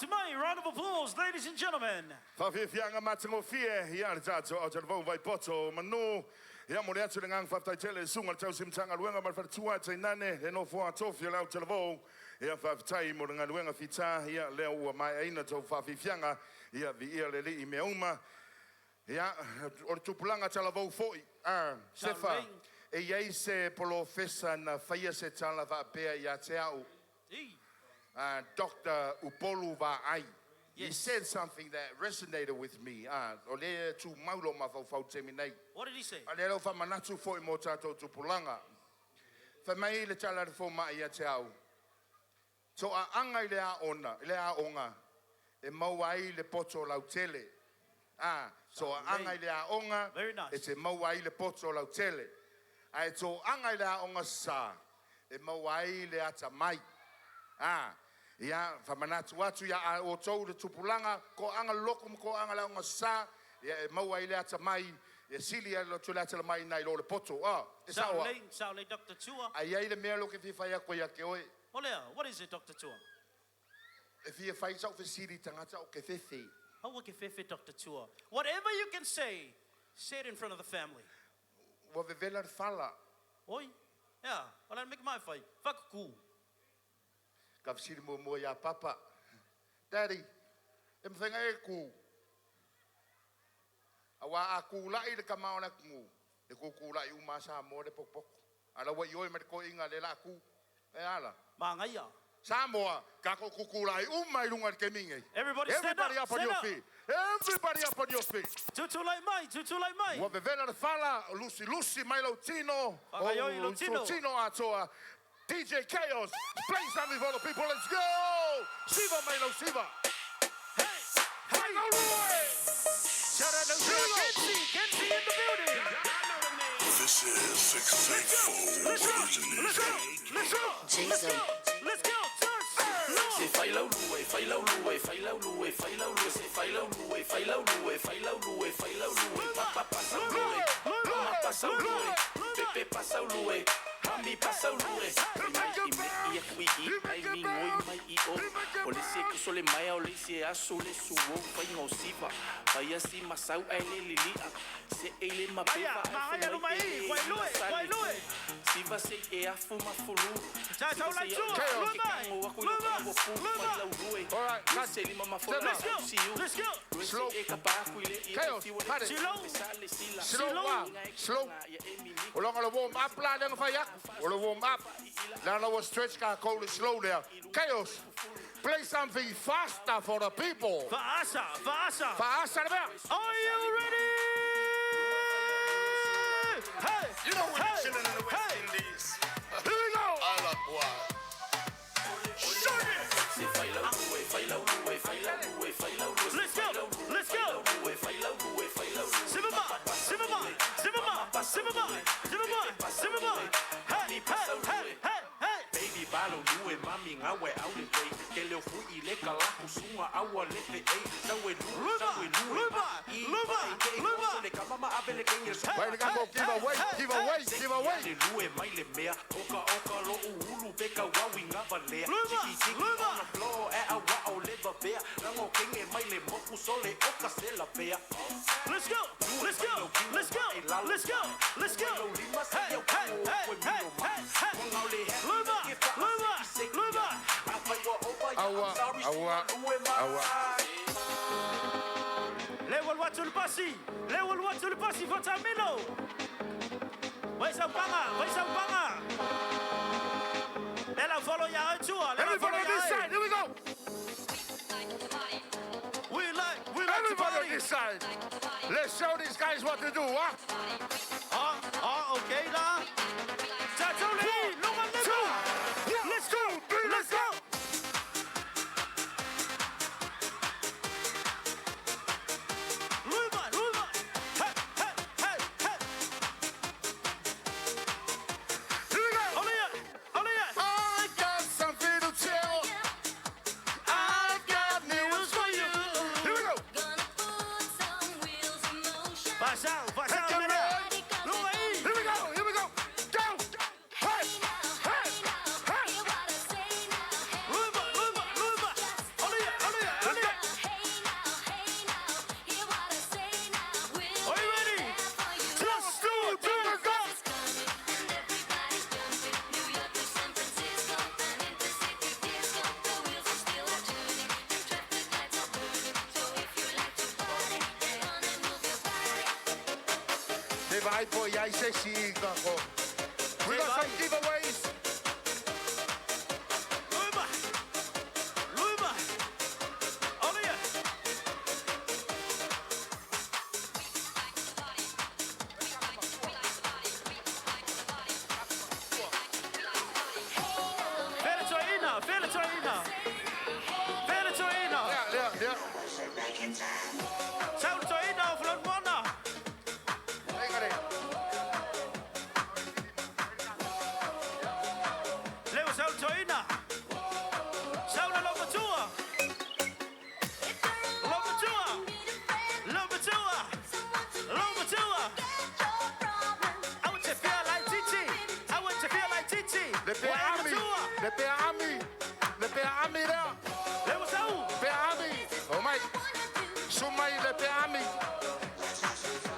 my, round of applause, ladies and gentlemen. Fa vivianga matango fie. Ia ni tato au talabo vai poto manu. Ia mo atu le ngang faftai tele sunga tau simtanga luenga mar fatua te nane e no fo atofia lau televou ia faftai mo nga luenga fita ia leo ua mai aina tau fafifianga ia vi ia le li me uma ia o tupulanga televou foi sefa e ia se profesa na faia se tala va pea ia te au Dr. Upolu va ai. He said something that resonated with me. Ole tu maulo mafau te minei. What did he say? Ale lo fa manatu foi mo tato tu pulanga. Fa mai le tala fo mai ia te au. So a anga ile a onga. E mau ai le poto lautele. So a anga ile a onga. Very nice. E te mau ai le poto lautele. Ai so anga ile a onga sa. E mau ai le ata mai. Ia famanatu watu ia o tau le tupulanga ko anga lokum ko anga launga sa ia e maua ile ata mai ia sili ala tula tala mai nai lo le poto e sawa Saule, Dr. Tua. ai ai le mea lo ke fifa ia ko ia ke oe Olea, what is it, Dr. Tua? e fia fai sau fe siri tangata o ke fefe How will fefe, Dr. Tua? Whatever you can say it in front of the family. wa vevela le fala Oi? Yeah, well, I'll make my fight. Fuck cool. ka siri mo ia papa daddy e mfenga e ku awa aku lai le kamao na ku e ku lai uma sa mo le pok ala wa yo me ko inga le la ku e ala Mangaya. Samoa, kako kukulai umai lunga ke mingi. Everybody stand up, up on stand your up. feet. Everybody up on your feet. Tutu like mai. Wa vevela le fala, Lucy Milo Tino. Whakaioi Lutino. Tino atoa. DJ Chaos, play something for the people. Let's go. Siva Milo Siva. Hey. Shout out to Kenzie in the building. This is 684 Let's go. Se fai lau lue, fai lau lue, fai lau lue, fai lau lue, se fai lau lue, fai lau lue, fai lau lue, fai lau lue, papa pasa lue, mama pasa lue, pepe pasa lue, mami pasa lue, mai i me i kui i, ai mi ngoi mai i o, o le se kuso le mai o le se aso le suo, fai ngau siva, fai asi masau ai le lilia, se ele mapeva, Wai lue. Siva se e afu mafulu, Tau like two. Let's go. Slow. Chaos, cut it. Slow. Olonga lo warm up la lenga faya. Olo warm up. Lana was stretch ka go slow there. Chaos. Play something faster for the people. Faasa. Faster there. Are you ready? Hey. You know we're chilling in the West Indies. Here we go. I love boy. Let's go. Simmer. Hey. Baby balo lue mami ngawe au le pay ke le fu ile kala kusunga au le pe sawe Luba. le kama abele kengir so Wait, give away. lue mai le mea oka lo ulu beka wawi ngavale Luba. blow e a wa o le bea ngo kenge mai le moku sole oka se la bea Let's go. Luba. Awa. Le watu lupasi Vatamino. Waisambanga. Let follow ya tour. Everybody on this side. Here we go. We like Everybody on this side. Let's show these guys what to do, huh? Okay now. Let's go. Vasau, Vasau, Come mera. on. Lua I. Here we go. Here we go. Go. Hey. Hey. Hey. Luiba, Luiba, Luiba. Olia, Olia, Olia. Are you ready? Just do it. Do it. Go. Te vai poi ai sessi kako. We got some giveaways. Luiba. Luiba. Olia. Venezuela, Venezuela. Venezuela. Yeah. Sao Venezuela, Flormona. Venga de. Leo Sao Venezuela. Sao la Lobatua. Lobatua. Lobatua. Lobatua. I want to feel like Titi. I want to feel like Titi. Le Peami. Le Peami. Le Peami there. Leo Sao. Peami. Oh my. Sumai le Peami.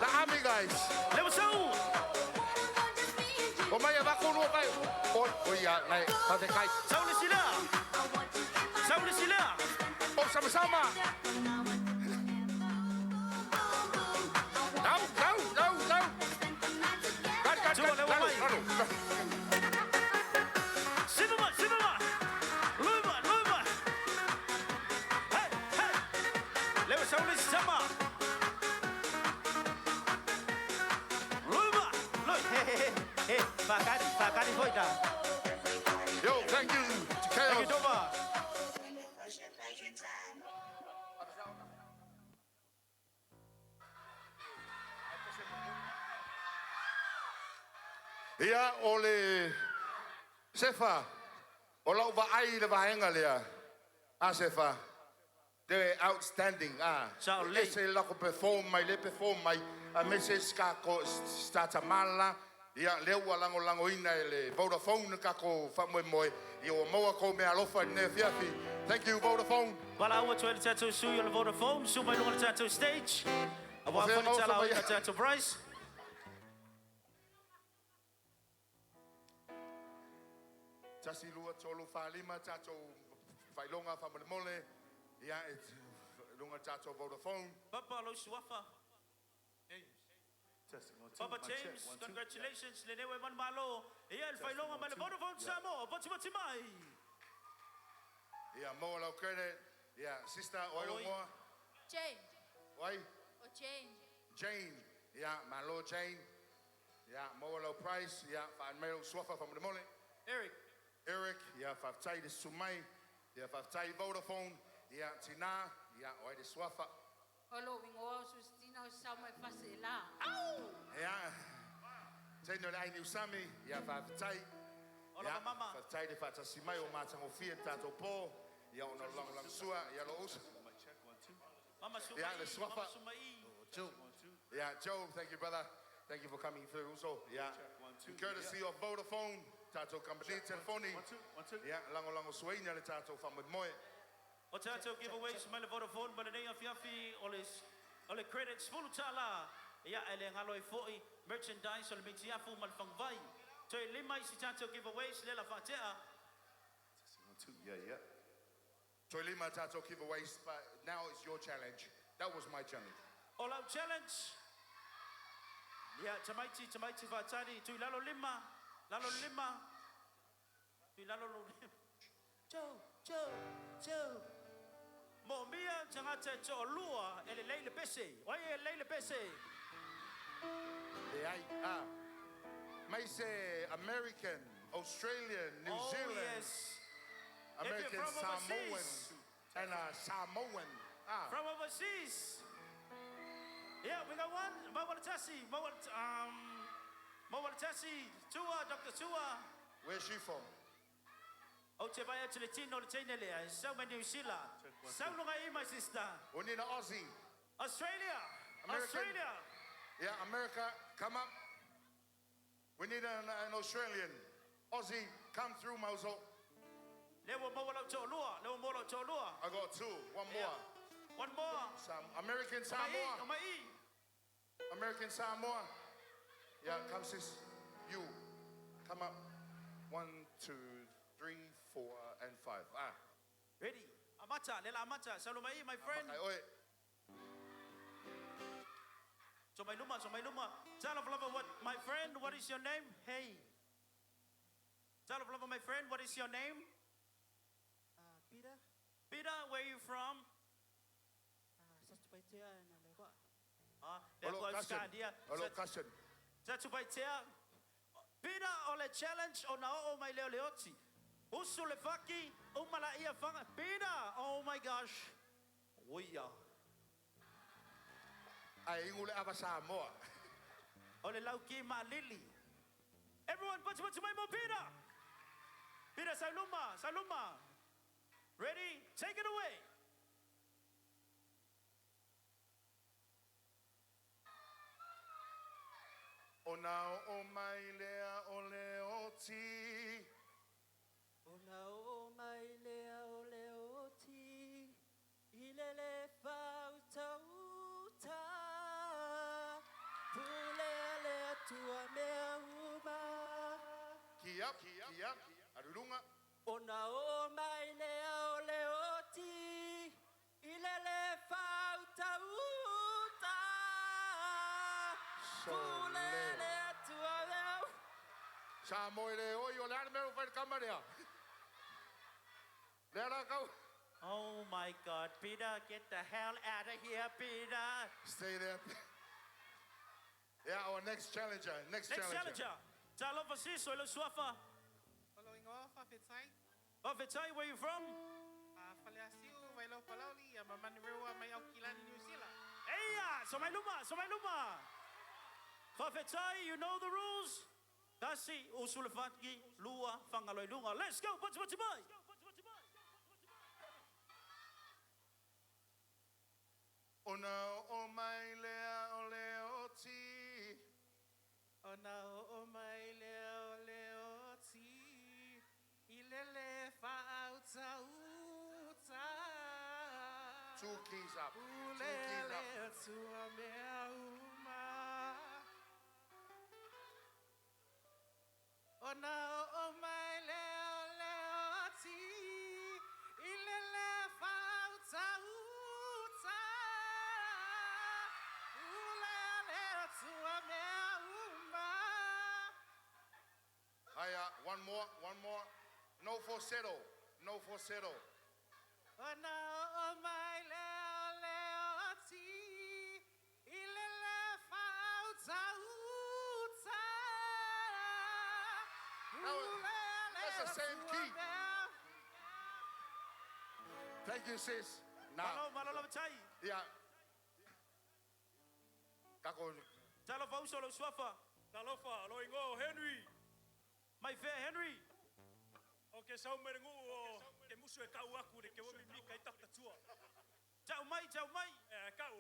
The Ami guys. Leo Sao. Oh my, va con uno kai. Oh ya, like, have kai. Sao le sila. Sao le sila. Oh sama-sama. Go. Got. Cuma lewat mai. Cinema. Luiba. Hey. Leo Sao le sama. Luiba. Hey. Fakari voida. Yo, thank you to Thank you, Chaos. Dova. Ia ole Sefa. Ola uva ai le vahenga lea. Sefa. They're outstanding. Sao le. Ese lako perform mai. A message kako starta mala. Ia leu lango ina ele Vodafone kako famoe. Ia moa ko me alofa ne fiafi. Thank you Vodafone. Wala awa tu ele tatou sui o le Vodafone, sumai lunga le tatou stage. Awa Whawhea whani mau tala o samai. le tatou Bryce. Tasi lua tolu whalima tato whailonga whamole. Ia et lunga tato Vodafone. Papa lo suafa. Papa James, congratulations. Le newe man malo. Ia el whailonga ma le Vodafone Samoa. Poti mai. Ia moa lau credit. Ia sister oil Oi. moa. Jane. Oi. O Jane. Jane. Ia malo Jane. Ia moa lau price. Ia whaanmelo swafa whamole. Eric. Ia whaftai de sumai. Ia whaftai Vodafone. Ia tina. Ia oi de swafa. Olo wingoa sustina o sama e fase la. Ia. Taino le ai ni usami. Ia whaftai. Ola mama. Whaftai de whatasimai o mātango fia tato pō. Ia ona lang sua. Ia lo usa. Mama sumai. Yeah, the Mama swafa. sumai. Yeah, Joe, thank you, brother. Thank you for coming through. Also, yeah, courtesy of Vodafone, Tato Company Telefoni. Yeah, lango sueña le Tato famud moe. O tatou giveaways ma le Vodafone ma le nei afiafi o le credits fulu tala. Ia ele ngalo i fo'i merchandise o le mitiafu ma le whangvai. Toi lima i si tatou giveaways le la whatea. Yeah. Toilima Tato giveaways, but now it's your challenge. That was my challenge. All out challenge. Ia tamaiti whatari. Tui lalo lima. Tui lalo lima. Joe. Mo mia tangata to lua ele leile pese. Oye leile pese. Yeah, may say American, Australian, New Oh, Zealand, yes. If American you're from Samoan, overseas. and Samoan. From overseas. Yeah, we got one. Mawatasi. Tua, Dr. Tua. Where's she from? O te vai atu le tino le teine lea. Sau me New Zealand. Sau lunga I, my sister. Onina Aussie. Australia. American. Australia. Yeah, America, come up. We need an Australian. Aussie, come through, Mauzo. I got two. One more. One more. Some American Samoa. American Samoa. Yeah, come sis. You. Come up. 1, 2, 3, 4, and 5. Ah. Ready? Amacha, Lela Amacha. Salumai, my friend. So my luma. Child of lover, what? My friend, what is your name? Hey. Child of lover, my friend, what is your name? Peter. Peter, where are you from? Hello, Cushion. Peter, ole challenge o na o mai leo leoti. Usu le faki, o mala ia fanga. Peter, oh my gosh. Oia. Ai ingule ava Samoa. Ole lauki ma lili. Everyone, put my mo Peter. Peter, saluma. Ready? Take it away. O nao o mai lea o leoti. O nao o mai lea o leoti. Ilele fautauta. Pulea lea tua mea uma. Kia. Arurunga. O nao o mai lea o leoti. Ilele fautauta. Pulea tua mea. Samoa leo yo lear mero fer kamarea. Lera kau. Oh my God, Peter, get the hell out of here, Peter. Stay there. Yeah, our next challenger. Next challenger. Talo Vasiso, Ilo Swafa. Following off, Afetai. Afetai, where you from? Faleasiu, Vailo Palauli, Mamanirewa, Mayaukilani, New Zealand. Hey, so my luma. Afetai, you know the rules? Kasi, usulafaki, lua, fangaloi lunga. Let's go, Bachibai. Ona o mai lea o leoti. Ona o mai lea o leoti. Ilele fautauta. 2 keys up. 2 keys Ulele up. tua mea uma. Ona o mai lea o leoti. Ilele fautauta. Hiya, one more. No falsetto. Ona o mai leoti, ilele fautauta. That's the same key. Thank you, sis. Now, yeah. Kako. Talofa usolo swafa. Talofa, loingo Henry. My fair Henry. Okay, sau merengu o ke musu e kau aku de ke wami mika I tatatua. Jau mai. Kau.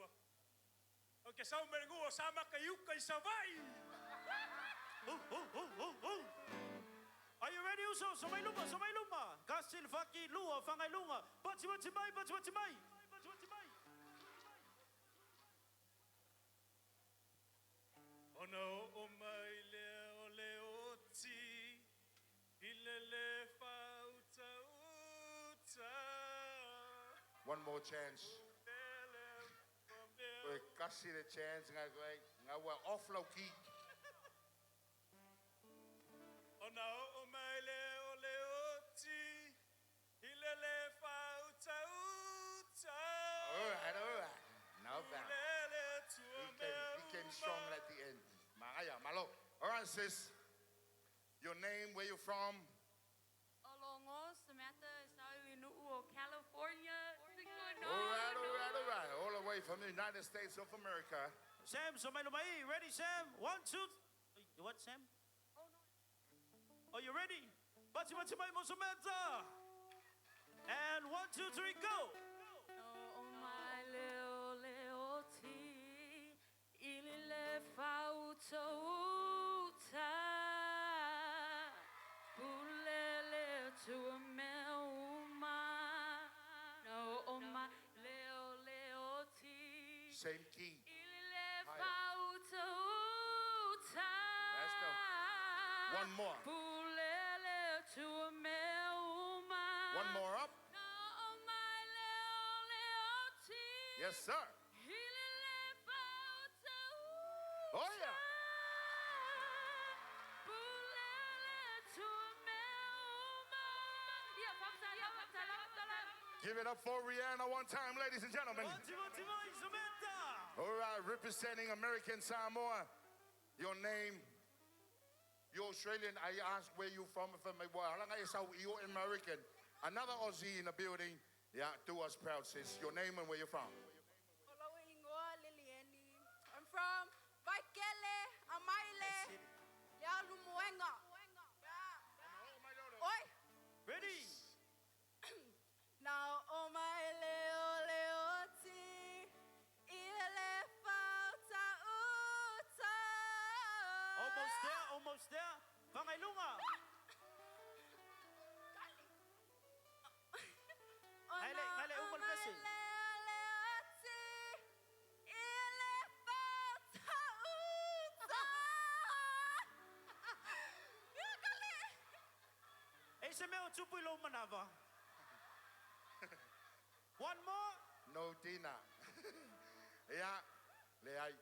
Okay, sau merengu o sama ka yuka I savai. Are you ready, Uso? Somai luma. Kasil faki lua fangai lunga. Bachi mai. Ona o mai leo leoti, ilele fautauta. One more chance. We kasi the chance nga wa off low key. Ona o mai leo leoti, ilele fautauta. All right. Now back. He came strong at the end. Malo. All right, sis. Your name, where you from? Olongo, Samantha, Sauinu'u, California. All right. All the way from the United States of America. Sam, Somalumai, ready, Sam? 1, 2. What, Sam? Oh, no. Are you ready? Bachi mai mo Samantha. And 1, 2, 3, go. Oh, my leoti, ilile Same key. Ilile Higher. fauta uta. Let's go. One more. Pulele tu me uma. One more up. Na o mai leo leoti. Yes, sir. Ilile fauta uta. Oh, yeah. Pulele tu me uma. Yeah, famsa, yeah, famsa, Give it up for Rihanna one time, ladies and gentlemen. All right, representing American Samoa. Your name, you're Australian. I asked where you from. You're American. Another Aussie in the building. Yeah, do us proud, sis. Your name and where you're from. I'm from Vaikele, Amaile, Yalumuenga. Oi! Ready? Now, oh my leo leoti, ilele fauta uta. Almost there, almost there. Pangailunga. Ngale, umal kasi. Eh, sa meu tupoy lo manava. One more. No, Tina. Yeah, Leai.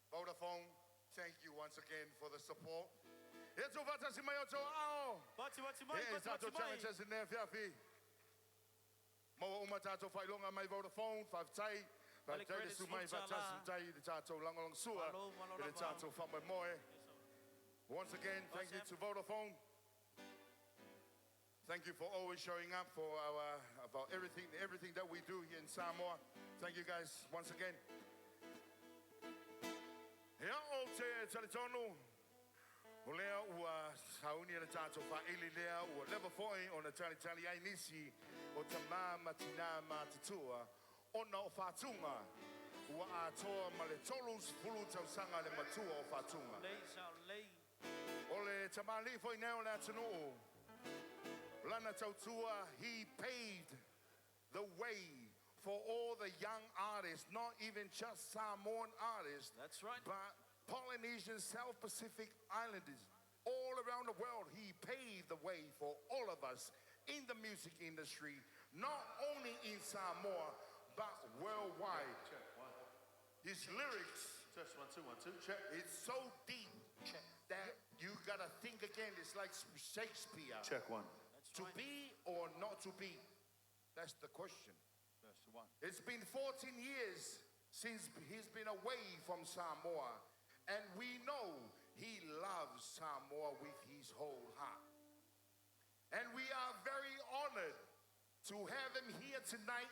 Vodafone, thank you once again for the support. It's over to Simayoto. Oh, what's yeah, it's Tato challenges in there, Fiafi. Mo umatato failonga my Vodafone, 5 tai. But tell us to my Vatas tai, the Tato Langolong Sua, the Tato Famba Moe. Once again, thank you to Vodafone. Thank you for always showing up for our about everything that we do here in Samoa. Thank you guys once again. Hea o te talitonu. O lea ua sauni ala tātou whaili lea ua lewa foi o na talitali ai nisi o ta matina matatua ona o whatunga ua atoa ma le tolus pulu tausanga le matua o whatunga. O le tamali foi neo le atunuu. Lana Tautua, he paved the way for all the young artists, not even just Samoan artists. That's right. But Polynesian, South Pacific Islanders, all around the world. He paved the way for all of us in the music industry, not only in Samoa, but worldwide. His lyrics, Test 1 2 1 2 check. It's so deep that you gotta think again. It's like Shakespeare. Check 1. To be or not to be? That's the question. That's the one. It's been 14 years since he's been away from Samoa, and we know he loves Samoa with his whole heart. And we are very honored to have him here tonight.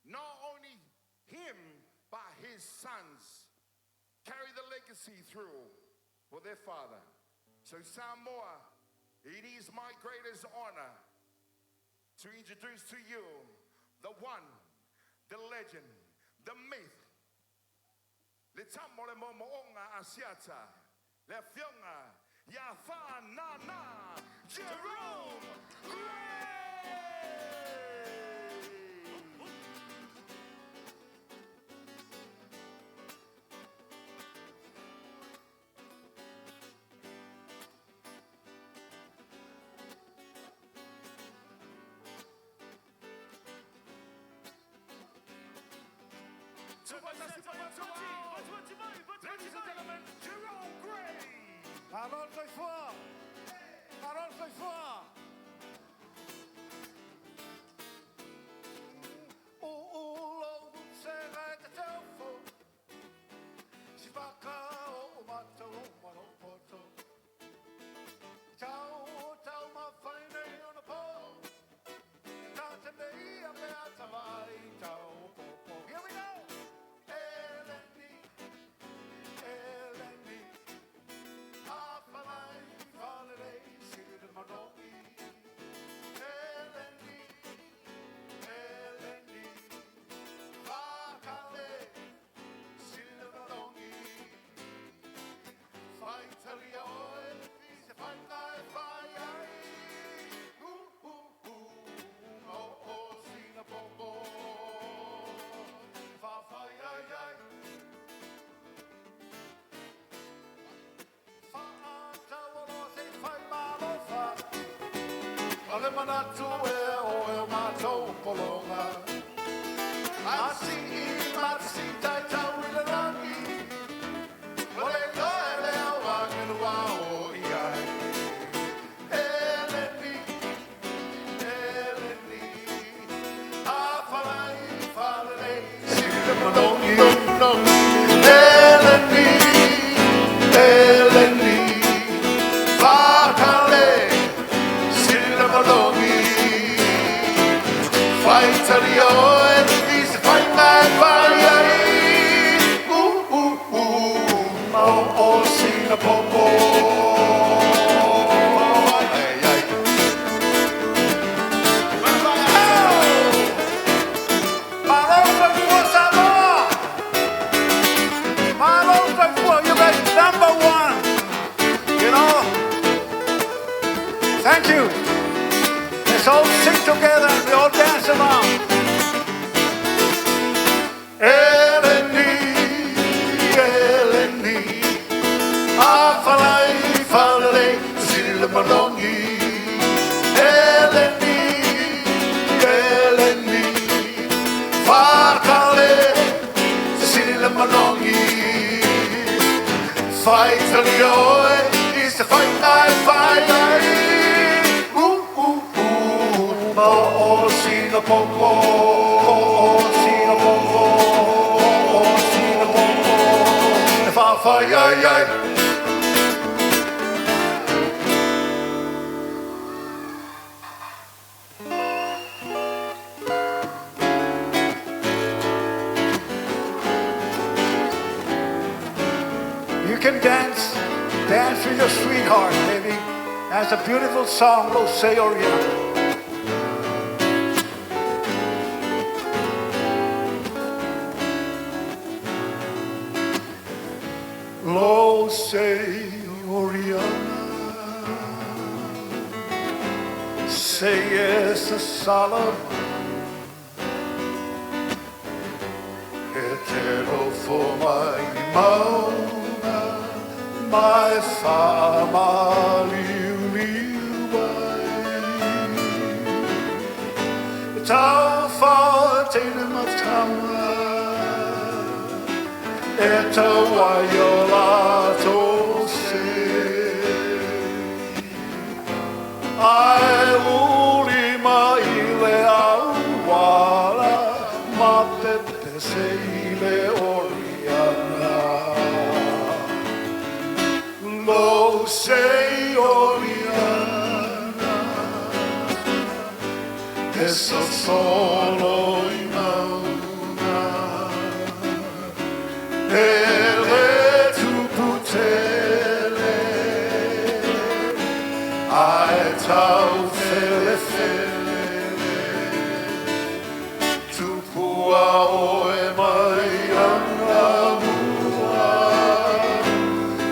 Not only him, but his sons carry the legacy through for their father. So Samoa, it is my greatest honor to introduce to you the one, the legend, the myth. Le tamo le momoonga asiata, le fionga, ya fa na na, Jerome Gray! Ladies and gentlemen, Jerome Gray. Parole ce soir. Parole ce soir. O será de telefo. Se vaca o mato mano poto. Tau tau ma faine on a pole. Tau me a beata vai tau popo. Here we go. manatu e o e mātou polonga. Asi I masi tai tau I le rangi. O le koe leo wangenua o iai. Eleni, Eleni, a whalai whalei. Siri manongi no. Eleni, Eleni, whakale. Siri manongi. Fight to the oil, he's fight my fire. Oh, sing a popo. Number one, you know. Thank you. Let's all sing together and we all dance around. Eleni, Eleni, Afalai, Falei, Sila Malongi. Eleni, Eleni, Fakale, Sila Malongi. Fight till the oil is the fight night fight. Oh, sing a popo, oh, sing a popo, oh, sing a popo. If I fire, you can dance with your sweetheart, baby. That's a beautiful song, Lo Sei Oriana. Lo sei Oriana, sei essa sala eterno for my mauna, my fama liuliuai tau faatena mataua e tau ai o lato se ai uli mai le auala ma pepe se le Oriana Lo sei Oriana e so solo in mauna ele tu putele ai tau fele fele tu pua oe mai ana mua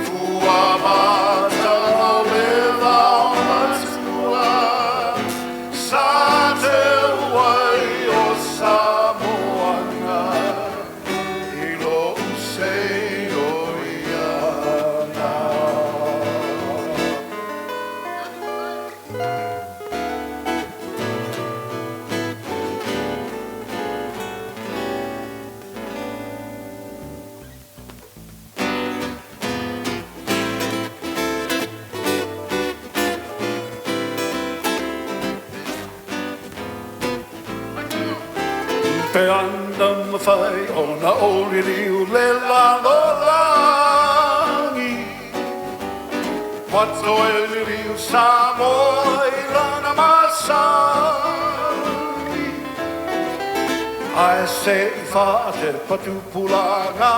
fua mata no leva ona tua sa te uai o Samoana Lo sei Oriana Pe anda ma fai ona ori riu le lalo langi What's o e riu Samoa I lana masani Ai se I whaate patu pulanga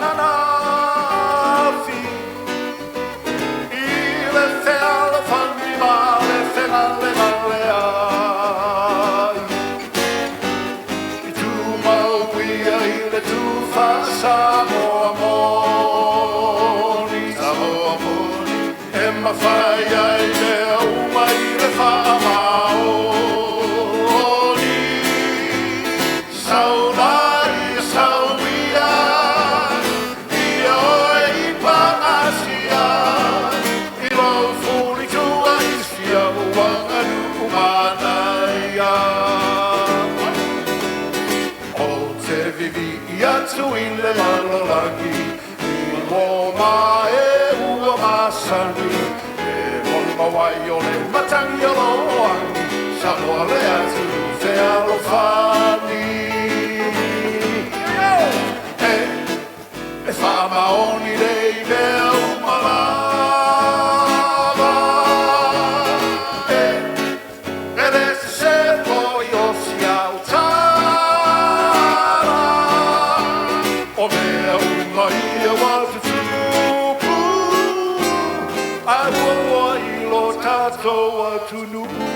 nanafi I le whea le whangi ma le whenga le male ai Samoa moni, e mawhai ai lea umai le whaamaoni. Saunai, sauia, ia oe I pangasia, I lau furi tua I fia wanga nu umai. e ua masani e moni mawai o le matangi o loangi sa loa le atu te alofani e wha maoni rei mea umalava e re se poi o si autara o mea umai e watu tupu ai ua i lo tātou atu nuku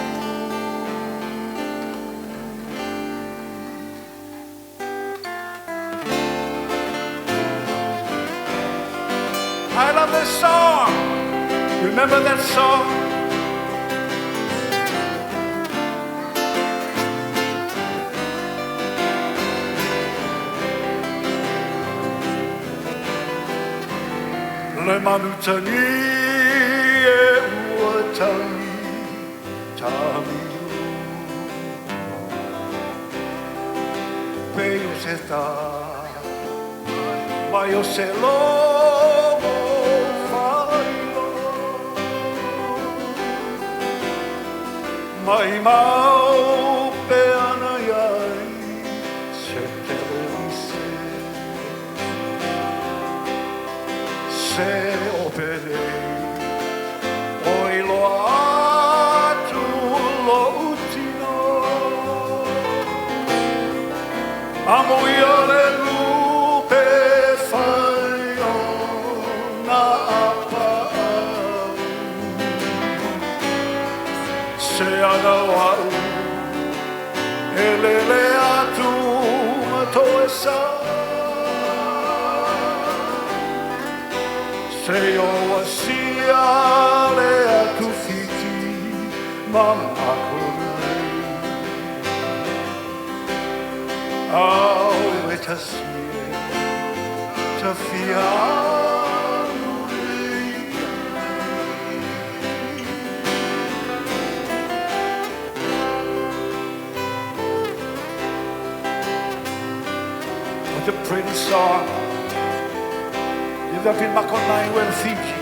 I love this song. Remember that song? Le manutani e ua tangi tamiu Pei o se tā Mai o se lomo whailo Mai mau pe ana iai Se te oise Se opere O ilo atu lo utino Amo ia le lupe fai o na apau Se ana wau E lele atu matoe sa Se o asia le atu fiti mamakonai Au e tasie ta fianu What a pretty song You've been makonai well Fiji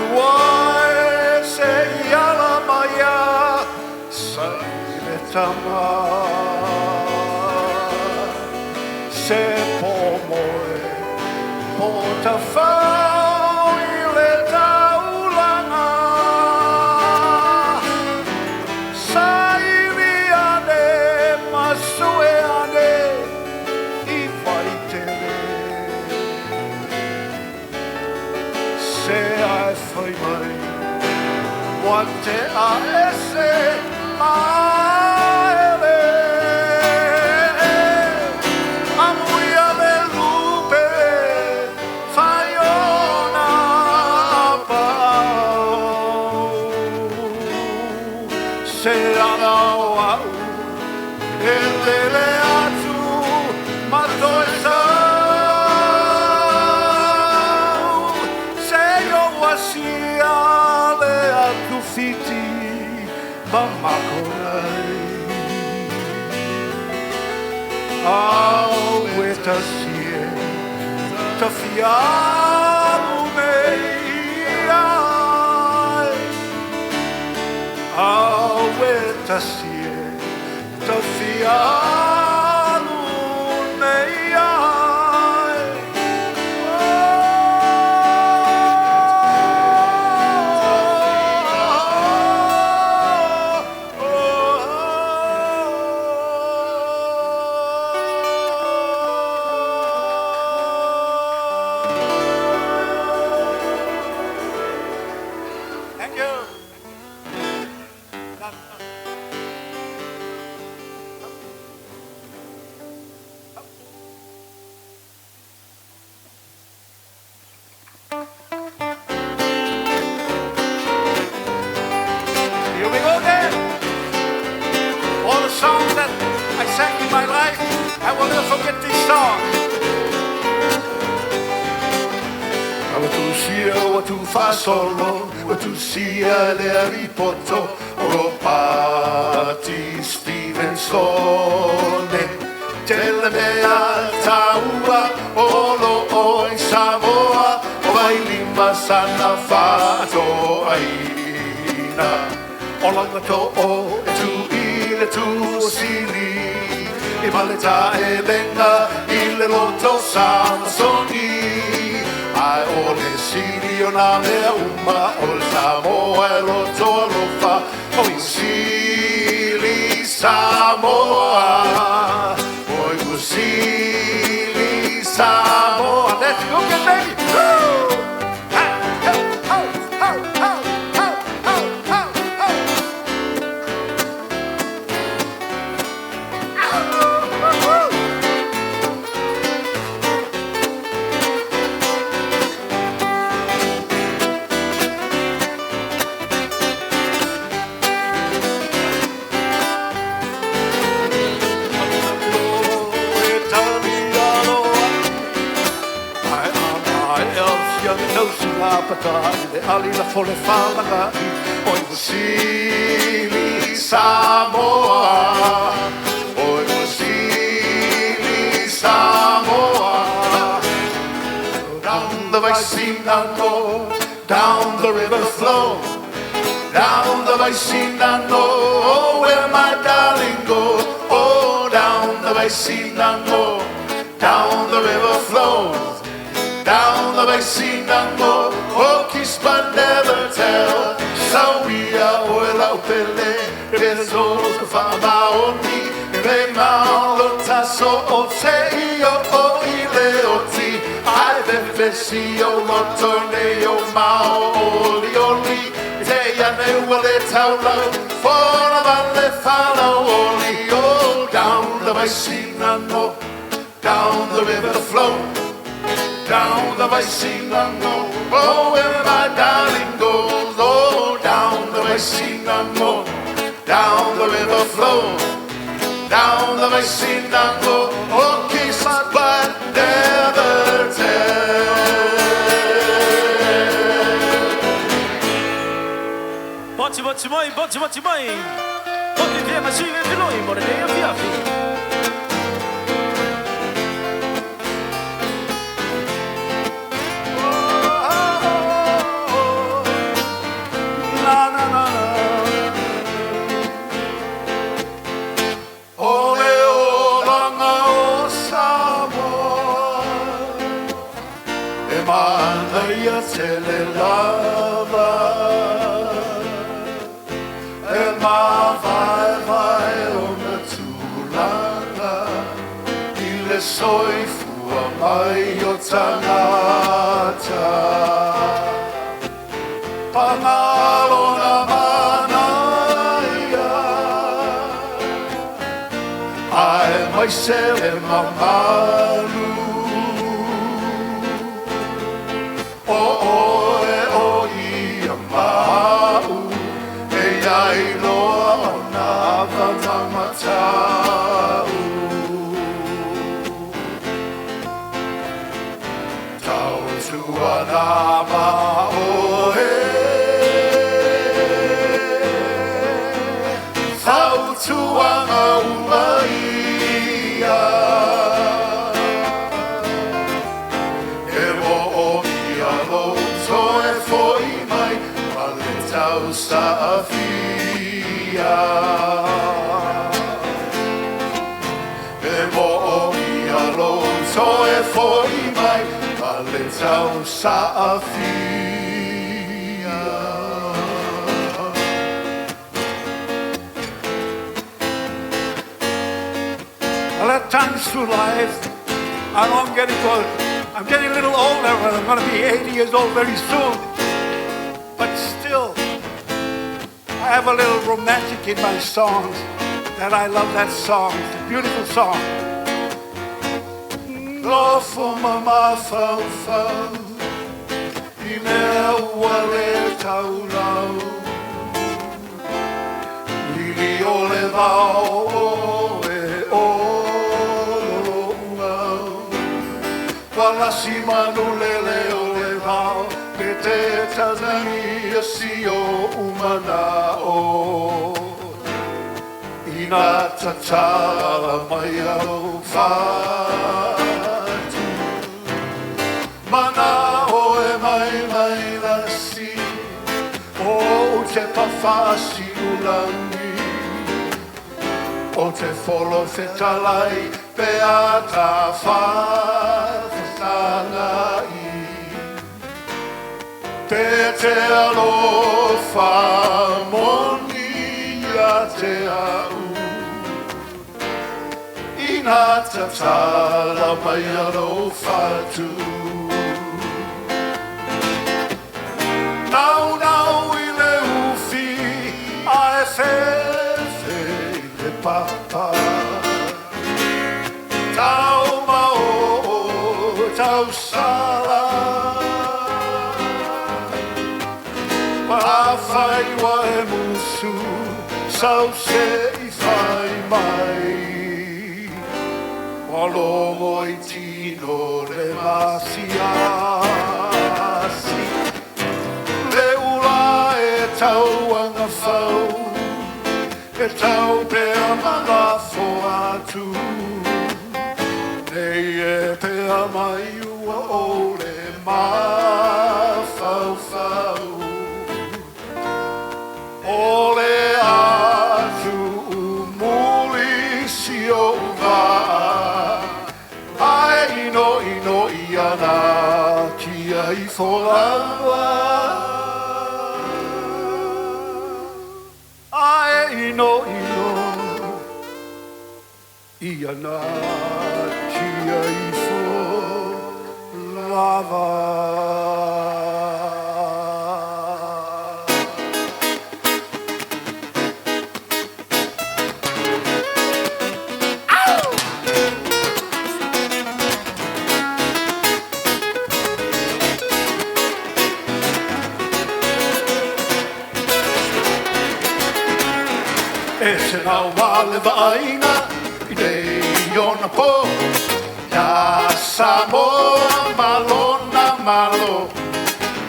Matuai se iala maya Saile tama Se pomoe Po ta whau I le taulanga Sairi ane Masue ane I waitere Se ai whai mai Wa te a ese maele Amuia le lupe Whai ona apau Se ana wau E lele atu Matoe sa Sia le atu fiti mamakonai Au e tasie ta fialu mei ai Au e tasie ta fialu mei ai forget this song. Watusia, watu fa solo, watusia le ripoto, Ropati Stevenson. Tell me a taua, olo oi Samoa, vai lima sana fato aina. Olanga to o tu ile tu sili, I maleta e lenga ile loto Samsoni. Ai ole sili ona mea uma o Samoa e loto lofa o sili Samoa. Oi ku sili Samoa. Let's go get baby. Woo! Le ali la fole falaga oi sili Samoa oi sili Samoa. Down the Vaissinango, down the river flow, down the Vaissinango, oh where my darling goes. Oh down the Vaissinango, down the river flows, down the Vaissinango. Oh, kiss but never tell. So we are oil out pele. There's always a fama on me. They malo tasso o seio o ileoti. I've ever seen your motorneo mao oli. Te ne wale taula for a valle follow only. Oh, down the Vaissinango, down the river flow, down the Vaissinango. Oh, where my darling goes. Oh, down the Vaissinango, down the river flow, down the Vaissinango. Oh, kiss but never tell. Boti mai, boti mai. Boti via ma si vede noi, more ne fiafi. Tele lava e ma vai ona tulanga ile soifua mai o tangata pangalona manaia ai mai sele mamalu. Safia e mo ia lo so e foi mai valentau Safia. Well, at times through life, I know I'm getting close. I'm getting a little older, and I'm going to be 80 years old very soon. But still, I have a little romantic in my songs, and I love that song. It's a beautiful song. Lo for mama fau fau, I mea wale tau lau. Lili ole vau o e o lo te tanangi a si o umana o Ina tatala mai au whātu Mana o e mai lasi O te pawhasi ulangi O te wholo whetalai pe a ta whāwhatanga i Te alofa moni a te au Ina tatala mai alofa tu Nau i le ufi a e whewhe le papa Tau mao, tau sala Mawhai wa e musu, sau se I whai mai Malongo I tino le masiasi Le ula e tau anga whau E tau pea malafo atu Nei e pea mai ua o le mawhau whau Ole atu umuli si o va Ai ino I ana ki ai folawa Ai ino I ana ki ai folawa E se nau wale vaina I dei ona po Ya Samoa malona malo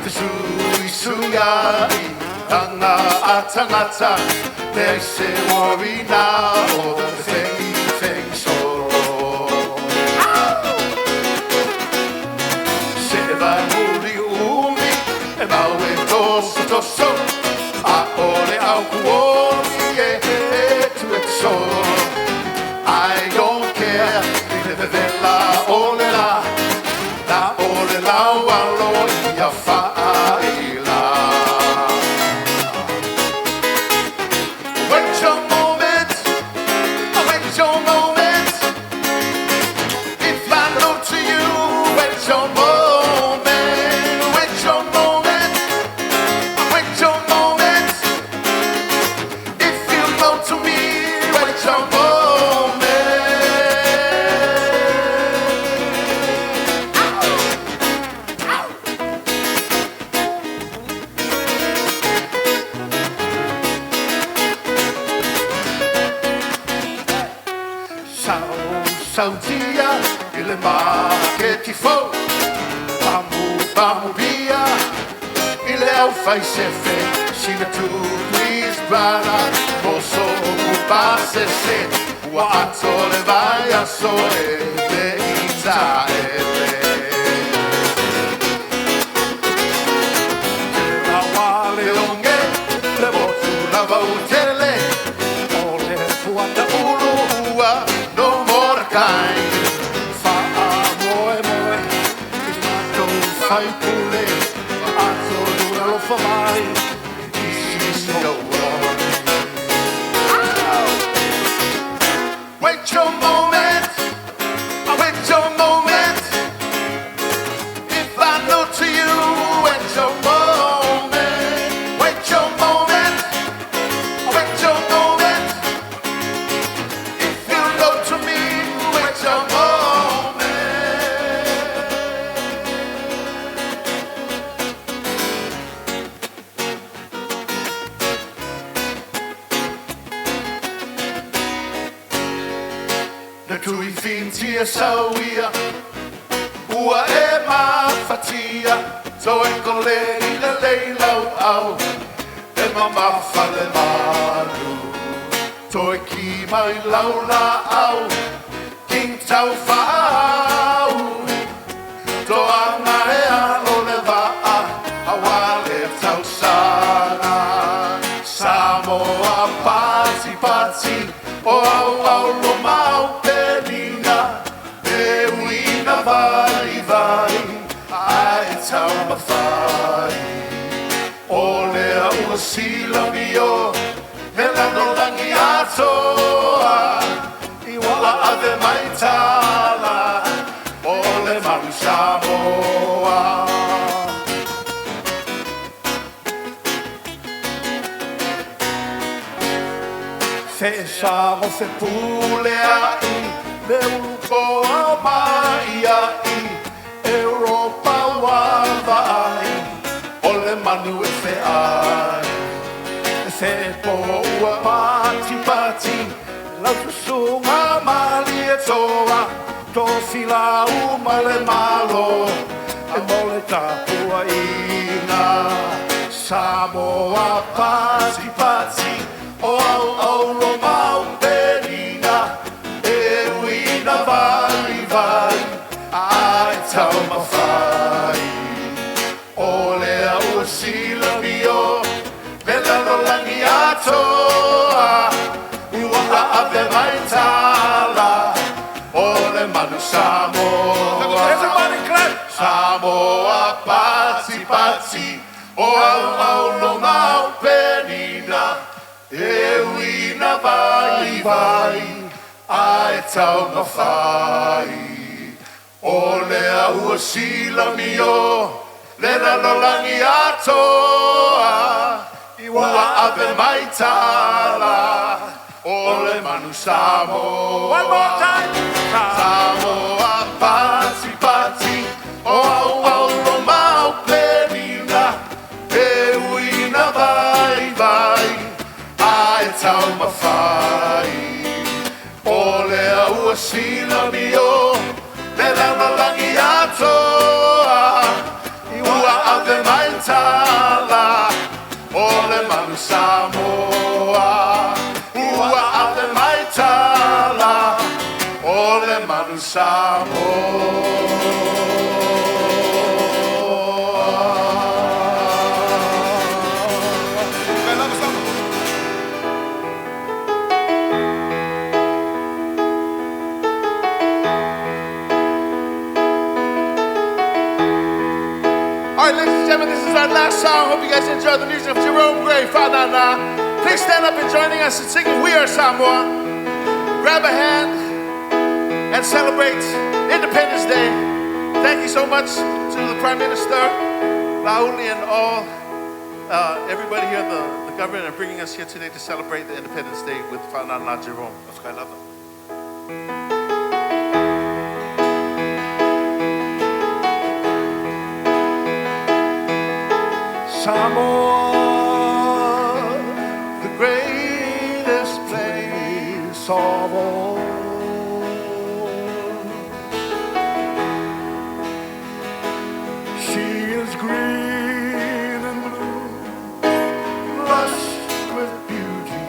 Te sui suyai Tanga a tangata Me se wari na o te whengi solo Se vai muri umi E mau e toso A ole au kuoni So I don't care la ole la walo ia faila Wait your moment If I look to you wait your moment If you look to me wait your moment Sautia ile marketi fo Pamu bia ile au fai sefe Sina tu please brother Moso base se Wa atole vai a sole De Israele La wale onge Le botu la vautele Ole fuata urua No more kind Fa moe Fai pule Atole lo fa mai Isi so Wait your moment If I know to you Wait your moment If you know to me Wait your moment Na tui fintia sauia Ua e mawhatia So e ko le I le lau au E mama whale manu Toi ki mai lau na au King tau whau To anga e alo le waa Awale tau sana Samoa pati pati O au au lo mau penina E uina vai vai Ai tau mawhai O lea ua sila mio Me lano langi atoa I wala ave mai tala O le maru Samoa Se samo se pule ai Le upo au mai ai Europa wava ai O le manu e se ai Se po ua pati pati Lau susunga mali e toa To sila uma le malo E mole tapua ina Samoa pati pati O au au lo mau penina E uina vai vai Ai tau mawhai O lea ua sila mio Me lano langi atoa I waka ave mai tala O le manu Samoa Everybody clap Samoa pati pati O au au lo mau penina E uina vai vai Ai tau mawhai O lea ua sila mio Le lano langi atoa I ua ave mai tala O le manu Samoa One more time Samoa pati pati O au au lo mau penina E uina vai vai Ai tau mawhai O lea ua sila mio Le lana langi atoa I ua ave mai tala O le manu Samoa I ua ave mai tala O le manu Samoa All right, ladies and gentlemen, this is our last song. Hope you guys enjoy the music of Jerome Gray, Whanana. Please stand up and joining us in singing We Are Samoa. Grab a hand and celebrate Independence Day. Thank you so much to the Prime Minister, Lauli, and all, everybody here, the government, are bringing us here today to celebrate the Independence Day with Whanana Jerome of Kailava. Samoa, the greatest place of all. She is green and blue, lush with beauty,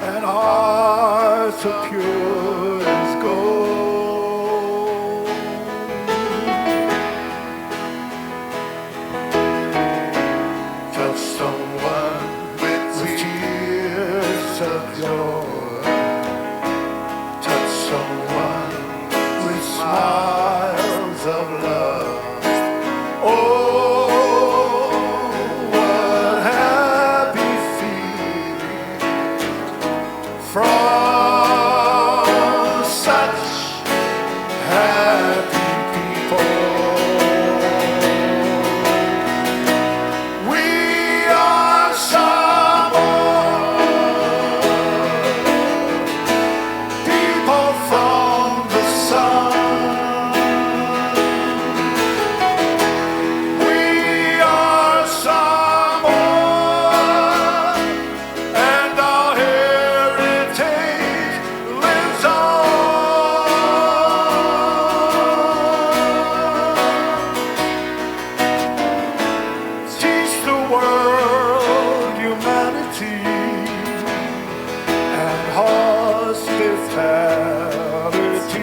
and hearts are pure as gold. Just someone with tears of joy. Touch someone with smiles of love. Oh, what happy feeling from such happy people. We are hospitality.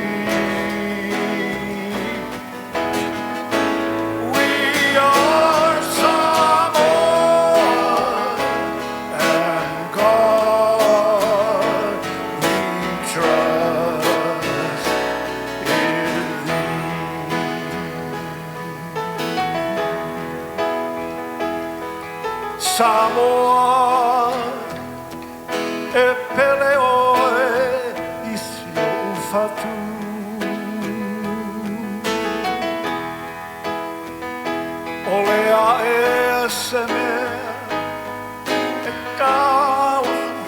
We are Samoa and God we trust in thee. Samoa e pele oe isi o fatu. Ole a e se mea e kawa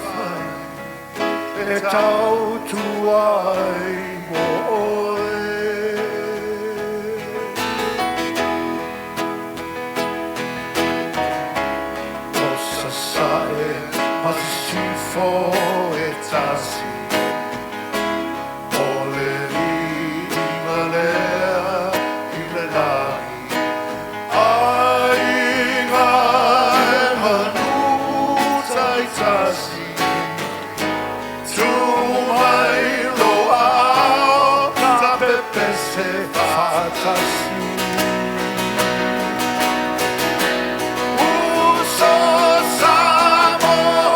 whai e tau tuai mo oe. O sasae masi fo e tasi. Ole lima lea i le lahi. Ai ngai manu tai tasi. Tu mai lo au ta pepe se fatasi. Uso Samoa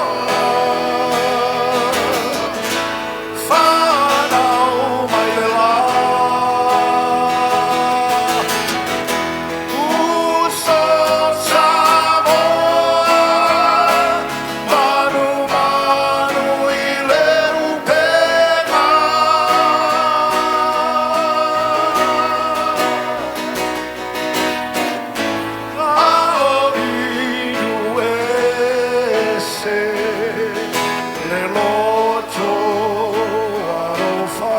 whanau mai le la. Uso Samoa manu manu i le upenga. Ao inu ese le loto arofa.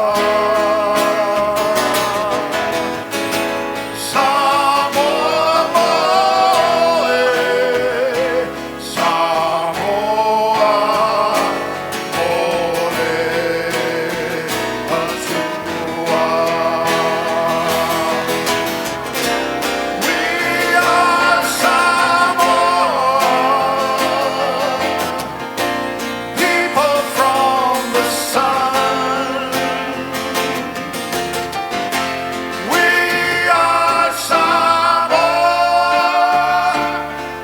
Samoa moe, Samoa mole atua. We are Samoa, people from the sun. We are Samoa,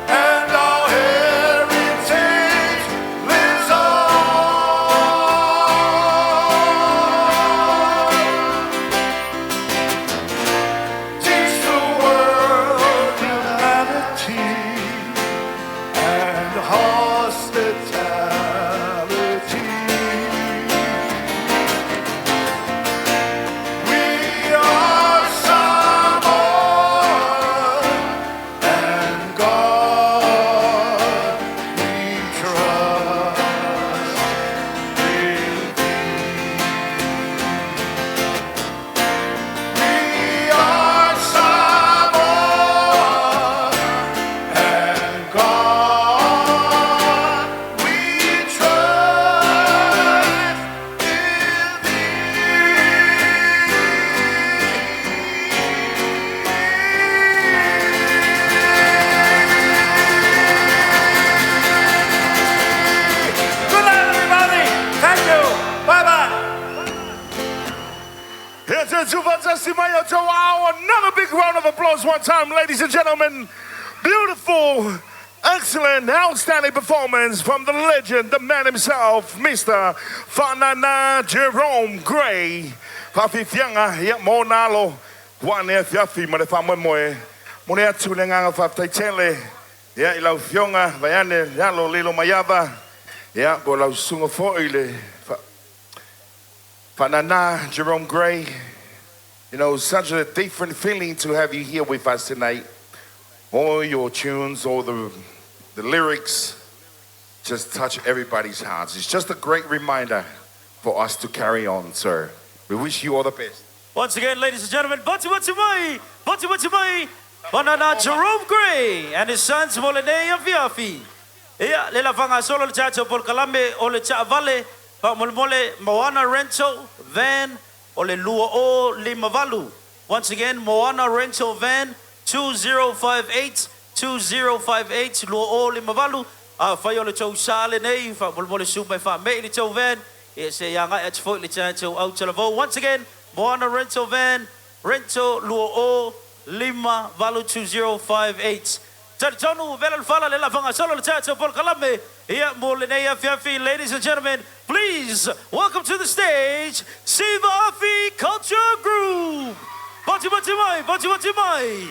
and our heritage lives on. Teach the world humanity and hospitality. We are Samoa and God we trust in thee. We are Samoa and God we trust in Good night, everybody. Thank you. Bye-bye. Here's a super testimonial to our another big round of applause one time, ladies and gentlemen. Beautiful, excellent, outstanding performance from the legend, the man himself, Mr. Fanana Jerome Gray. Fafifianga, ya monalo, wane fiafi, mare famwe moe. Mone atu lenganga faftaitele. Ya ilau fionga, vayane, yalo lilo mayava. Ya bo lau sunga fo ile. Fanana Jerome Gray. You know, such a different feeling to have you here with us tonight. All your tunes, all the lyrics just touch everybody's hearts. It's just a great reminder for us to carry on, sir. We wish you all the best. Once again, ladies and gentlemen, Bati Mai, Banana Jerome Gray and his sons Molenea Viafi. Ia, lela fanga solo le chacho por Kalambe o le cha vale, pa molmole Moana Rental Van o le lua o Limavalu. Once again, Moana Rental Van 2058 lua o Limavalu. Fa yo le chou sale nei, fa molmole sumai fa me le chou van. e se yanga e tfo le tātou au telefo. Once again, Moana Rental Van, Rental Luo 52058. Tonu Velal Fala le lafanga solo le tātou Paul Kalame. Ia mo le nei afiafi, ladies and gentlemen, please welcome to the stage, Siva Afi Culture Group. Bati mai, bati mai.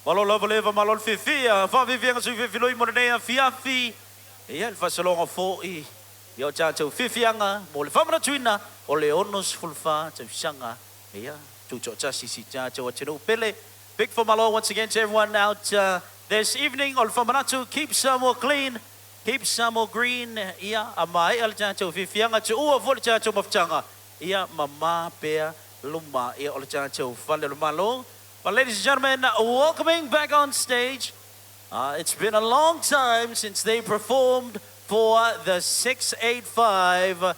Malo lava leva malo fifia, fa vivia su fifiloi monea fiafi. Ia fa salonga foi. Yo cha tu fifianga, mo le famana tuina, o le onos fulfa tu sanga. Ia tu cha sisi cha chenu pele. Big for malo once again to everyone out this evening. Ol famanatu, keep some more clean, keep some more green. Ia amai al cha tu fifianga tu ua vol cha tu mafchanga. Ia mama pea luma ia ol cha tu fale malo. Well, ladies and gentlemen, welcoming back on stage. It's been a long time since they performed for the 685.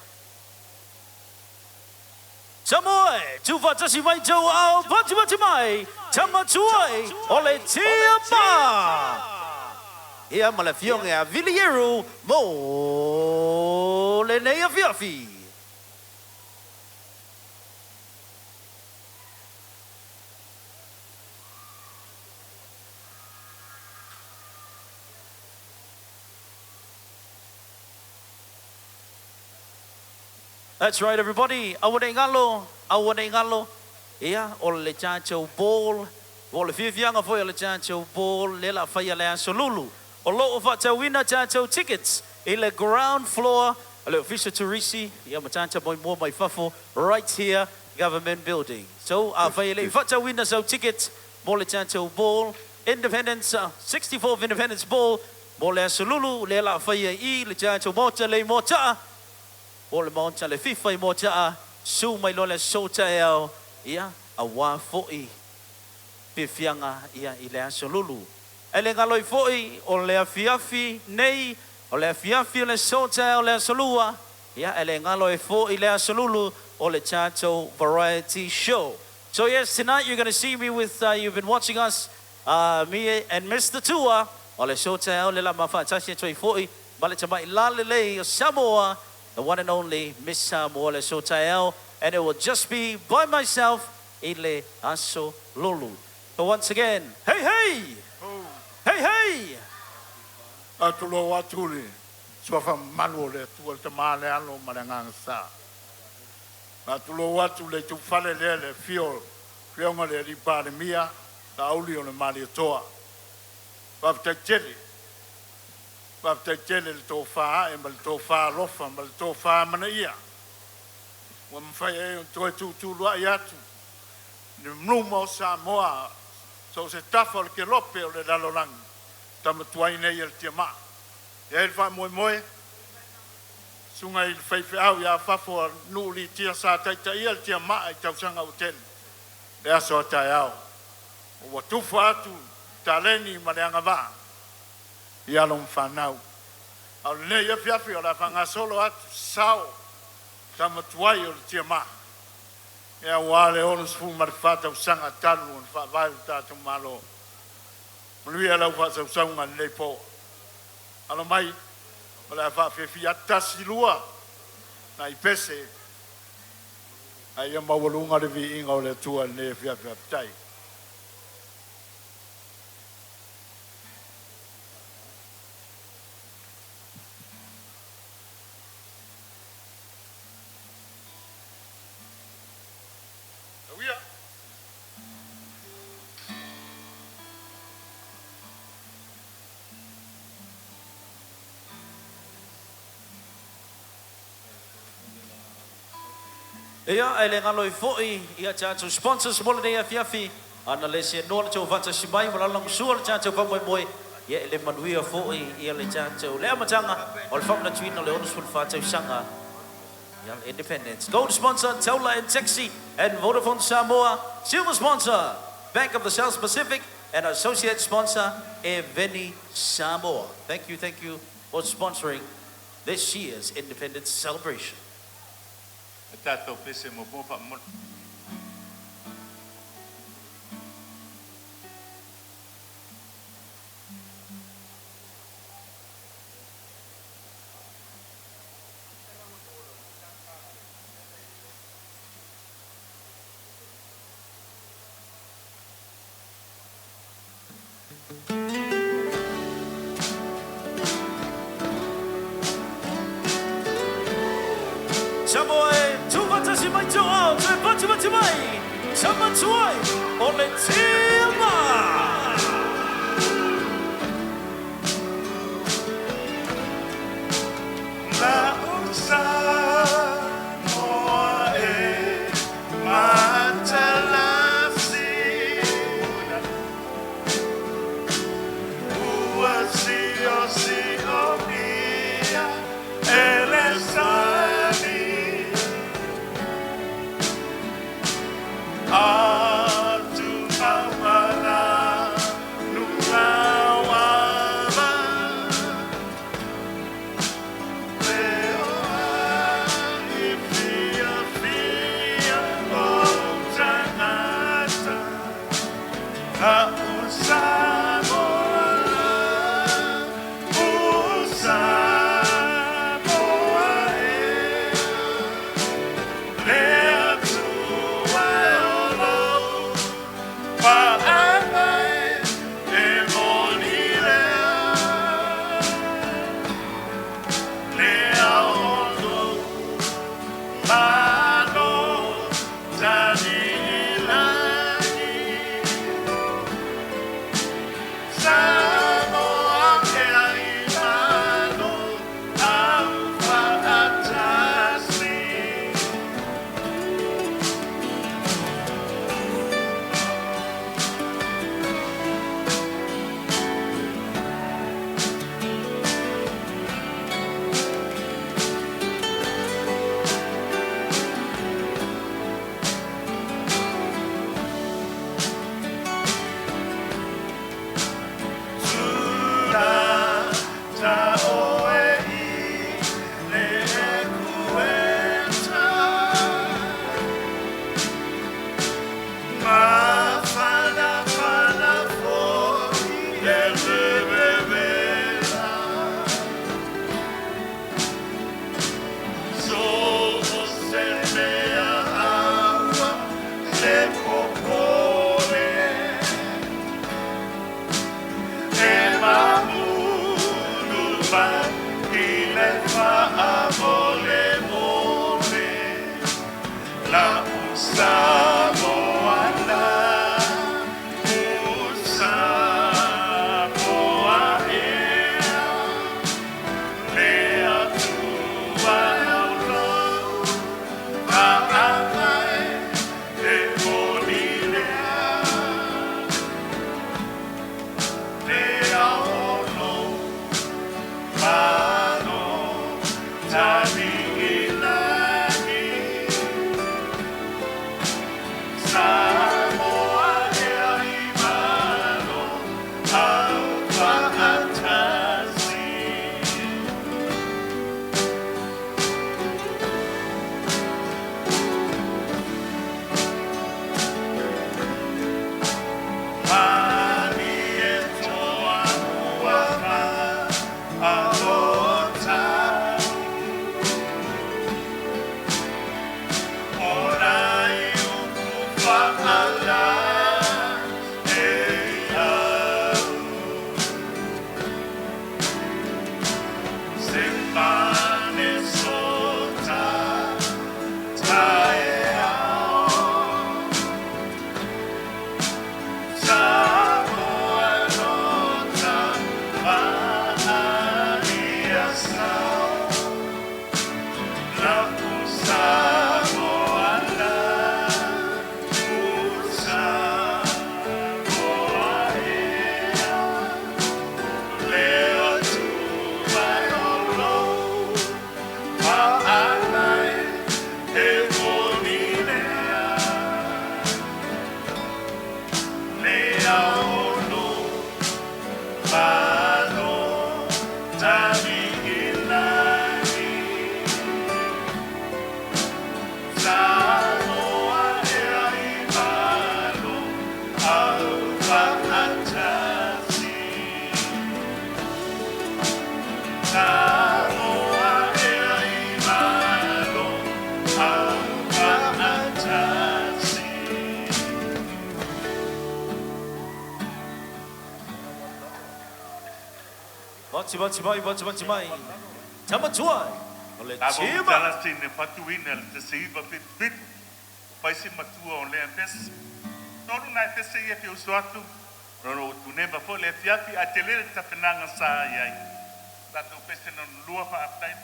Samoy, tuva tasi mai tau au, pati pati mai, tamatuai, ole tia ma. Ia malafionga a Vilieru, mo le nea fiafi. That's right, everybody. Awane ngalo. Ia, o le chancho ball. O le fifianga foi o le chancho ball. Lela faya le ansolulu. O lo o fata wina chancho tickets. I le ground floor. A le official Turisi. Ia matanta moi mo mai fafo. Right here, government building. So, faya le fata wina so tickets. Mo le chancho ball. Independence, 64th Independence Ball. Mo le ansolulu. Lela faya I le chancho mota le mota. O le maonta le fifa I mota su mai lo le sota eo ia a wa foi pifianga ia I le asolulu e le ngaloi foi o le afiafi nei o le afiafi le sota o le asolua ia e le ngaloi foi le asolulu o le Chato Variety Show. So yes, tonight you're going to see me with you've been watching us me and Mr. Tua o le sota o le la mafatasia toi foi male tamai lalele o Samoa, the one and only Miss Samoa Le Sotael, and it will just be by myself, Ile Aso Lulu. So once again, hey, hey! Hey, hey! Atulo watuli, suafa malu le tuol te male alo marangang sa. Atulo watule tu fale le fio le ripa le mia, ta auli o le mali toa. Wafta cheli. Bapta chele le tofa e mal tofa rofa mal tofa mana ia. Wa mfai e tu lua iatu. Ni mlumo Samoa so se tafa o ke lope o le lalolangi. tamatuai nei el tiama. E fa moe sunga il feife au ya fafo nuli tia sa tai el tiama ai tausanga hotel. Le aso tai au. O watufu atu taleni mareanga va. Ia long fanau. Au nei ia fiafi o la fanga solo atu sao tamatuai o tiama. Ia wale ono sfu marifata usanga talu on fa vai tatu malo. Lui ala fa sa usanga nei po. Ala mai ala fa fi atasi lua na ipese. Ai ma wolunga de vi inga ole tua ne fi tai. Ia ai le ngalo I fo'i ia chacho sponsors mole nei afiafi ana le se no le tau fata simai mala lang suar chacho pa moi ia le manuia fo'i ia le chacho le amatanga o le famna twin le onus ful fata sanga ia Independence gold sponsor Taula and Taxi and Vodafone Samoa silver sponsor Bank of the South Pacific and associate sponsor Eveni Samoa. Thank you for sponsoring this year's Independence celebration. Tato pese mo popa mo. Samoa si mai toa, te patu mai, sama tuai, ole tima. La Samoa e matalasi, ua si o ia, ele sani. Atu amana nunawama leoa ifia o tangata a La Samoa Bachi mai. Chama chuai. Ole Tava chiba. utala sine patuina te seiva pit. Paisi matua o lea pes. Tolu nai pese ia te usuatu. Rono tuneba fo le fiafi a te lere tapenanga sa iai. Tato pese non lua pa aptai.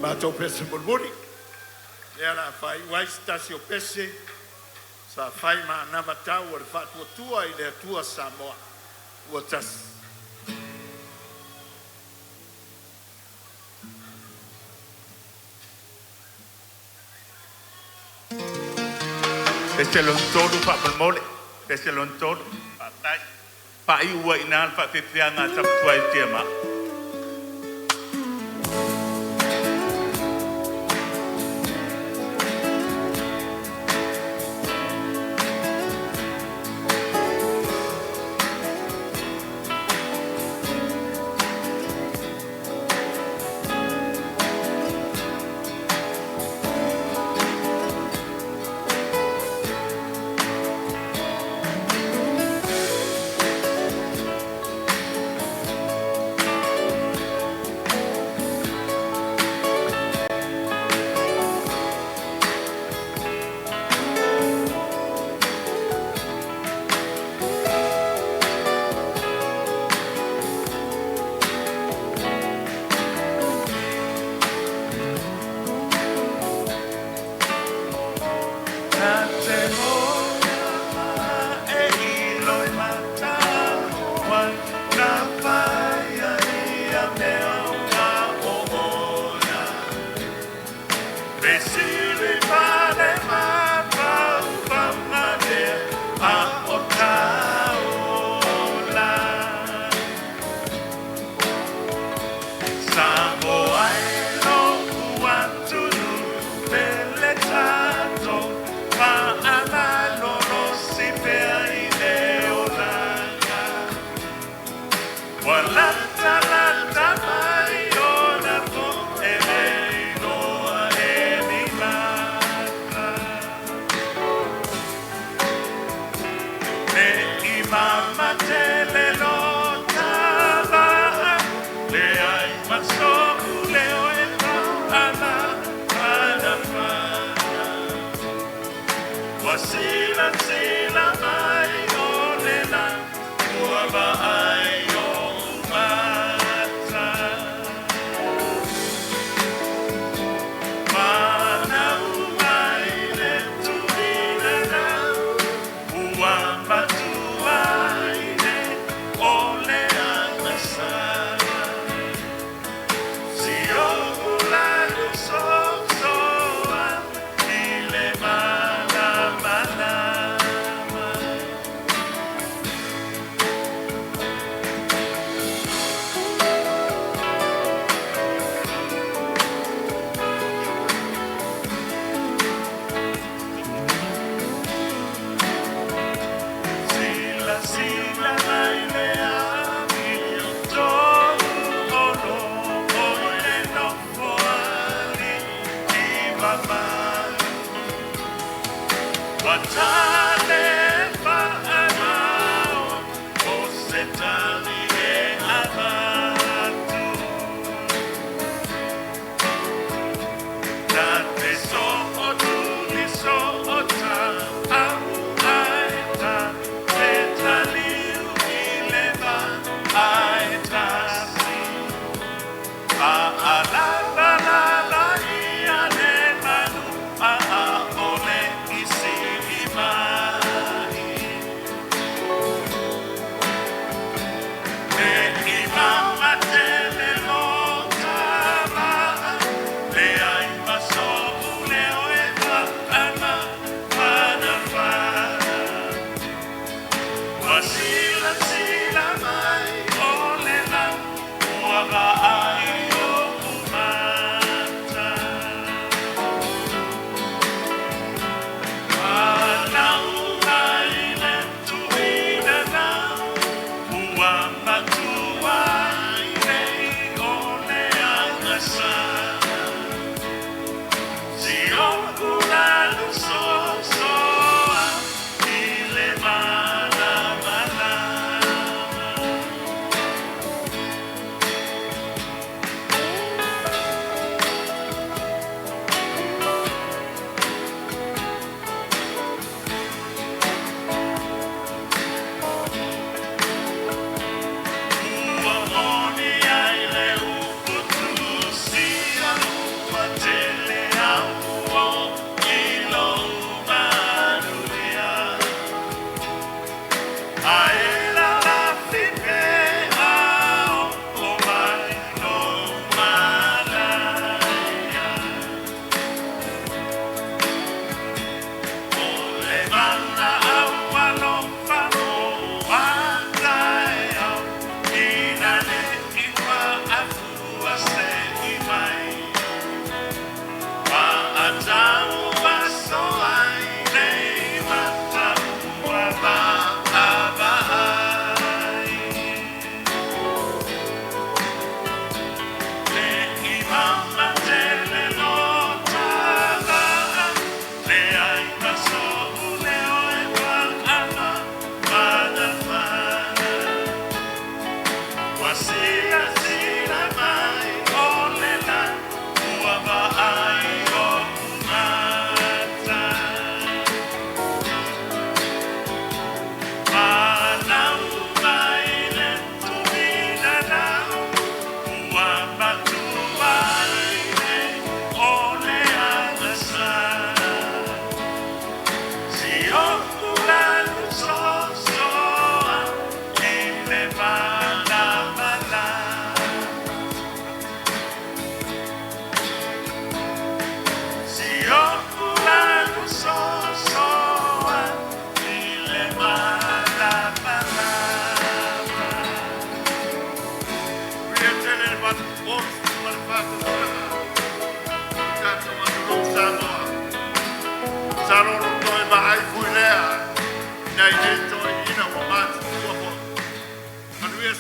Matou pese mulmuri. Era fai waistasi o pese. Sa fai ma nava tau o le whatua tua i le atua Samoa. Ua tasi. Pese lontoro pa palmole. Pese lontoro pa tai. Pa iua ina alfa pepeanga taputua i tiama.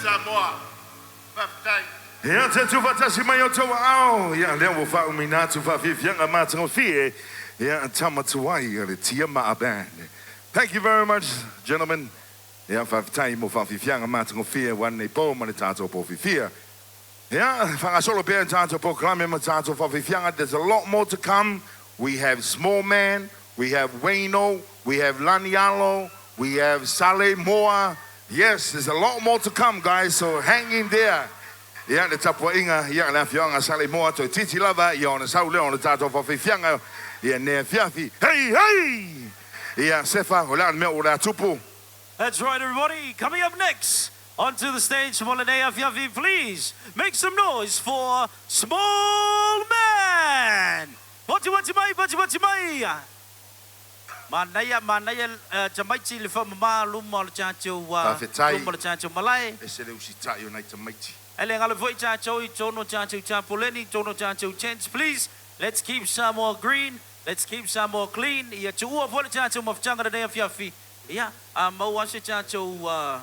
Samoa. Yeah, te tu fatasi mai o tau au. Yeah, lea wo whau mina tu whawhiwhianga mātanga whie. Yeah, tamatuai o le tia maa band. Thank you very much, gentlemen. Yeah, whawhitai mo whawhiwhianga mātanga whie wane po mani tātou po whiwhia. Yeah, whangasolo pēr tātou po klame ma tātou whawhiwhianga. There's a lot more to come. We have Small Man, we have Waino, we have Lanialo, we have Sale Moa. Yes, there's a lot more to come, guys, so hang in there. Yeah, le tapua inga, yeah, le whianga Sale Moa to titi lava, yeah, on the sau leo, on the tato whawhiwhianga, yeah, ne whiawhi. Hey, hey! Yeah, sefa, hola me o la tupu. That's right, everybody. Coming up next, onto the stage from Molinea Fiafi, please make some noise for Small Man. Wati mai. Manaya, Jamaichi, le fama luma le chacho, luma le chacho malai. Ese le usita yo nai tamaiti. Elengala voi chacho, chono chacho chapoleni, chono chacho chance, please. Let's keep some more green. Let's keep some more clean. Ya chua vola chacho mafchanga de Fiafi. Yeah, mawashe chacho,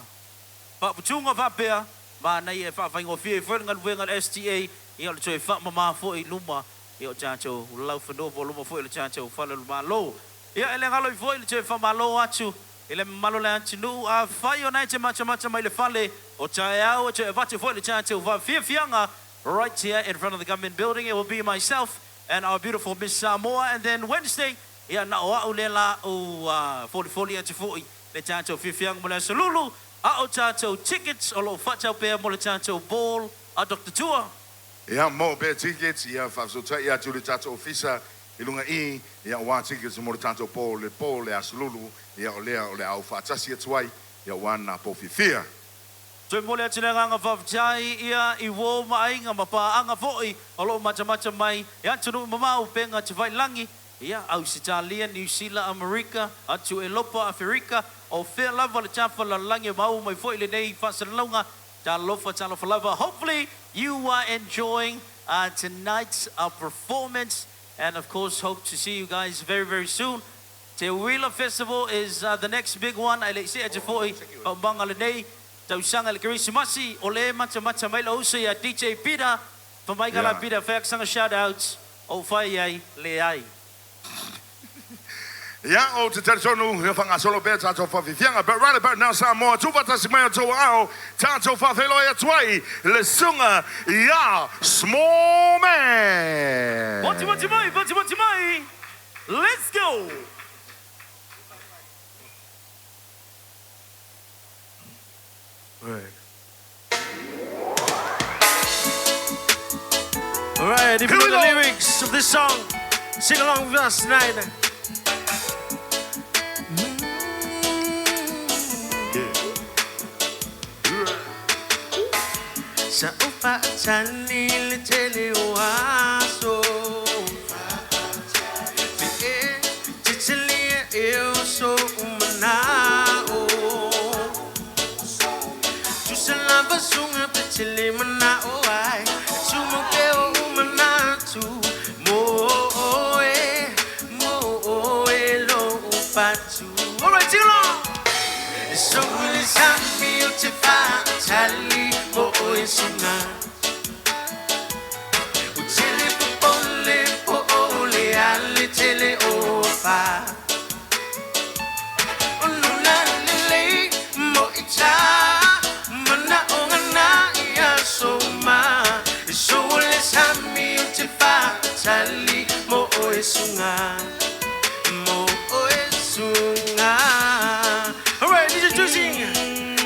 papuchunga vapea. Manaya fafango fie, ferngan wengan STA. Ya le choy fat mama foi luma. Yo chacho, lau fenovo luma foi le chacho, fala luma low. Yeah, ele ngalo foi le che fa malo achu. Ele malo le anchu a faio na che macha mai le fale. O chaya o che vache foi le chacho va fianga right here in front of the government building. It will be myself and our beautiful Miss Samoa, and then Wednesday, yeah, na o lela o 40 anchu foi le chacho fianga mo le salulu. A o chacho tickets o lo facha pe mo le chacho ball a Dr. Tua. Yeah, mo be tickets, yeah, fa so ya tu le chacho officer. Ilunga I, ya wa tickets mo tanto po le aslulu, ya o le au fatasi tuai, ya wana po fifia. So mo le tsinanga nga vavjai ia I wo mai nga mapa anga foi, olo macha mai, ya tunu mama upenga chivai langi, ya Australia, New Zealand, America, atu Europa, Africa, o fair lava le chafa la langi mau mai foi le nei fasalonga, ta lofa lava. Hopefully you are enjoying tonight's performance. And of course, hope to see you guys very, very soon. Te Wheeler Festival is the next big one. I say at Jafoi, Bangalade, Tausanga Kirisimasi, Ole Macha Maila Usa, DJ Pida, from Maigala Pida, Faxanga shout outs, O Fayai, Leai. Yeah, oh, to tell you, you're from a solo bed, Tato Fafianga, but right about now, some more, two Batasima to Ao, Tato Fafeloya Tway, Lesunga, ya, Small Man. What mai? Let's go. All right, if you know the lyrics of this song, sing along with us tonight. Sa upa chani le tele oaso Be chichili eu so umanao Chusala basunga pichili manao ai Chumuke o umanatu Moe lo upatu. All right, sing along. So will it sound me to find Charlie Boy Suna Uchele Pole Ali Tele Opa Ununa Lele Moita Mana Ongana Ia Soma So will it sound me to find Charlie Boy Suna All right, this is Juicy.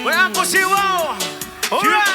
We're Uncle Siwa. All right.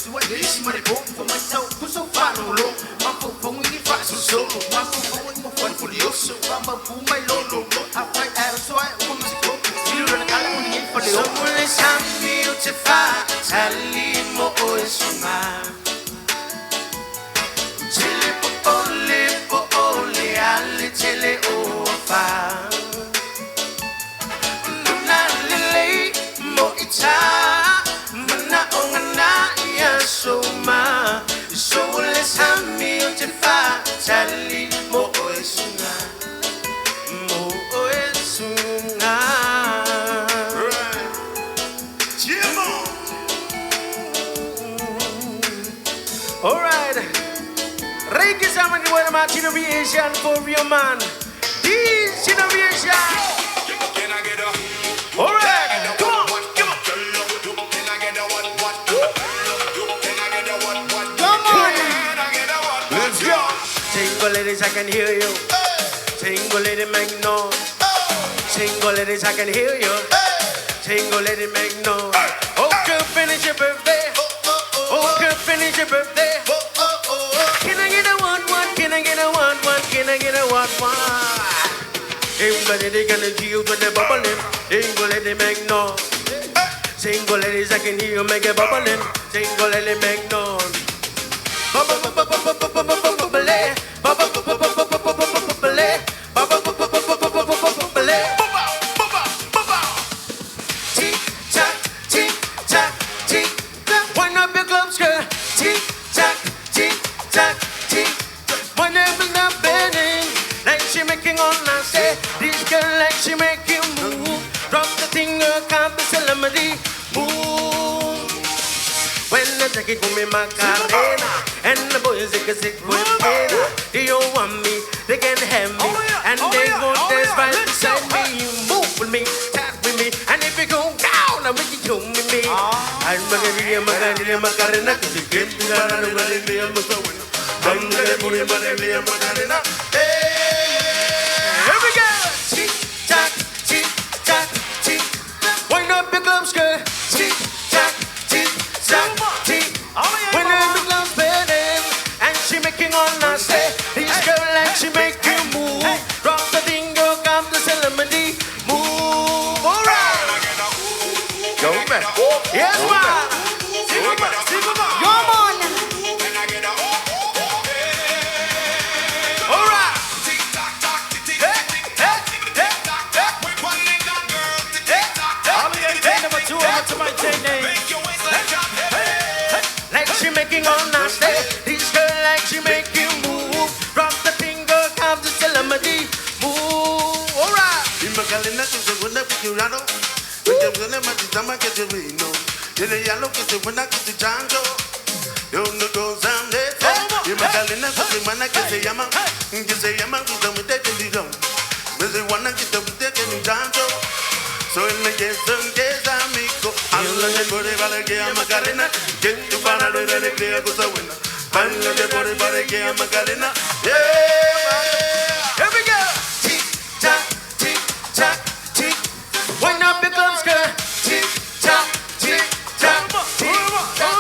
sua desse maricão, mas só o sofá no lo, mas fofão e faz o solo, mas fofão e mofão furioso, mas fuma e lolo, a pai era só um músico, filho da cara com ninguém falou. Somos chame o te faz, ali mo o esuma. Chile po ole, ali chile o fa. Luna lele mo ita, mana ongana ya soma. So let's have me on the fire, Charlie mo oesunga, mo oesunga. All right, Reiki sama di mana macam innovation for your man. This innovation. Can I get a? All right, come on, come on. Can I get a what? Can I get a what? Come on. Let's go. Single ladies, I can hear you. Single lady, make noise. Single ladies, I can hear you. Single lady, make noise. Okay, finish your birthday. Okay, finish your birthday. Can I get a one? Can I get a one? Can I get a one? Single lady, can I see you when they're bubbling? Single lady, make noise. Single ladies, I can hear you make it bubbling. Single lady, make noise. Tick tock, tick tock, tick tock. Wind up your gloves, girl. Tick tock, tick tock, tick tock. My name is not bending, like she making all night. Say this girl like she make you move. Drop the thing, can't be celebrity. Move. When the jackie come in Macarena, and the boys they can sick with Kena. They don't want me, they can have me, and they go dance right beside me. You move with me, tap with me, and if you go down, I make you come with me. I'm Macarena, Macarena, cause you get me down and running me, I'm so winner. I'm gonna Macarena. Here we go! Tick tock, tick tock, tick tock. Wind up your gloves, girl. Tick tock, tick tock, tick. When the gloves bending, and she making all nice. This girl like she make you move. Drop the thing, girl, come to celebrity. Move, alright. Go back. Yes, man. Come on. Alright. Number two, to my name. Like she making all nice. This girl like she make you move. Drop the finger, come to celebrity. Move, alright. Imagina que se vuelve curado, porque vuelve matizama que se vino. Tiene ya lo que se buena que se chancho. Yo no go someday. Imagina que se mana que se llama justamente que digo. Me se wanna que te busque que no chancho. Soy el que es amigo. Habla de por vale que a Macarena. Que tu para lo de que cosa buena. Habla de por vale que a Macarena. Here we go. Tick tock, tick tock, tick. Wind up your gloves, girl. Tick tock, tick tock, tick.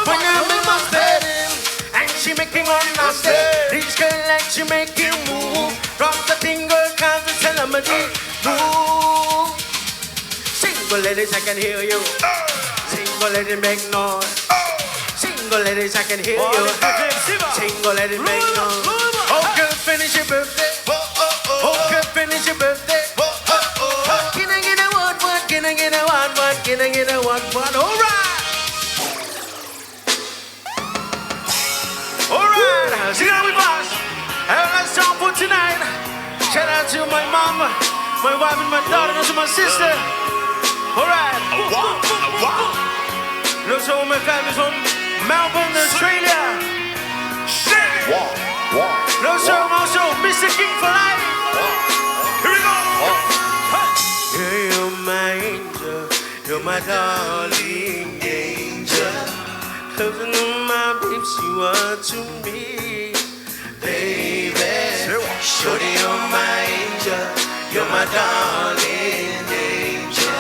Wind up your gloves, bending, and she making all nice. This girl like she make you move. Drop the finger, count the celebrity. Move. Single ladies, I can hear you. Single lady, make noise. Single ladies, I can hear you. Single lady, make noise. Oh, girl, finish your birthday. Oh, girl, finish your birthday. Can I get a what? Can I get a what? Can I get a what? All right. All right. See how we boss. Have a nice song for tonight. Shout out to my mom, my wife, and my daughter, and also my sister. All right. Looks like my family's from Melbourne, Australia. Looks like also Mr. King for life. Here we go. You're my angel. You're my darling angel. Loving my babes, you are to me, baby. Shorty, you're my angel. You're my darling angel.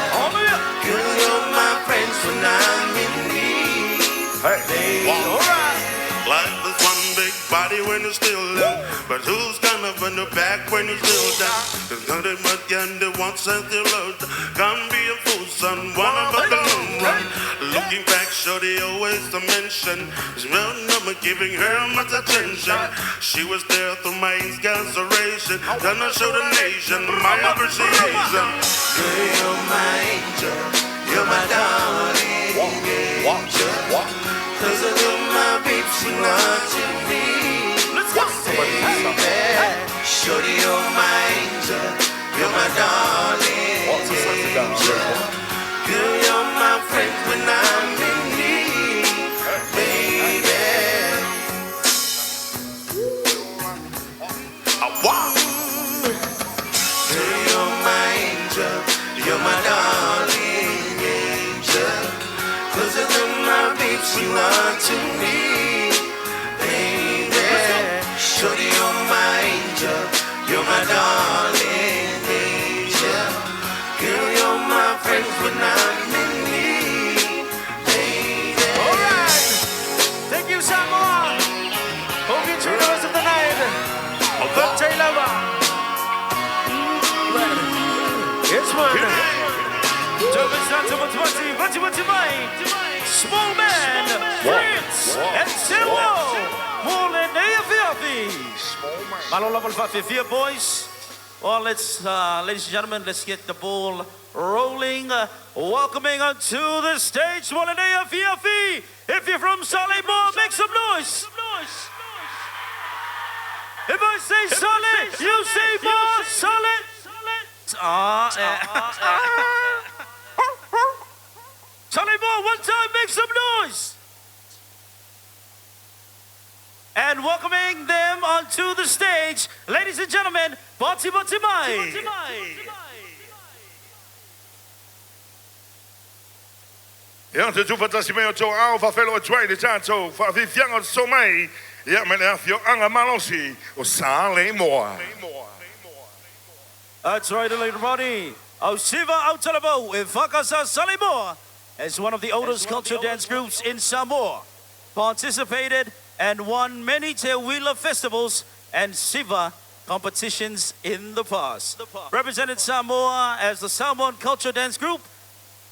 Girl, you're my friends when I'm in need. Hey. All right. Life is one big body when you're still young, but who's gonna run the back when you're still down? There's nothing but the one sense you loved. Can't be a fool, son, one of a long run. Looking back, shorty always to mention is real number giving her much attention. She was there through my incarceration, gonna show the nation my appreciation. Girl, you're my angel, you're my darling angel. Cause I love my babe, she watching me. Let's go. Baby, shorty, you're my angel, you're my darling angel. Girl, you're my friend when I'm in need, baby. Girl, you're my angel, you're my darling angel. Cause I love my babe, she watching me, baby. Shorty, you're my angel, you're my darling angel. Girl, you're my friend when I'm in need, baby. Alright, thank you, Samoa. Hope you enjoy the rest of the night. Birthday lover. It's one. Small man, Prince, and Silvo. More than Malola Volfa, boys. Well, let's, ladies and gentlemen, let's get the ball rolling. Welcoming onto the stage, Molenea Fiafi. If you're from Salimor, make some noise. If I say solid, you say more solid. Salimor, one time, make some noise. And welcoming them onto the stage, ladies and gentlemen, Bati Mai. Ja, te tu fatasi me o tō ao whawhelo o tuai de tātou, whawhiwhianga o so mai, ia me nea whio anga malosi o Salimor. That's right, everybody. Siva Autalabo in Whakasa Salimor as one of the oldest cultural dance groups in Samoa. Participated and won many Te Wheeler festivals and Siva competitions in the past. Represented Samoa as the Samoan Cultural Dance Group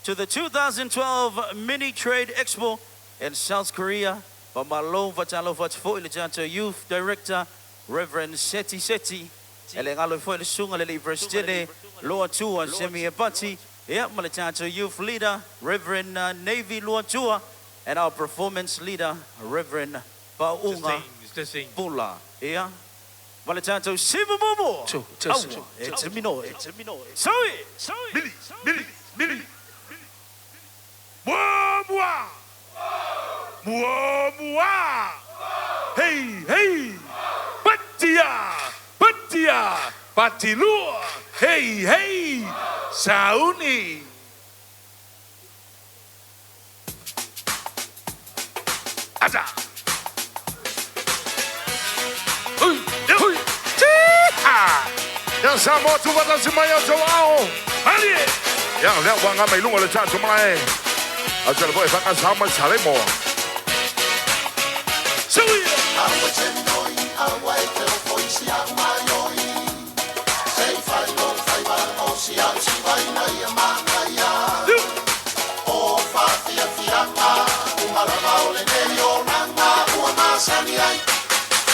to the 2012 Mini Trade Expo in South Korea. Pamalo Vatalo Vatfo Ilajanto Youth Director Reverend Seti Seti. Elengalo Fo Sunga Lili Brestile Loa Tua Semi Abati. Yeah, Malajanto Youth Leader Reverend Navy Loa Tua. And our performance leader Reverend Paunga Pula. Yeah. Malajanto Siva Momo. It's a minoi. Sorry. Billy. Mua. Hey. Batia. Batilua. Hey. Sauni. Ada. Yang sama tu kata semaya jauh. Ali. Yang lihat wang amai lungo le chan semai. Ajar boy pakai sama Salimor. Sui. Awa cendoi, awa ete foi si amayoi. Sei fai lo fai ba o si au si vai na ia mangaya. O fa fia fianga, umara maule ne yo nanga, ua masani ai.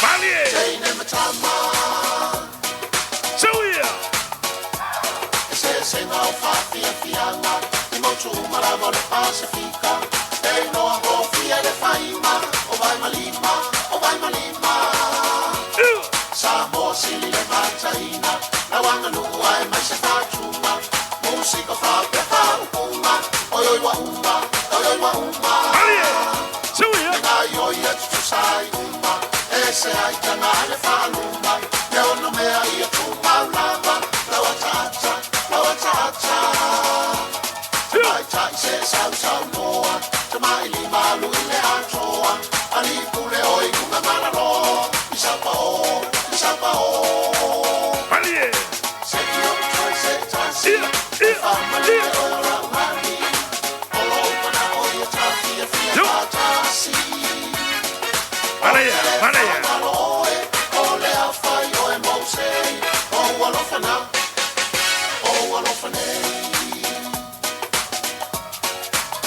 Mali. Sei ne matama. Sui. Se no fa fia fianga, i motu umara maule Pasifika. Ei no go fia le faima, o vai malima. Samoa sili le mataina, na wanga nuku ai mai se whātuma. Musika whāpea whāupuma, oi wa umma. Nga ioi atu tu sai umma, e se ai tanga le whāluma. Te ono mea ia tu maulama, lawa tata. Mai tai se sau noa, te mai li malu i le atoa. Ani kule oi kunga mararo, isapa o.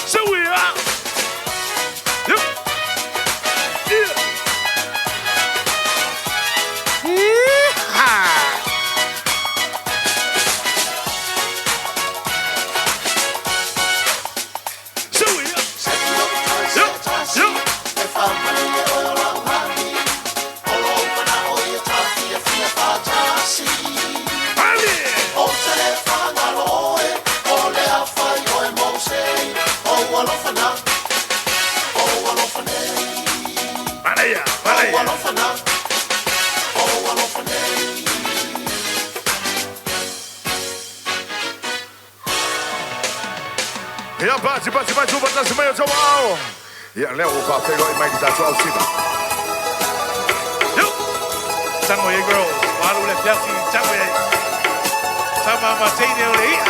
So we are. Yep. Yeah. So we are. Ja, bate, bota se meio ao. Ja, leo pa pego e mai di tato au sina. Yo. Sango ye girls, walu le piafi, sango ye. Sama matene ole ia.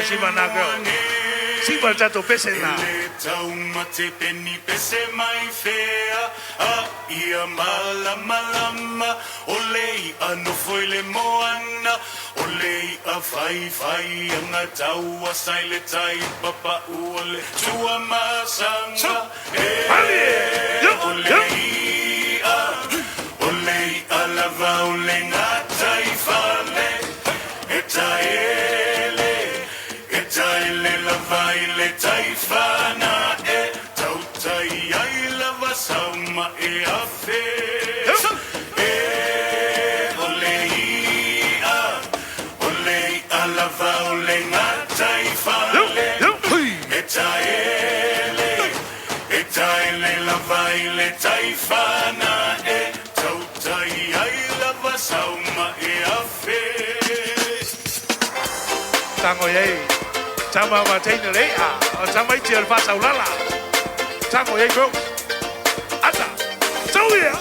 Siva na girl. Siva tato pese na. Tau mate peni pese mai fea. A ia malama lama. Olei anu foi le moana. Olei a fai fai anga tau a saile tai papa uole. Tua masanga. Olei a. Olei a lava ole ngatai fale. Eta ele lava ele taifana e tautai ai lava sauma e afe olei a lava ole ngataifale eta ele lava ele taifa sauma e a fe. Tango ye, chama mateina le a, chama i tia fa saulala. Tango ye bro. Ata, so here.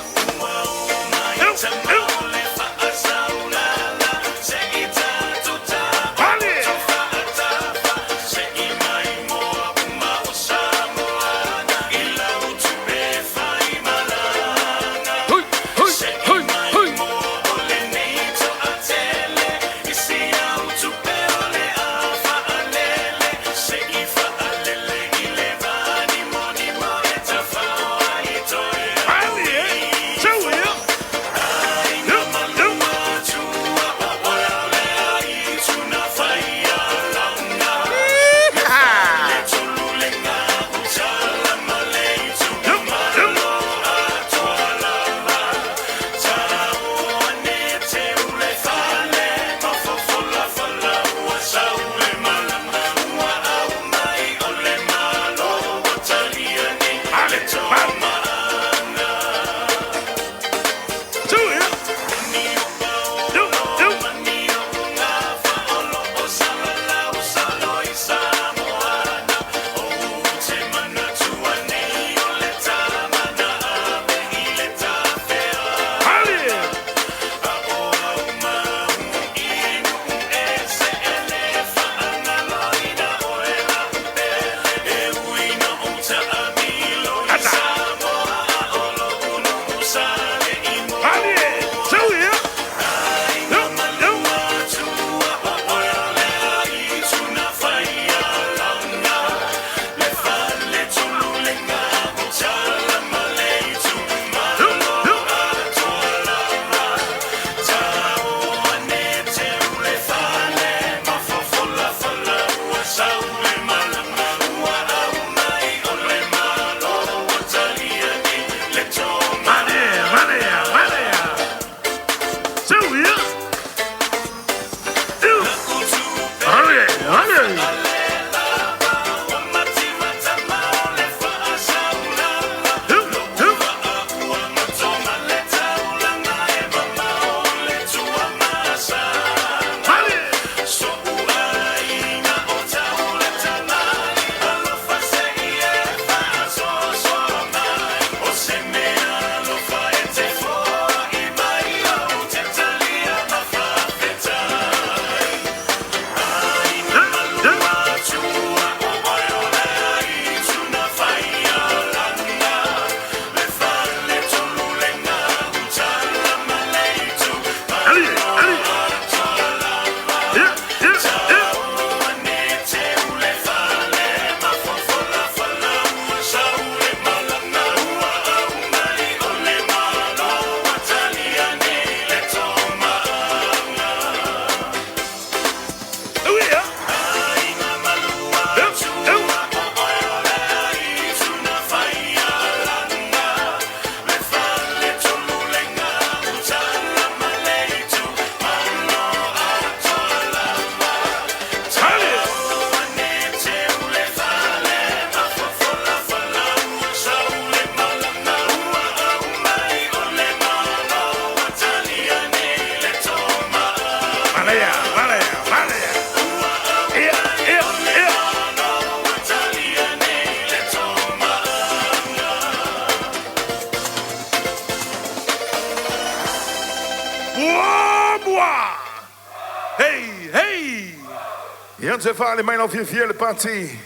Janse fale mijn of je vierde party.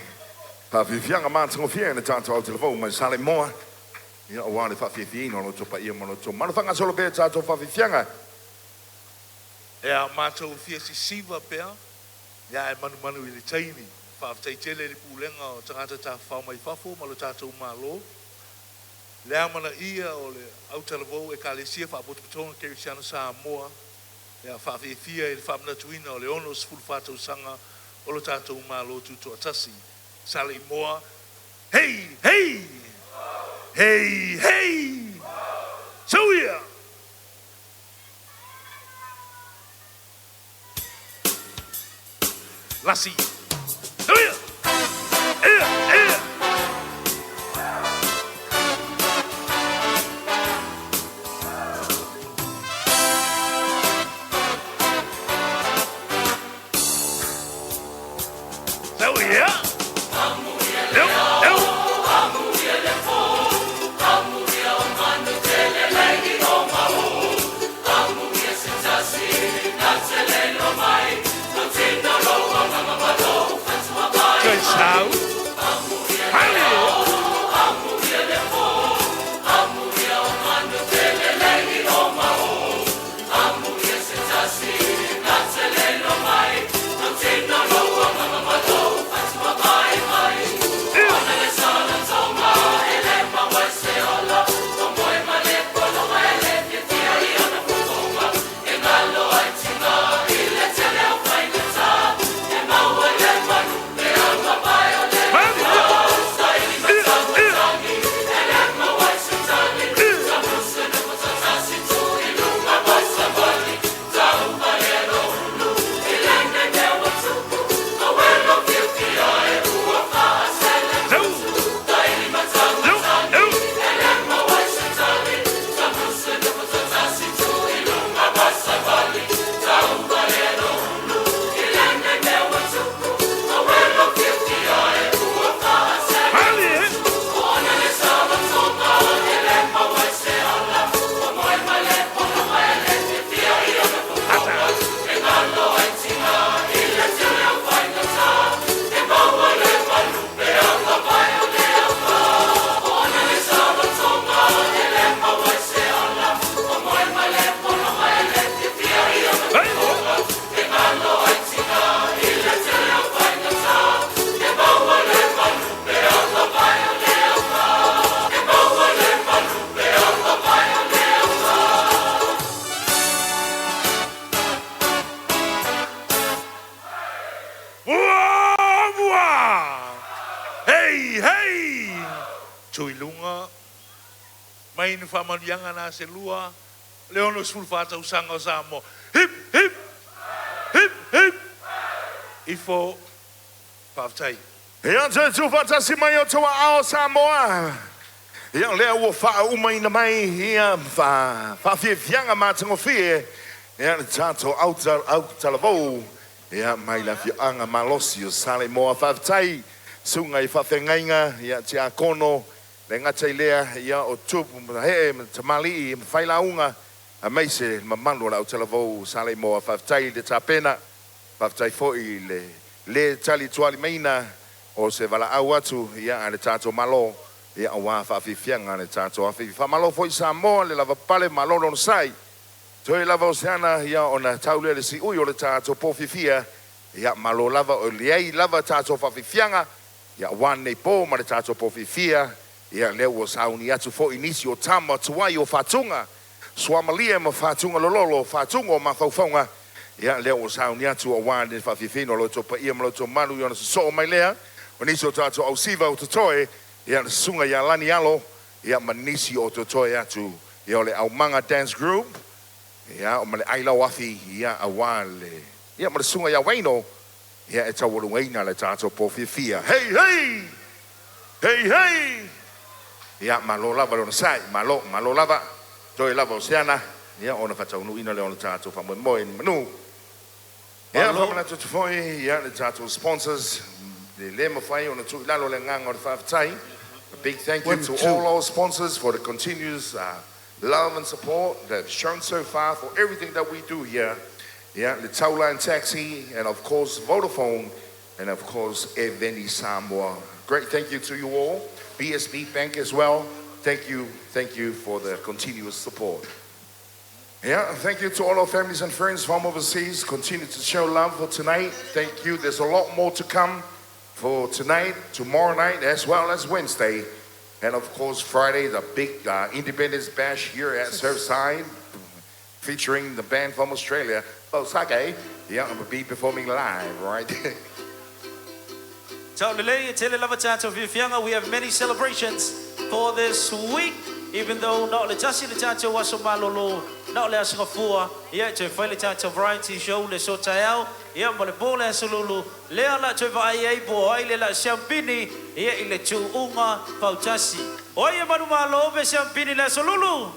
Pa vi fianga man ngo fianga tanto au telefoon maar sale mo. Ja, wale fa fi fi no to pa ia mo to. Man fanga solo be tanto fa fi fianga. Ja, maar zo via siva per. Ja, manu ile taini. Fa tai tele le pulenga o tanga ta fa mai fa fo malo ta to malo. Le mana ia o le au telefoon e kale sia fa bot beton ke siana sa mo. Ja, fa fi fi e fa na tuina o le onos full fato sanga. O lo tātou malo tuto atasi. Sale moa. Hey, hey! Hey, hey! So here! Lassie. So here! Here, here! Tuilunga, mai ni whamarianga nā se lua, leo no sulfata usanga o Samoa. Hip, hip, hip, hip. Ifo, pāwtai. Ia te tūwhata si mai o tua ao Samoa. Ia lea ua wha umai na mai, ia wha whianga mātango whie. Ia ni tātou au talavou. Ia mai la whianga malosi o Sale Moa whawtai. Sunga I whawhengainga, ia te a kono. Le ngatai lea, ia o tupu he, te mali I whailaunga. A meise, mamanu au talavou Sale Moa whawtai le tāpena. Whawtai foi le tali tuali meina. O se wala au atu, ia ane tātou malo. Ia awa whawhiwhianga ane tātou awhi. Whamalo foi Samoa, le lava pale malo non sai. Toi lava o seana, ia o na taulea le si ui o le tātou pōwhiwhia. Ia malo lava o liei lava tātou whawhiwhianga. Ia wane pō ma le tātou pōwhiwhia. Ia leo o sauni atu fo inisi o tama tuai o whatunga. Swamalia ma whatunga lololo, whatunga o mawhauwhaunga. Ia leo o sauni atu o wane whawhiwhino lo to pa ia ma lo to manu i ona so mai lea. O nisi o tātou au siva o totoe, ia sunga ia lani alo, ia manisi o totoe atu, ia o le au manga dance group, ia o male aila wafi, ia awale, ia male sunga ia waino, ia e tau waluwaina le tātou pōwhiwhia. Hei, hei! Hei, hei! Ia malo lava lona sai, malo lava, toi lava o seana, ia ona whatau nuina le ona tātou whamoe ni manu. Ia whamana tutu foi, ia le tātou sponsors, a big thank you to all our sponsors for the continuous love and support that have shown so far for everything that we do here. Yeah, the Tauline Taxi, and of course Vodafone, and of course Eveni Samoa. Great thank you to you all. BSB Bank as well. Thank you for the continuous support. Yeah, thank you to all our families and friends from overseas. Continue to show love for tonight. Thank you. There's a lot more to come. For tonight, tomorrow night, as well as Wednesday. And of course, Friday, the big Independence Bash here at Surfside, featuring the band from Australia, Osake. Yeah, I'm going to be performing live, right? We have many celebrations for this week, even though not le tasi le tato waso malolo, not le Singapore, yeah, to find the variety show, le sotayao, yeah, but the ball as Lulu, Leala to Vaye boy, Lela Champini, yeah, ile tu unga pautasi. Oye Manumalo, Champini la Solulu.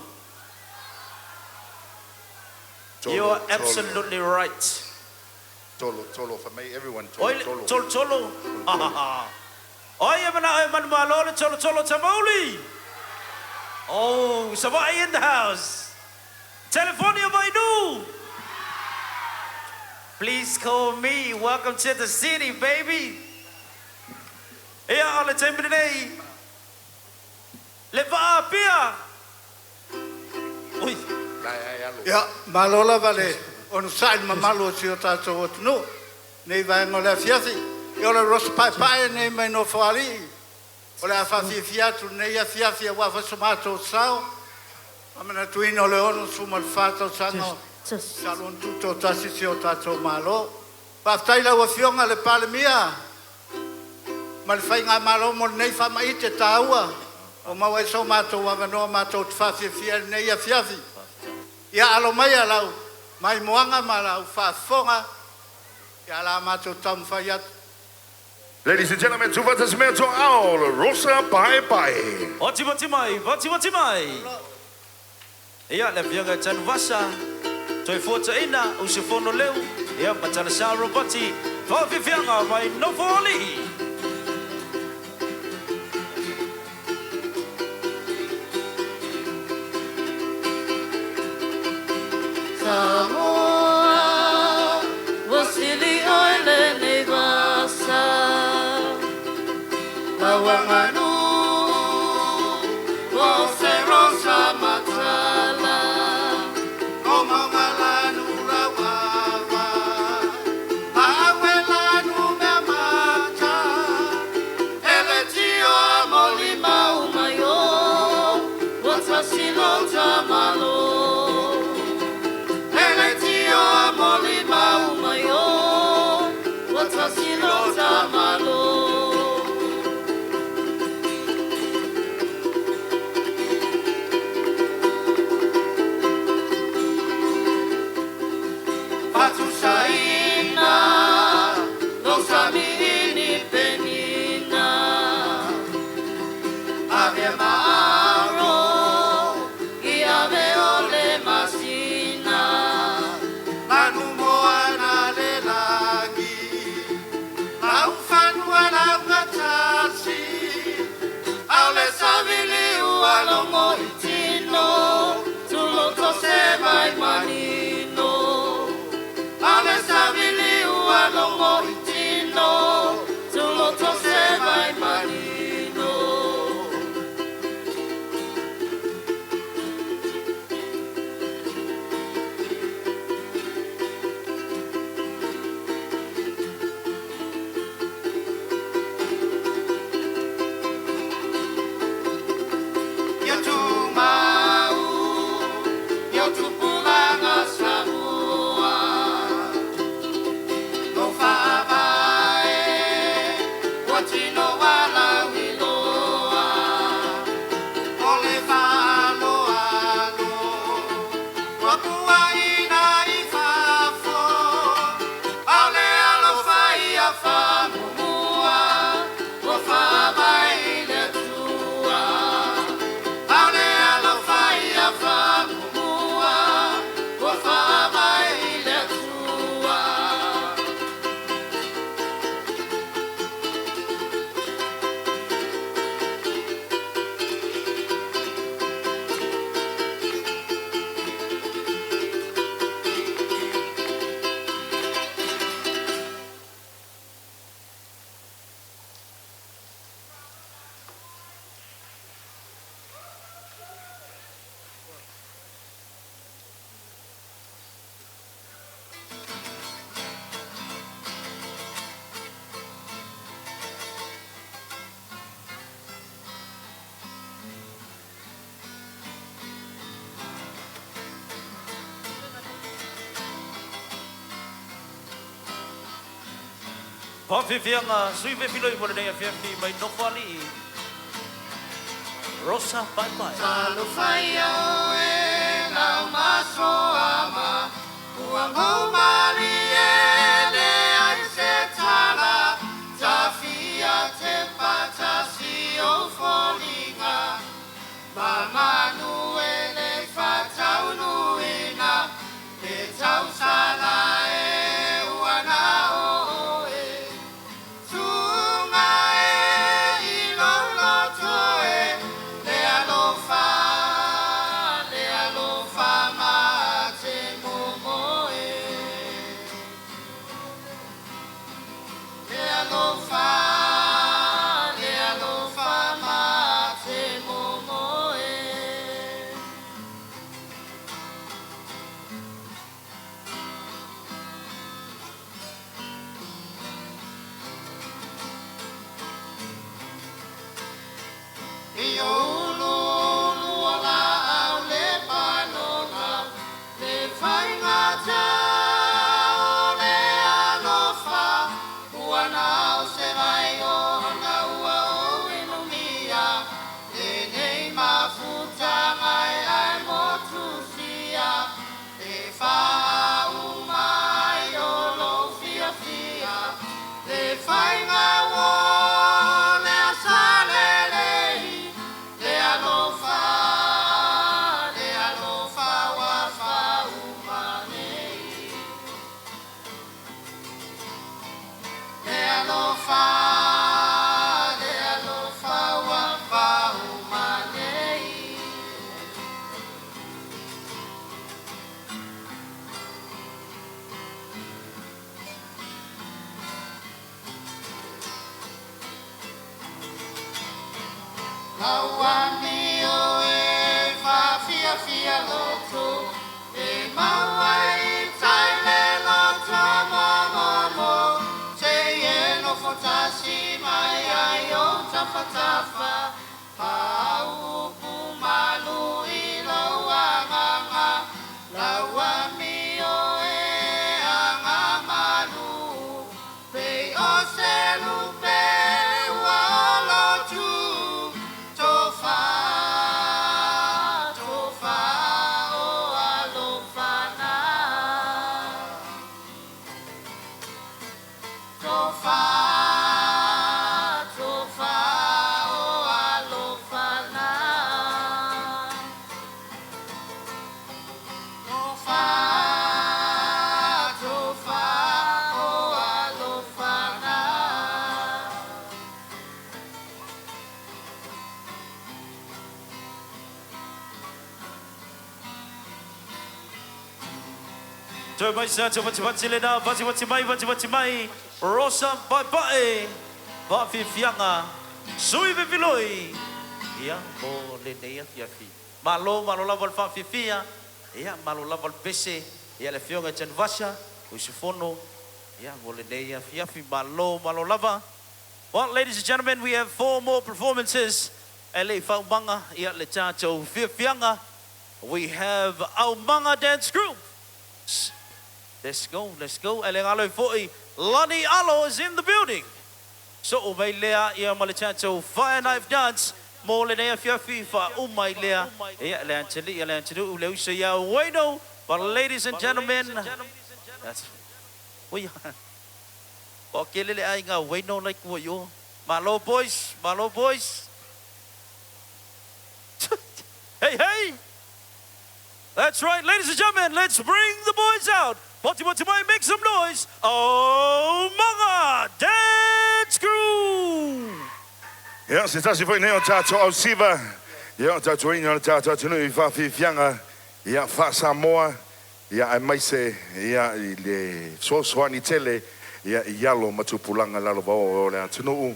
You are absolutely right. Tolo, for me, everyone tolo. Tolo. Oye Manumalo, Tolo Tamoli. Oh, Savai in the house. Telefonia Baidu. Please call me. Welcome to the city, baby. Here all the time today. Lepa pia. Ui. Ya, malola vale. On side mamalo si o tato no. Nei vai ngola fiasi. Yo la ros pai nei mai no fali. Ola fa fiatu nei a fiasi wa fa somato sao. Amana tuino le ono sumal fato sango. Salon tutto tasi si o tato malo. Paftai la wa fionga le pale mia. Mal fai nga malo mo nei fa mai te taua. O ma wa so mato wa no mato fa fia nei a fiasi. Ya alo mai alau. Mai moanga malau fa fonga. Ya la mato tam fayat. Ladies and gentlemen, tu vas meto ao Rosa Pai Pai. Oti mai. Ia le fianga tan vasa. Toi fota ina usifono leu. Ia patala sa roboti. Fa fianga mai no foli. Samoa, wasili oile negasa. Lawanganu, waserosa matala. Omamalanu lawawa. Awelanu memata. Eletio amolima umayo. Watasilo tamalo. Molima umayo, watasilo tamalo. Pafifianga, sui ve piloi mo nei fiafi mai no fali. Rosa bye bye. Talo faya oe lau maso ama, ua mau mari ele ai se tala, tafia te patasi o folinga, mama nuele fatau nuina, te tau sala e uana oe, tunga e ilolo toe, le alofa ma te momoe. Le alofa ma te momoe. I ulu ala au le panonga, le whaingata o le alofa, ua nao se mai o na ua o inumia, e nei mafuta mai ai motusia, e whau mai o lo fia fia, le whainga o le asalelei, le alofa wa whaumanei. Le alofa wa whaumanei. Lauani o e whawhia fia loto, e maua i taile loto momomo, te e no fotasi mai ai o tawhatafa, pau upu malu i lauanganga, lauani o e anga malu, pe o se lupe ua o lotu, tofa o alofana, tofa o alofana, tofa o alofana. Toi mai sa te wati le na, wati mai, Rosa bye bye. Pafifianga, sui ve piloi. Ia o le nei fiafi. Malo lava le whawhiwhia. Ia malo lava le pese. Ia le whionga ten vasha. Ui se fono. Ia o le nei fiafi. Malo lava. Well, ladies and gentlemen, we have 4 more performances. E le whaumanga. Ia le tātou whiwhianga. We have Aumanga Dance Group. Let's go. E le ngalo foi. Lani Alo is in the building. So o mai lea ia ma le tātou Fire Knife Dance. Mo le nea fiafi wha umai lea. Ia le anteli u le usa ia Waino But ladies and gentlemen, that's we o kelele ai nga waino like wo yo. Malo boys, Malo boys. Hey, hey. That's right, ladies and gentlemen, let's bring the boys out. Poti make some noise. Oh, Manga Dance Crew. Yeah, se tasi foi neo tato au siva. Yeah, tato ino tato tunu I fa fianga. Yeah, fa Samoa. Yeah, ai mai se yeah le swani tele. Yeah, yalo matupulanga lalo ba o le tunu.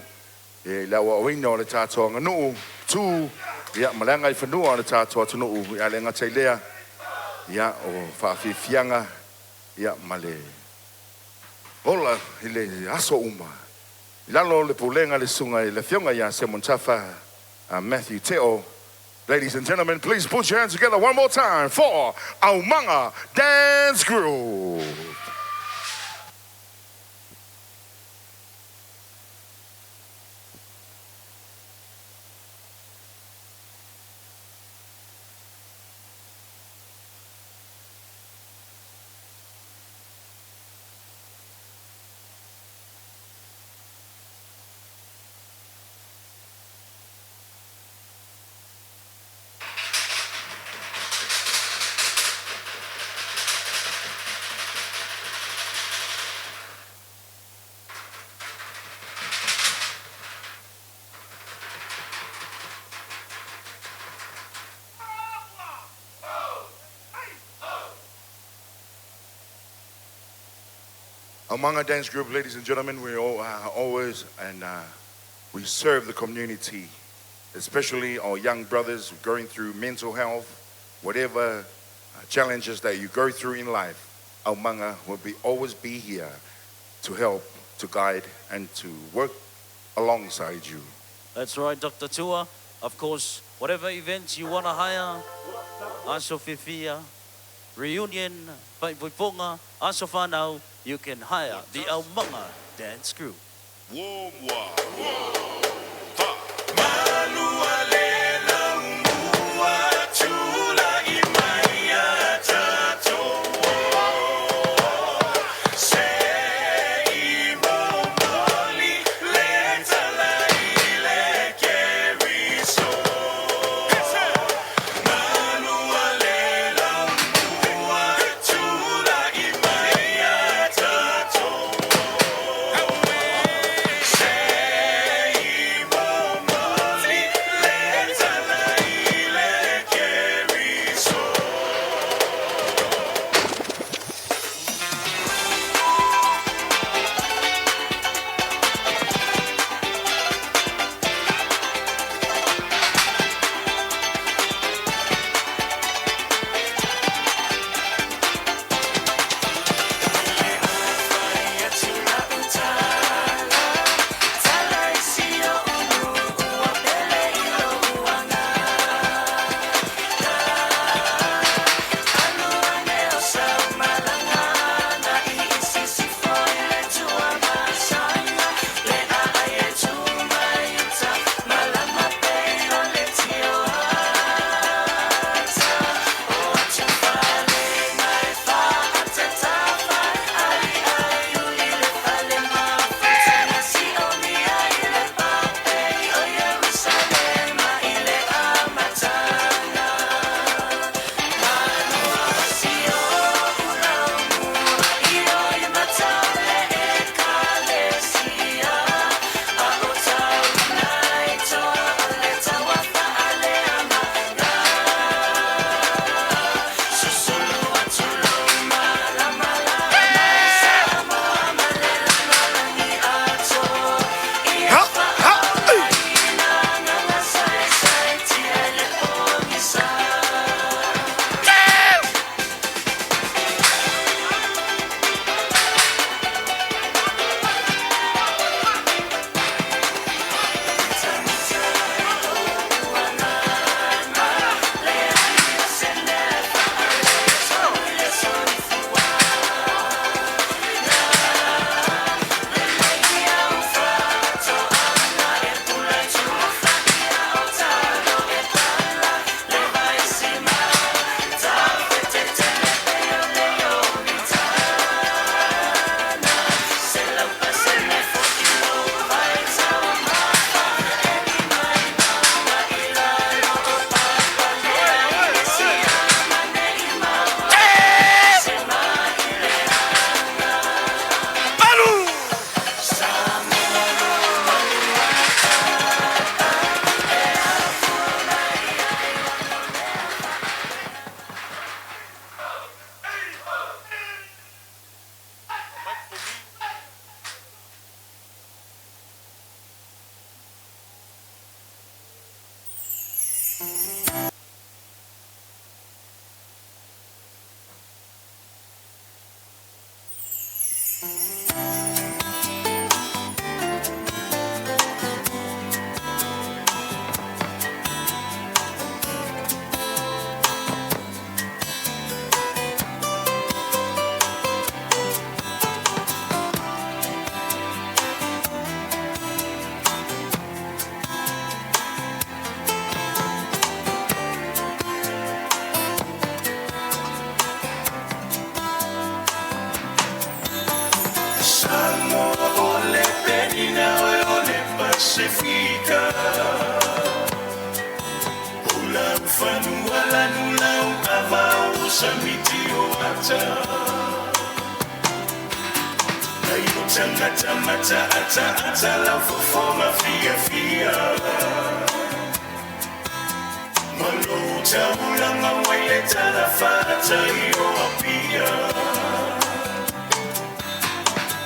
Yeah, la wa ino le tato nganu. Tu yeah, malanga I fanua le tato tunu. Yeah, le ngatailea. Yeah, o fa fianga. Yeah, male. Ola ile aso uma. Lalo le pulenga le sunga le fionga ya se montafa Matthew Teo. Ladies and gentlemen, please put your hands together one more time for Aumanga Dance Crew. Among our dance group, ladies and gentlemen, we all always and we serve the community, especially our young brothers going through mental health, whatever challenges that you go through in life. Aumanga will always be here to help, to guide, and to work alongside you. That's right, Dr. Tua. Of course, whatever events you want to hire, Aso Fifia, reunion, Paipuponga, Aso Fanau, you can hire the Aumanga Dance Crew. se fika Ula ufanu wala nula ukava usamiti oata Ayo tangata mata ata la fofoma fia Malo taulanga waile tarafata iyo apia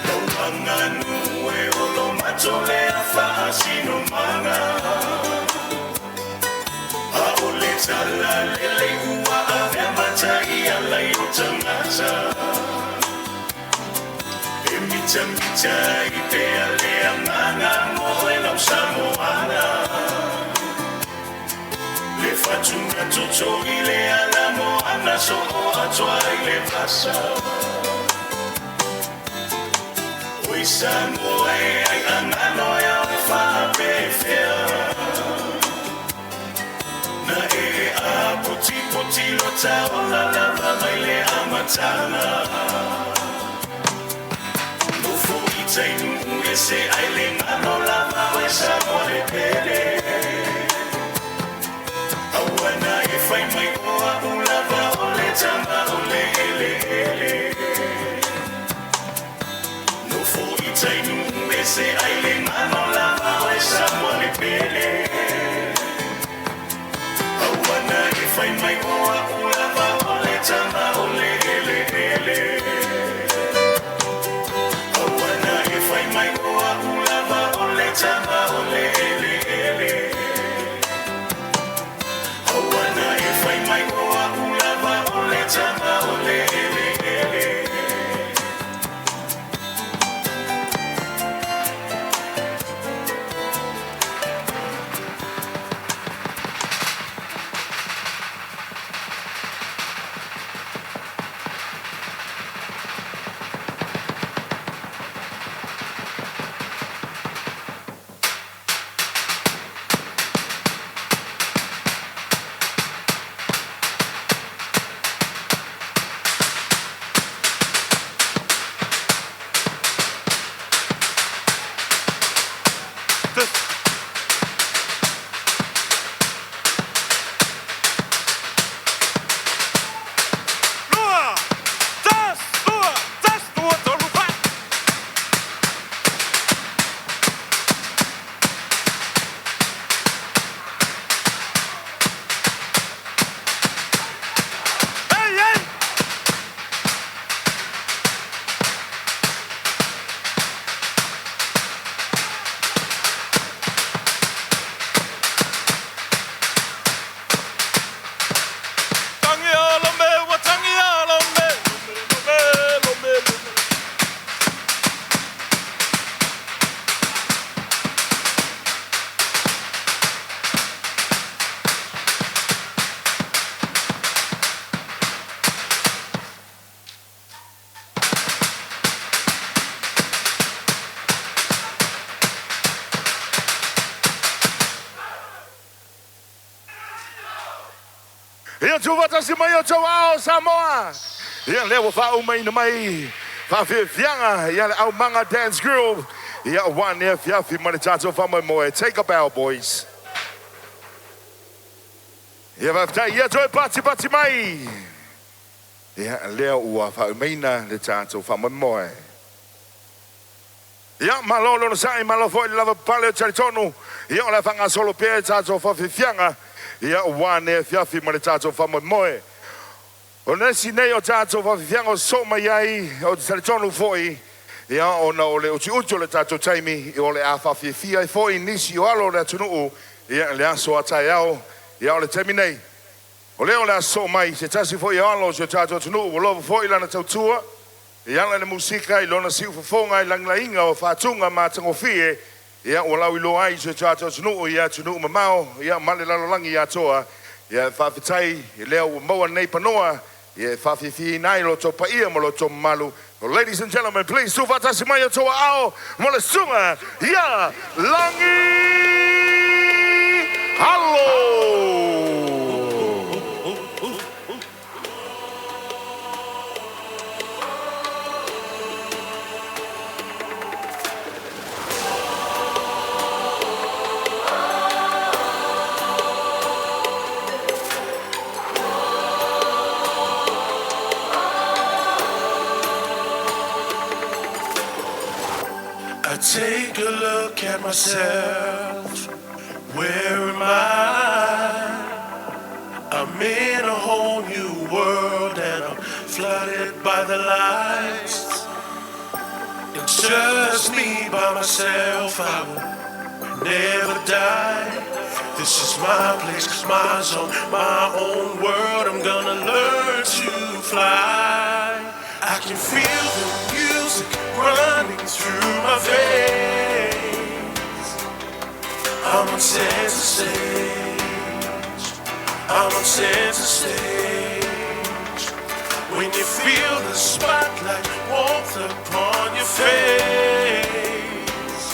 Lauanganu olo matole afa asino mana Aole tala lele ua avea mata ia layo tangata Emita ipea lea nganga moe lau samoana Le fatunga toto ile alamo ana so o atoa ile pasa Samoe ai angano ya fa befea Na poti lo tao la lava maile amatana No fo itainu ese aile ngano lava we samoe pele Awana e fai mai oa ulava ole tama ole ele Tainu ese aile mano lava o esa mole pele Awana e fai mai oa ulava ole tama ole ele Awana e fai mai oa ulava ole tama ole ele Awana e fai mai oa ulava ole tama ole ele Ia tuwa tasi mai o tawao Samoa. Ia lewa fa umai na mai. Fa fianga ia le au manga dance group. Ia one ia fiafi mani tato fa mai moe. Take a bow, boys. Ia vaftai ia toi pati mai. Ia lea ua fa umai na le tato fa mai moe. Ia malolo no sai malo foi lava pale charitonu. Ia la fanga solo pe tato fa fianga. Ia wane fiafi mare tato fa moe. O nesi nei o tato fa fianga so mai ai o taritonu foi. Ia ona ole o uto le tato taimi o le afa fia foi nisi o alo le tunu. Ia le aso atai ao. Ia ole terminei. O le ole aso mai se tasi foi alo se tato tunu o lo foi lana tautua. Ia le musika i lona siu fonga i langlainga o fatunga matango fie. Ia o lau ilo ai se tato tunu ia tunu mamao ia male lalo langi ia toa ia fafitai leo moa nei panoa ia fafifi nai lo topa ia mo lo tom malu. Ladies and gentlemen, please tu fatasi mai toa ao mo le sunga ia langi halo. take a look at myself. Where am I? I'm in a whole new world and I'm flooded by the lights. It's just me by myself, I will never die. This is my place, my zone, my own world. I'm gonna learn to fly. I can feel the music running through my veins. I'm on center stage. I'm on center stage. When you feel the spotlight warmth upon your face,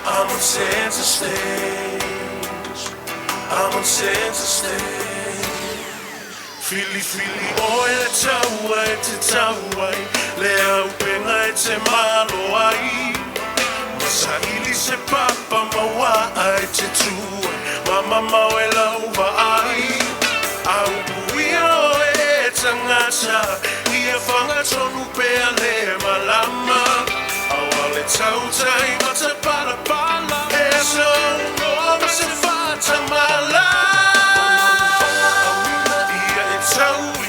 I'm on center stage. I'm on center stage. Fili fili oil tawai te tawai leo pengai te malo ai. Masaili se papa mawa ai te tuai mama mawe lauva ai. Au buia oe tangata ia whanga tonu pea le malama. Awale tautai mata pala pala e so ngoma se fata mala.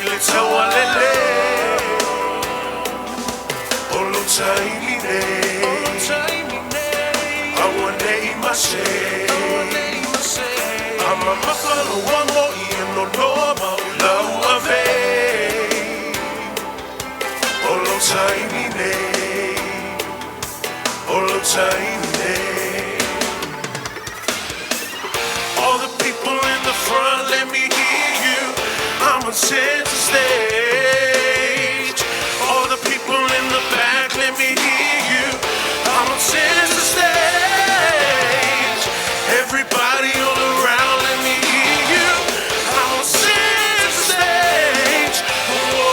Ia taua lele olo taimi nei aua nei mase ama mafalo wango ia no noa lau ave olo taimi nei olo taimi nei. All the people in the front, let me hear you. I'm on center stage. All the people in the back, let me hear you. I'm on center stage. Everybody all around, let me hear you. I'm on center stage. Whoa,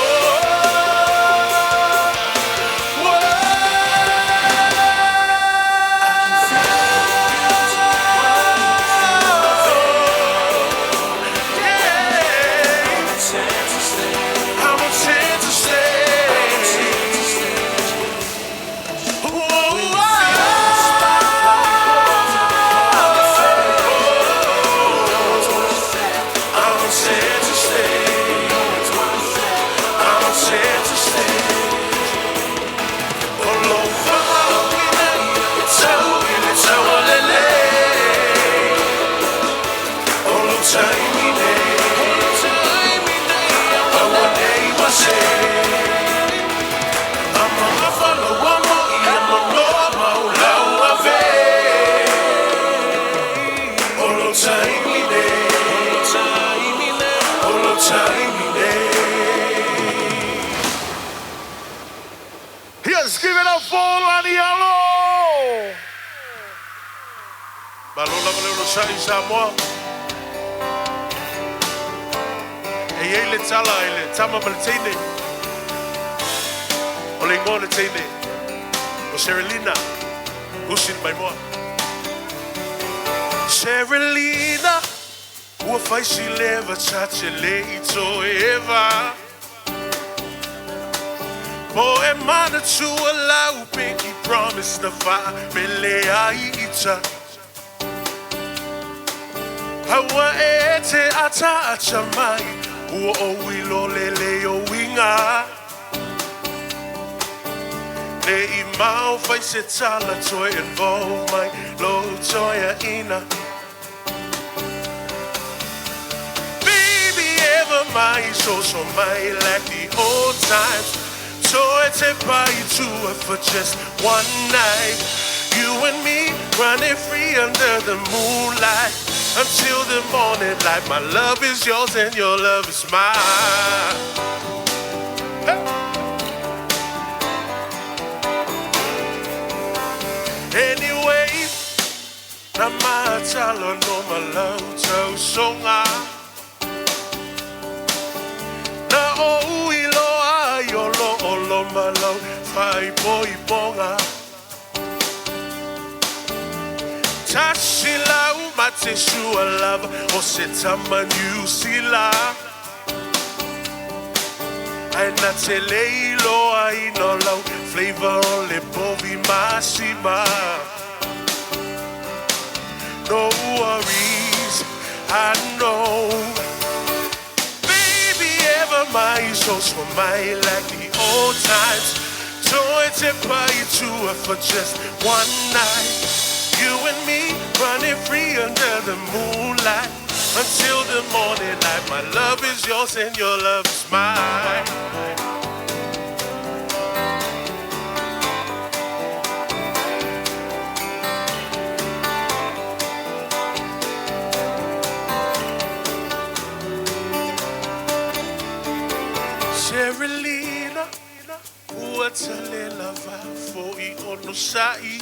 whoa. Yes, give it up for Lanialo. Balona malolo sali Samoa. Ele tala ele tama maltene. Ole ngone tene. O Sherilina. Usin mai moa. Sherilina. Ua fai si leva chache le ito eva. Mo e mana tu alau pinky promise na fa mele ai ita. Hawa e te ata acha mai. Ua o wilo lele o winga. Ne I mau fai se tala toi involve mai lo toia ina. Baby ever my so my like the old times. So I take by you to it for just one night. You and me running free under the moonlight until the morning light. My love is yours and your love is mine. Anyway, namatalo no malau songa. Na o iloa yolo olo malau fai boi bonga. Tashi lau mate shua lava o se tama new sila. Aina te leilo ai no lau flavor o le povi masima. No worries, I know. Baby, ever my souls for my like the old times. Joy to buy you to her for just one night. You and me running free under the moonlight. Until the morning light, my love is yours and your love is mine. Sherilina, uatale lava foi onusai.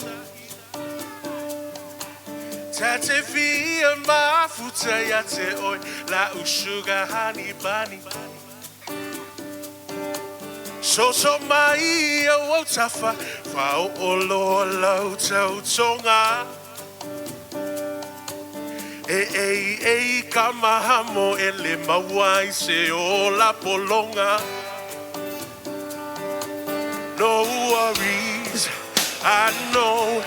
Tate via mafuta ya te oi la usuga honey bunny. So mai o tafa fa o lo lo tau tonga. E kamahamo ele mawai se o la polonga. No worries, I know.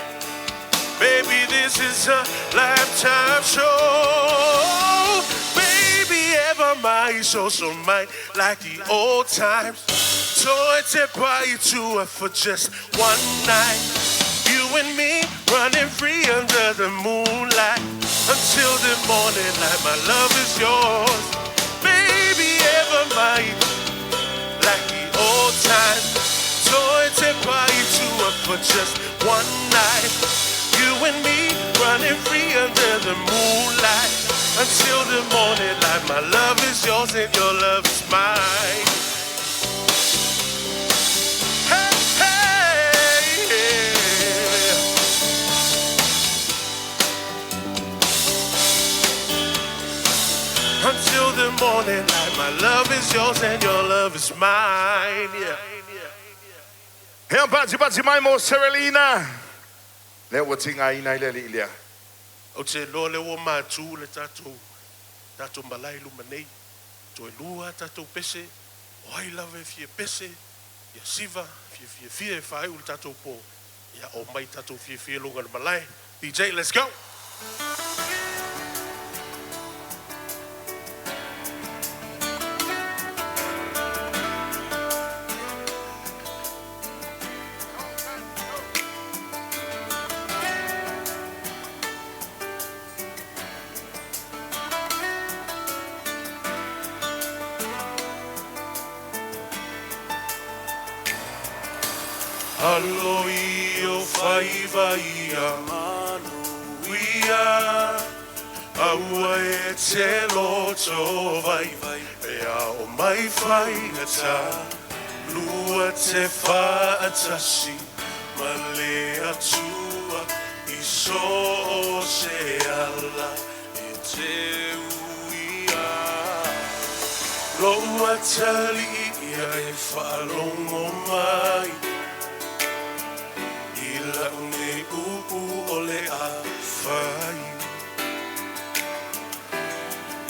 Baby, this is a lifetime show. Baby, ever my soul so mine like the old times. So I take by you to her for just one night. You and me running free under the moonlight. Until the morning light, my love is yours. Baby, ever mine like the old times. So I take by you to her for just one night. You and me running free under the moonlight. Until the morning light, my love is yours and your love is mine. Hey, hey, yeah. Until the morning light, my love is yours and your love is mine. Yeah. Hea bazi mai mo Serelina. Le o tinga ina ile ilia. O te lo le o mātū le tātou malai lumanei. To e lua tātou pese. O ai lawe fie pese. Ia siva fie whai ule tātou po. Ia o mai tātou fie longa le malai. DJ, let's go. Aloi o whai vai a manu ia. Aua e te loto vai. Ea o mai whai ngata. Lua te whaatasi. Ma le atua i so o se ala. E te uia. Loa tali ia e whalongo mai. Laune o le a whai.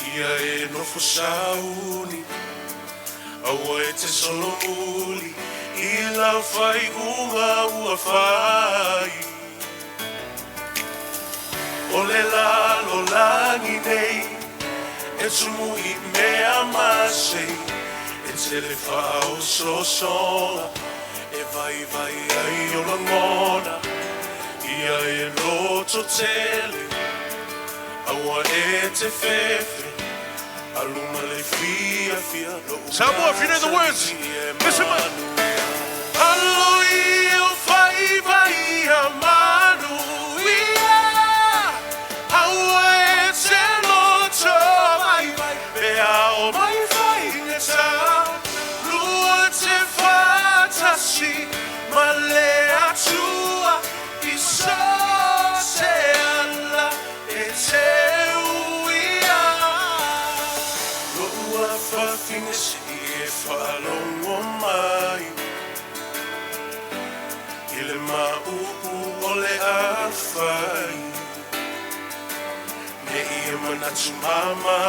Ia e nofo sauni. Aua e te solo muli. I la whai unga ua whai. O le lalo langi nei. E tumu I mea masei. E te le whao so songa. E vai ai o la ngona. Ia e loto tele. Aua e te fefe. Aluma le fia. Samoa, if you know the words. Listen, man. Aloi o vai a manu ia. Aua e te loto vai. Pea o mai vai ngeta. Lua te fatasi. Ma le atua I so se ala e te uia. Loa whawhinga e whalongo mai. I le maupu o le awhai. Me I manatu mama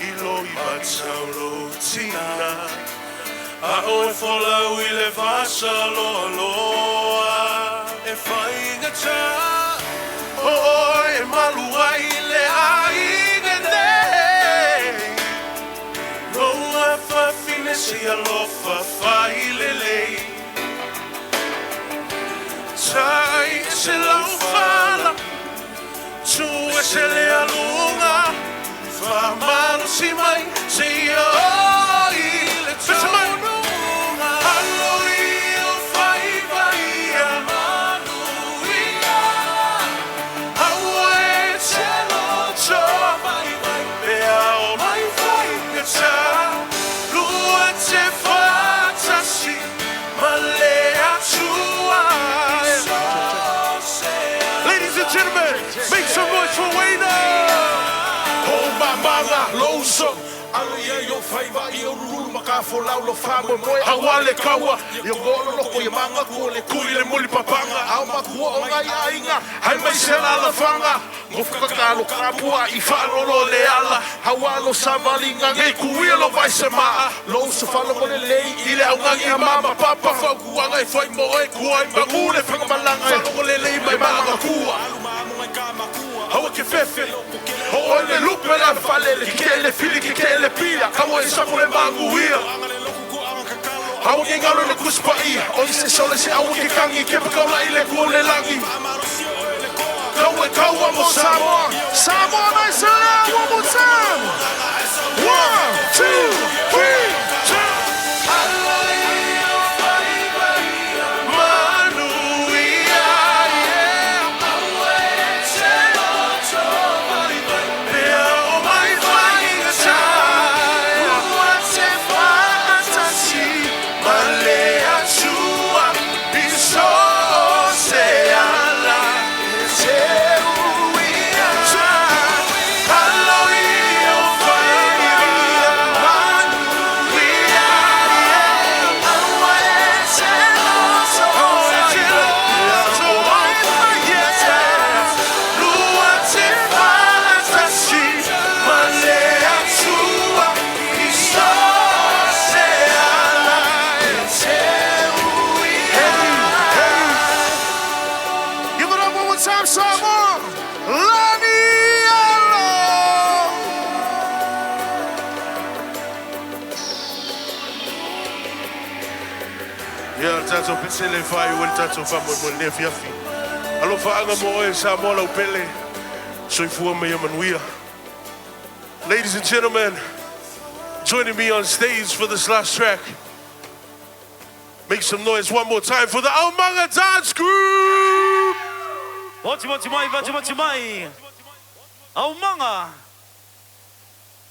I lo I matau lo tina. A o e folau I le fasa loa loa E whainga tā O e malu ai le ainga nei Loa whawhine si alofa whai le lei Tai e se lau whala Tu e se le alunga Whamalo si mai se ia oi le taununga Halo I o whai vai a manu ia Aua e te loto mai mai Pea o mai vai ka tā Lua te whatasi ma le atua Ladies and gentlemen, make some noise for Wayne! Oh, manga, loso. Alo ia yo faiva I o ruru makafo laulo famo moe awale kawa yo golo loko yo manga kule kuile muli papanga au makua o ngai ainga hai mai sela la fanga ngofuka kalo kapua I falolo le ala hawalo samalinga ngai kuilo vai sema lo so falo mo le lei ile au ngai mama papa fa kuanga I foi moe kuai magule fanga malanga falo le lei mai mama kua Hawa ke fefe O le lupe la falele Ke le fili ke le pia Kawa I sako le manguia Hawa ke ngalo le kuspa ia O I se sole se awa ke kangi Ke pakaula I le kua le langi Kawa mo Samoa Samoa mai sala one more time 1, 2, 3, 2 Tato pisele fai wel tato fa mo le fiafi. Alo fa anga mo e sa mo la pele. So fu me manuia. Ladies and gentlemen, joining me on stage for this last track. Make some noise one more time for the Aumanga Dance Group. Wati mai. Aumanga.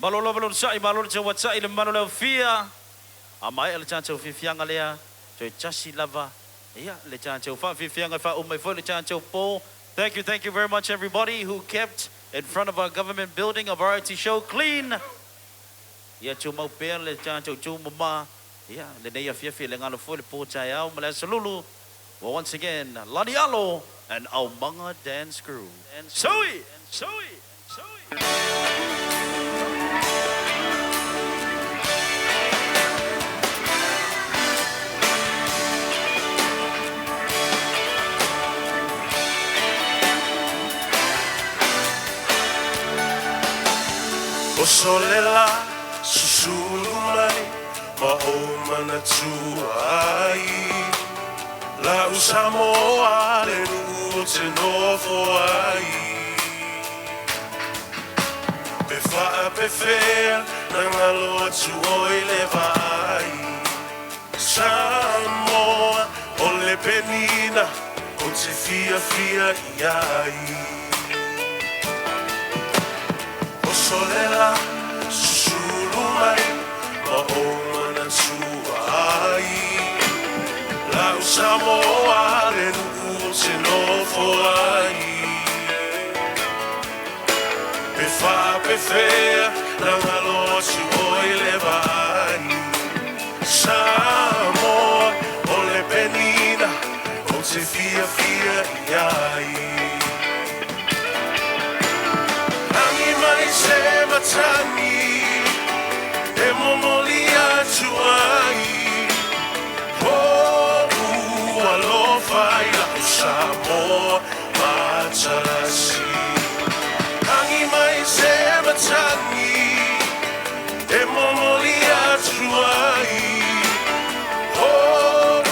Malolo sai malolo te watsai le malolo fia. Amai le chancho fianga lea. Jasi lava. Yeah, le chancho fa fianga fa umai fo le chancho po. Thank you very much everybody who kept in front of our government building a variety show clean. Yeah, chuma pe le chancho chuma. Yeah, le nei fiafi le ngalo fo le po chai au mala salulu. Well, once again, Lanialo and Aumanga Dance Crew. Soi. O solela susulu mai ma o mana tuai la usamoa le nu te nofo ai pe fa pe fer na ngalo tu oi le vai Samoa o le penina o te fia iai Solela susulu mai ma o mana suai la Samoa le nu se no foi pe fa pe fe la ngalo si oi le vai Samoa o le penina o te fia iai Se matani e momolia tuai faila Samoa Matalasi Angi mai se matangi E momoli atuai Oh,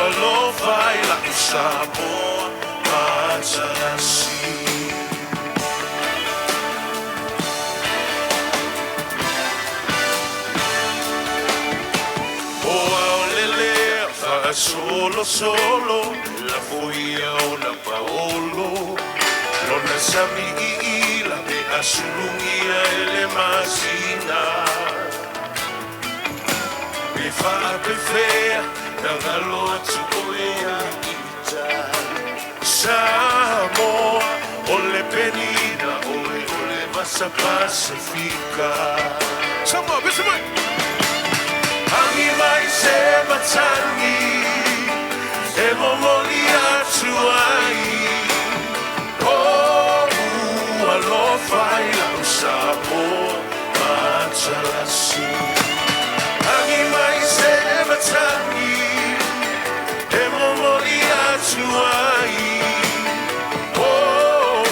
alo faila Samoa Matalasi Solo, la fuia o la paolo Non la sami la me asulungia e le masina Mi fa fea, la galo tu olea Samoa, ole penina, ole vasa pacifica Samoa, bisma Angi mai se matangi E momoli atuai Oh, alo fai la Samoa Matalasi Angi mai se matangi E momoli atuai Oh,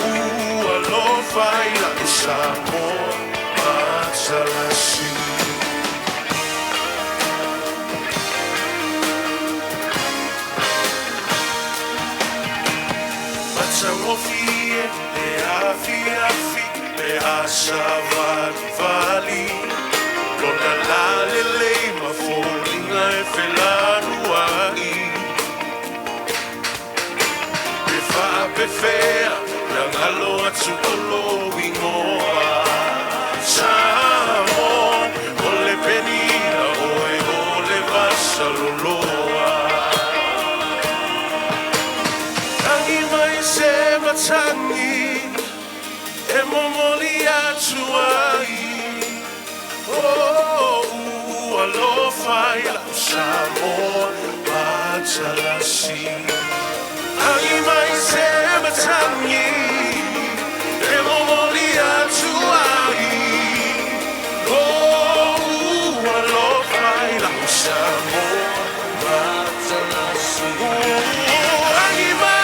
alo fai la Samoa Matalasi Mofie, le afi, le asavali vali Lona la le ma folinga e felaruai Me fa pefea, la galo atu olo ingoa Samon, ole penina, ole vasa loloa Se matangi e momoli atuai Oh, alo fai la Samoa Matalasi Angi mai se matangi e momoli atuai Oh, alo fai la Samoa Matalasi Angi mai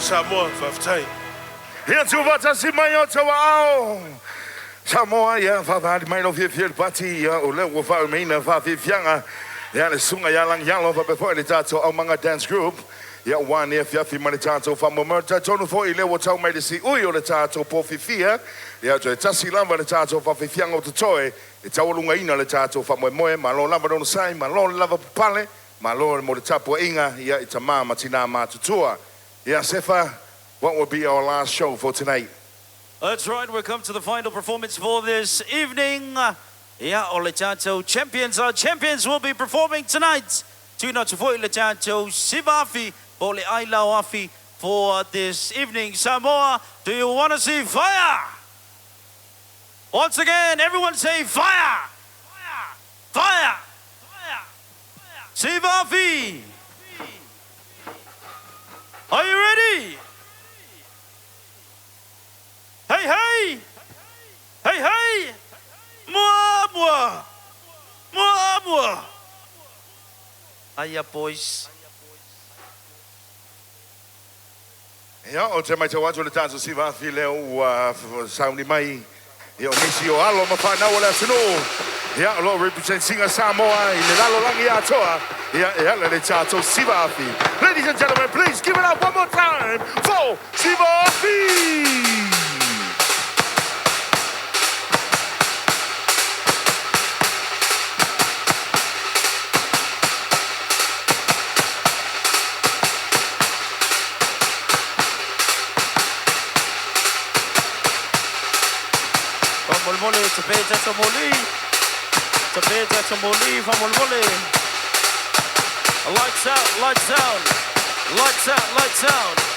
Samoa, Faftai. Here to Vatasi Mayoto Ao. Samoa, ya Fafadi Milo Fiel Party, ya Ole Wafa Mina Fafi Fianga, ya the Sunga Yalang Yalo before the Tato Amanga Dance Group. Ya one if Yafi Manitato from Momerta, Tono for Ile Watau Medisi Uyo the Tato Pofifia, ya Tasi Lamba the Tato Fafi Fiango to Toy, it's our Lungaina the Tato from Moe, Malon Lambadon Sai, Malon Lava Pale, Malon Moditapo Inga, ya it's a Mama Tina Matutua. Yeah, Sefa, what will be our last show for tonight? That's right, we've come to the final performance for this evening. Yeah, Ole Tato champions. Our champions will be performing tonight. Tuna Tufoi Le Tato Sivafi, Bole Ailawafi for this evening. Samoa, do you want to see fire? Once again, everyone say fire! Fire! Fire! Sivafi! Are you ready? Hey, hey! Hey, hey! Mua, mua! Mua, mua! Aya, boys. Ja, o te mai te watu le tātou siwa fi leo sauni mai. Ia o nisi o alo ma whanau o le atino. Ia o lo representing Samoa i le lalo langi atoa. Ia le tātou siwa fi. Ladies and gentlemen, please give it up one more time for Siva Fi. Tapeta Tamoli. Tapeta Tamoli from Molmole. Lights out, lights out. Lights out, lights out.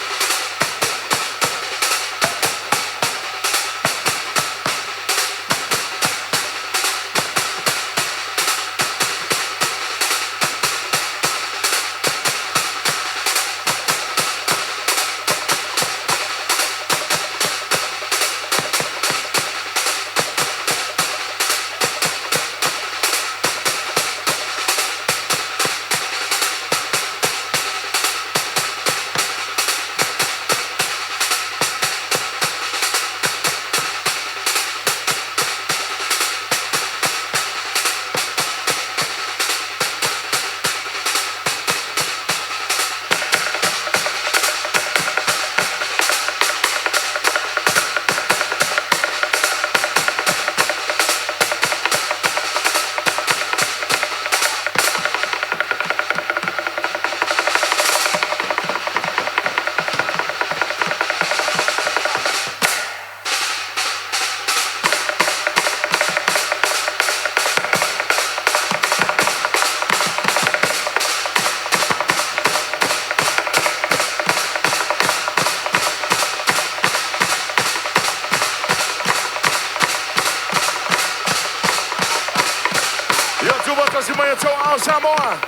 Samoa.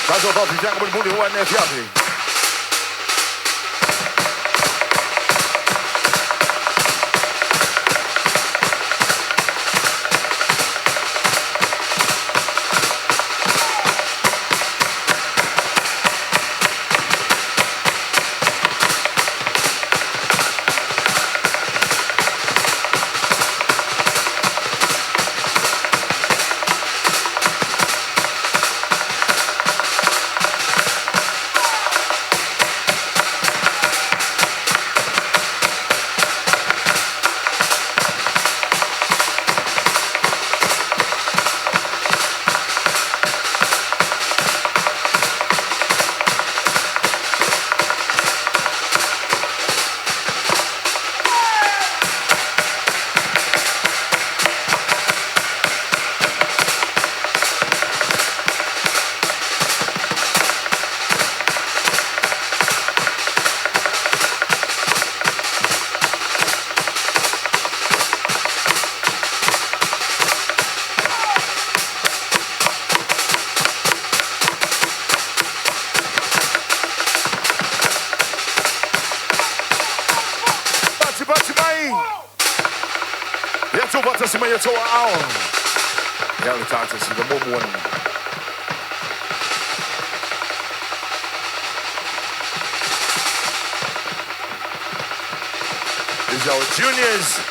That's what I'm talking about. Booty one there, to our own. Yeah, the time to see the more one. These are our juniors.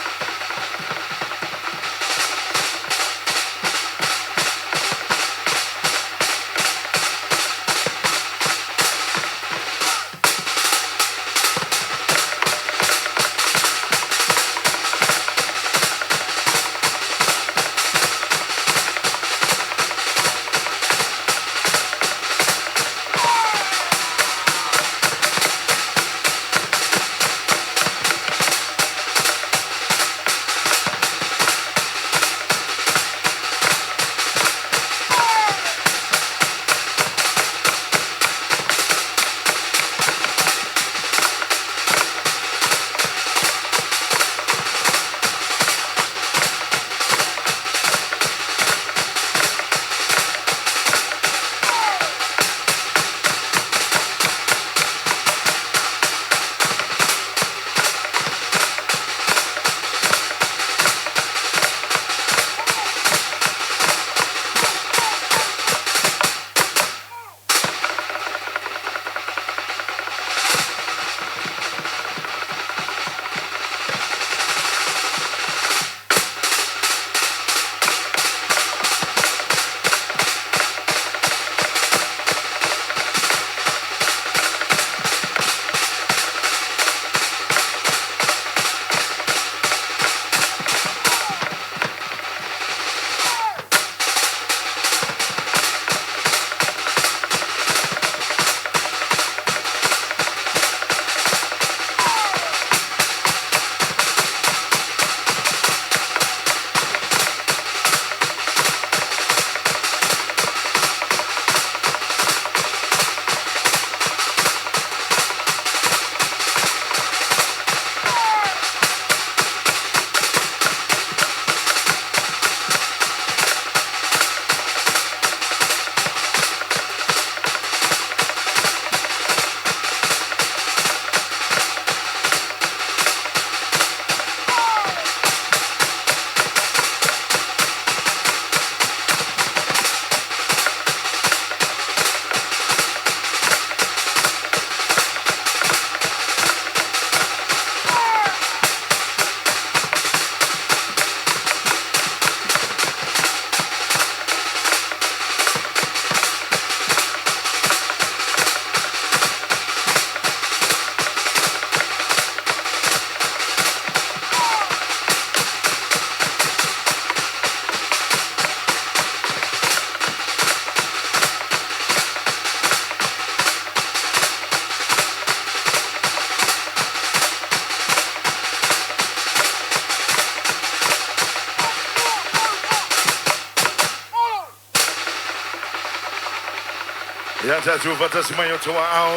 Ya tatu vata simayo toa ao.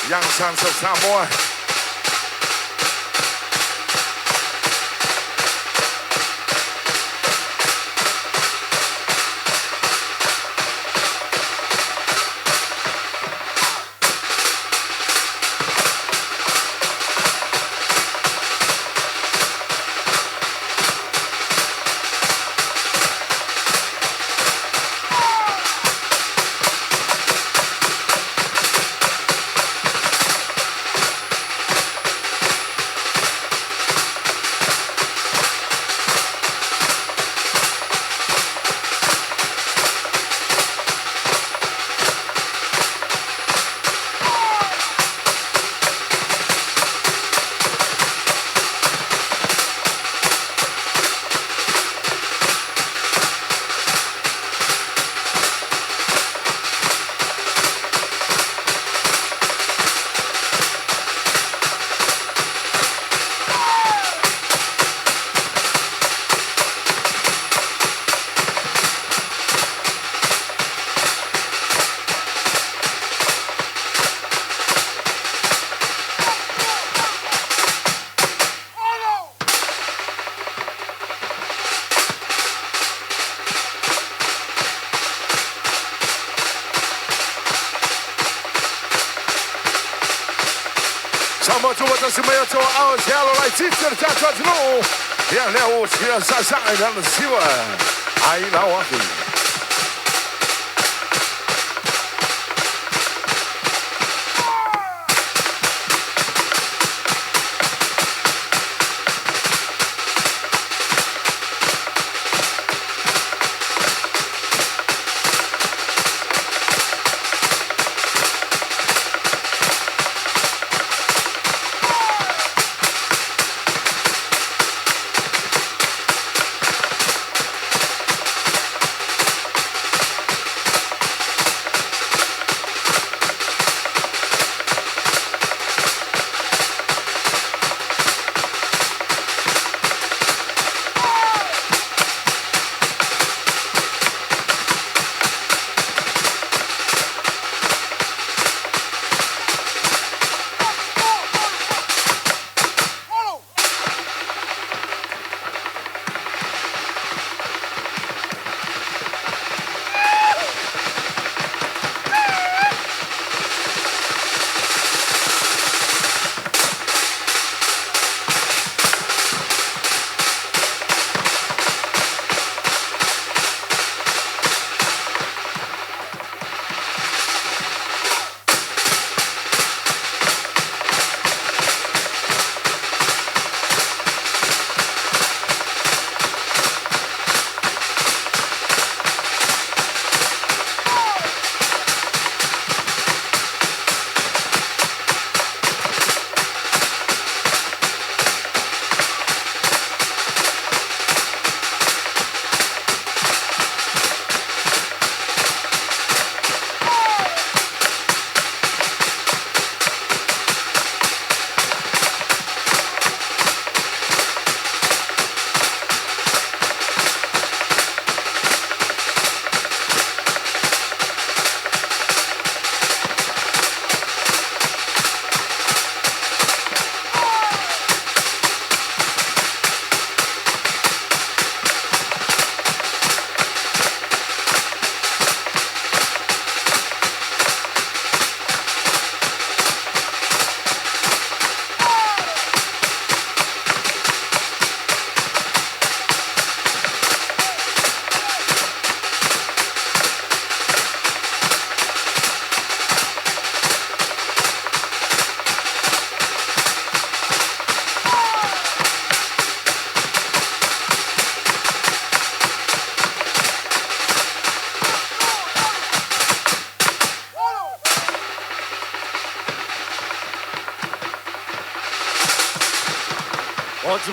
Young Sons of Samoa. Sama tu vata simayo toa ao sialo lai teacher tatu atu. Ya leo sia sasa dan siwa. Ai lawaki.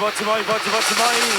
버츠 마이.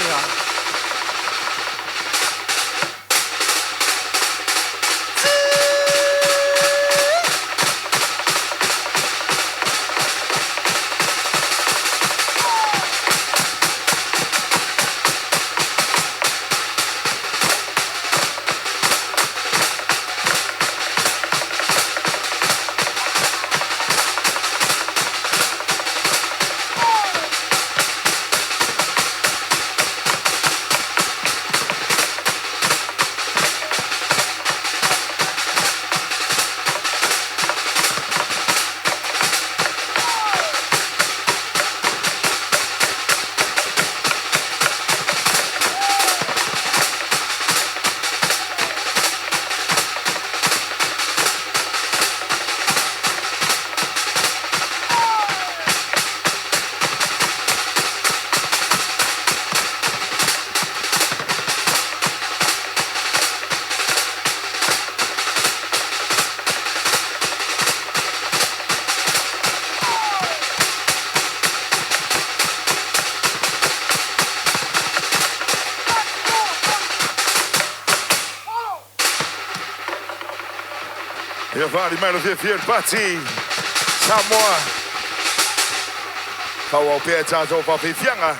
Ia whaari mai lo fia pati. Samoa. Kau au pia tātou whawhiwhianga.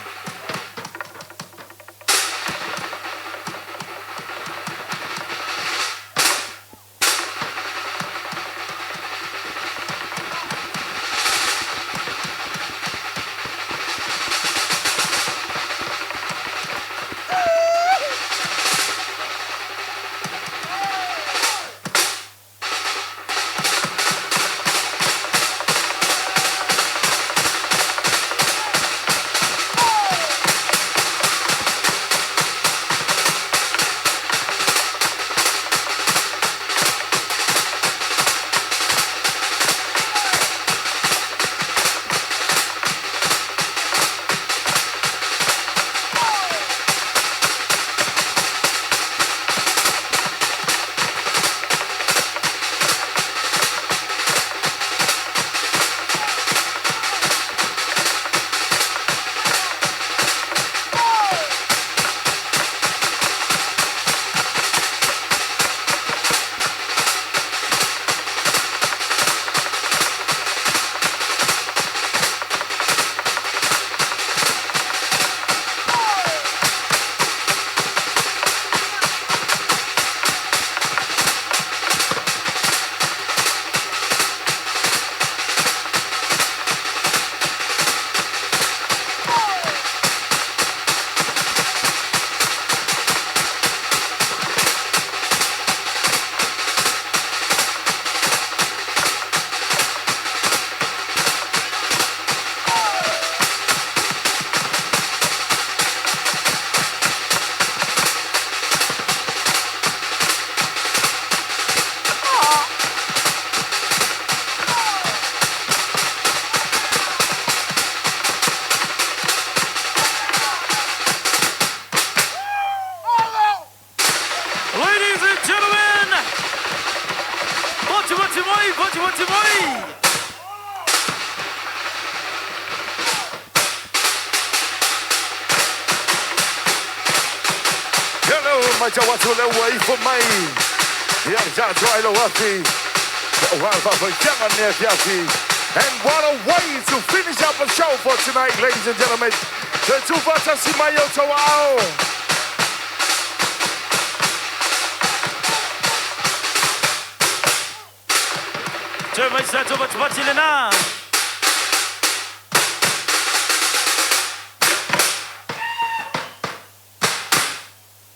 And what a way to finish up a show for tonight, ladies and gentlemen. The Tufata Simayo Tawao.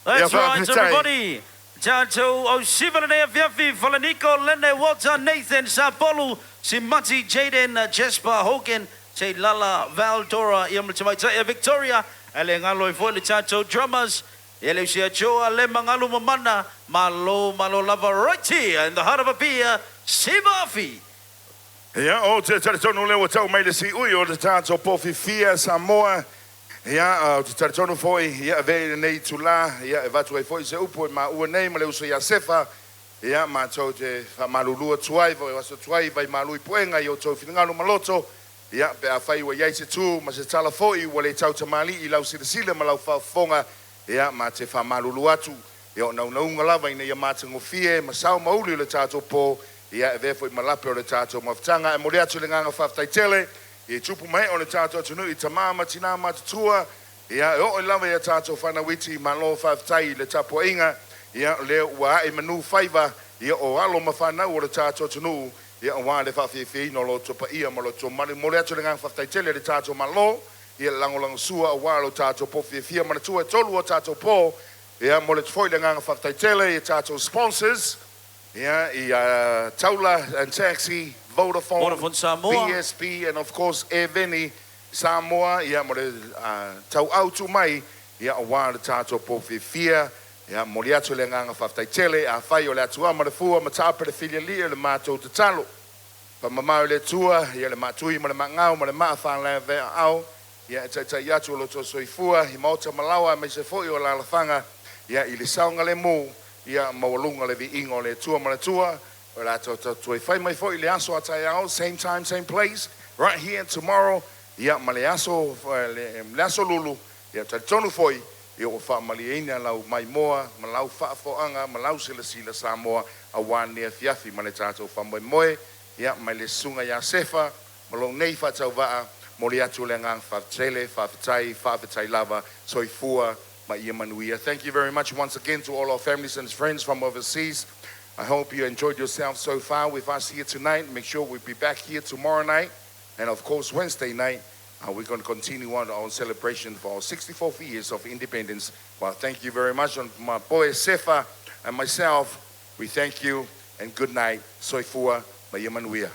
That's right, everybody. Janto Oshivanea Viafi, Falanico, Lene Walter, Nathan Sapolu, Simati, Jaden, Jesper, Hogan, Say Lala, Valdora, Yamachamaita, Victoria, Alengalo, Foyle Chacho, drummers, Elusia Joa, Lemangalu Mamana, Malo, Malo Lava, right in the heart of a beer, Sibafi. Yeah, oh, Taritono Lewato made a see Uyo, the Tato Pofi Fia, Samoa. Yeah, Taritono Foi, yeah, very Nate Tula, yeah, Evatway Foi, Upo, my own name, Leusia Sefa, yeah, Matote, Malulu, Twive, was a Twive by Malui Puenga, Yoto Finalo Maloto, yeah, Beafai were Yaisi too, Masatala Foi, Wale Tauta Mali, Lausi the Sila Malaufa Fonga, yeah, Matefa Maluluatu, you know, no lava in the Yamatin of Fie, Masao Mauli, the Tato Po, yeah, therefore Malapo, the Tato Maftanga, and Moriatu Langa of Taitele. E tupu mai o le tātou tunu I tamama tina matatua. Ia o lava ia tātou whanawiti malo whaftai le tapo inga. Ia le ua e manu whaiva. Ia o alo mawhanau o le tātou tunu. Ia o wā le whawhiwhi no lo topa ia mo lo tō mali. Mo le atu le ngang whaftai tele le tātou malo. Ia langolang sua o wā lo tātou po whiwhia manatua tolu o tātou po. Ia mo le tfoi le ngang whaftai tele. Ia tātou sponsors. Ia I Taula and Taxi. Vodafone Samoa, BSP, and of course Eveni Samoa. Ia mo le tau autu mai. Ia o wā le tātou po whiwhia. Ia mo le atu le nganga whaftai tele. A whai o le atua ma le fua ma tāpe le whilia lia le mātou te talo. Pa mamau le tua. Ia le mātui ma le mangau ma le maa whanlea vea au. Ia e tai atu o lo to soifua. I mauta malawa me se foi o la lafanga. Ia I le saunga le mū. Ia mawalunga le vi ingo le tua ma le tua. Same time, same place, right here tomorrow. Yeah, Maleaso, Lasso Lulu. Yeah, Tonu Foi. I o whaamaliina lau mai moa, ma lau whaafoanga, ma lau sila Samoa, a wānea fiafi ma le tātou whamoemoe, ia mai le sunga ia sefa, ma lo nei whatau waa, mo le atu le ngang whawhitai lava, soifua, ma ia manuia. Thank you very much once again to all our families and friends from overseas. I hope you enjoyed yourself so far with us here tonight. Make sure we'll be back here tomorrow night. And of course, Wednesday night, we're going to continue on our celebration for our 64th years of independence. Well, thank you very much. On my boy Sefa and myself, we thank you and good night. Soifua, Mayamanwia.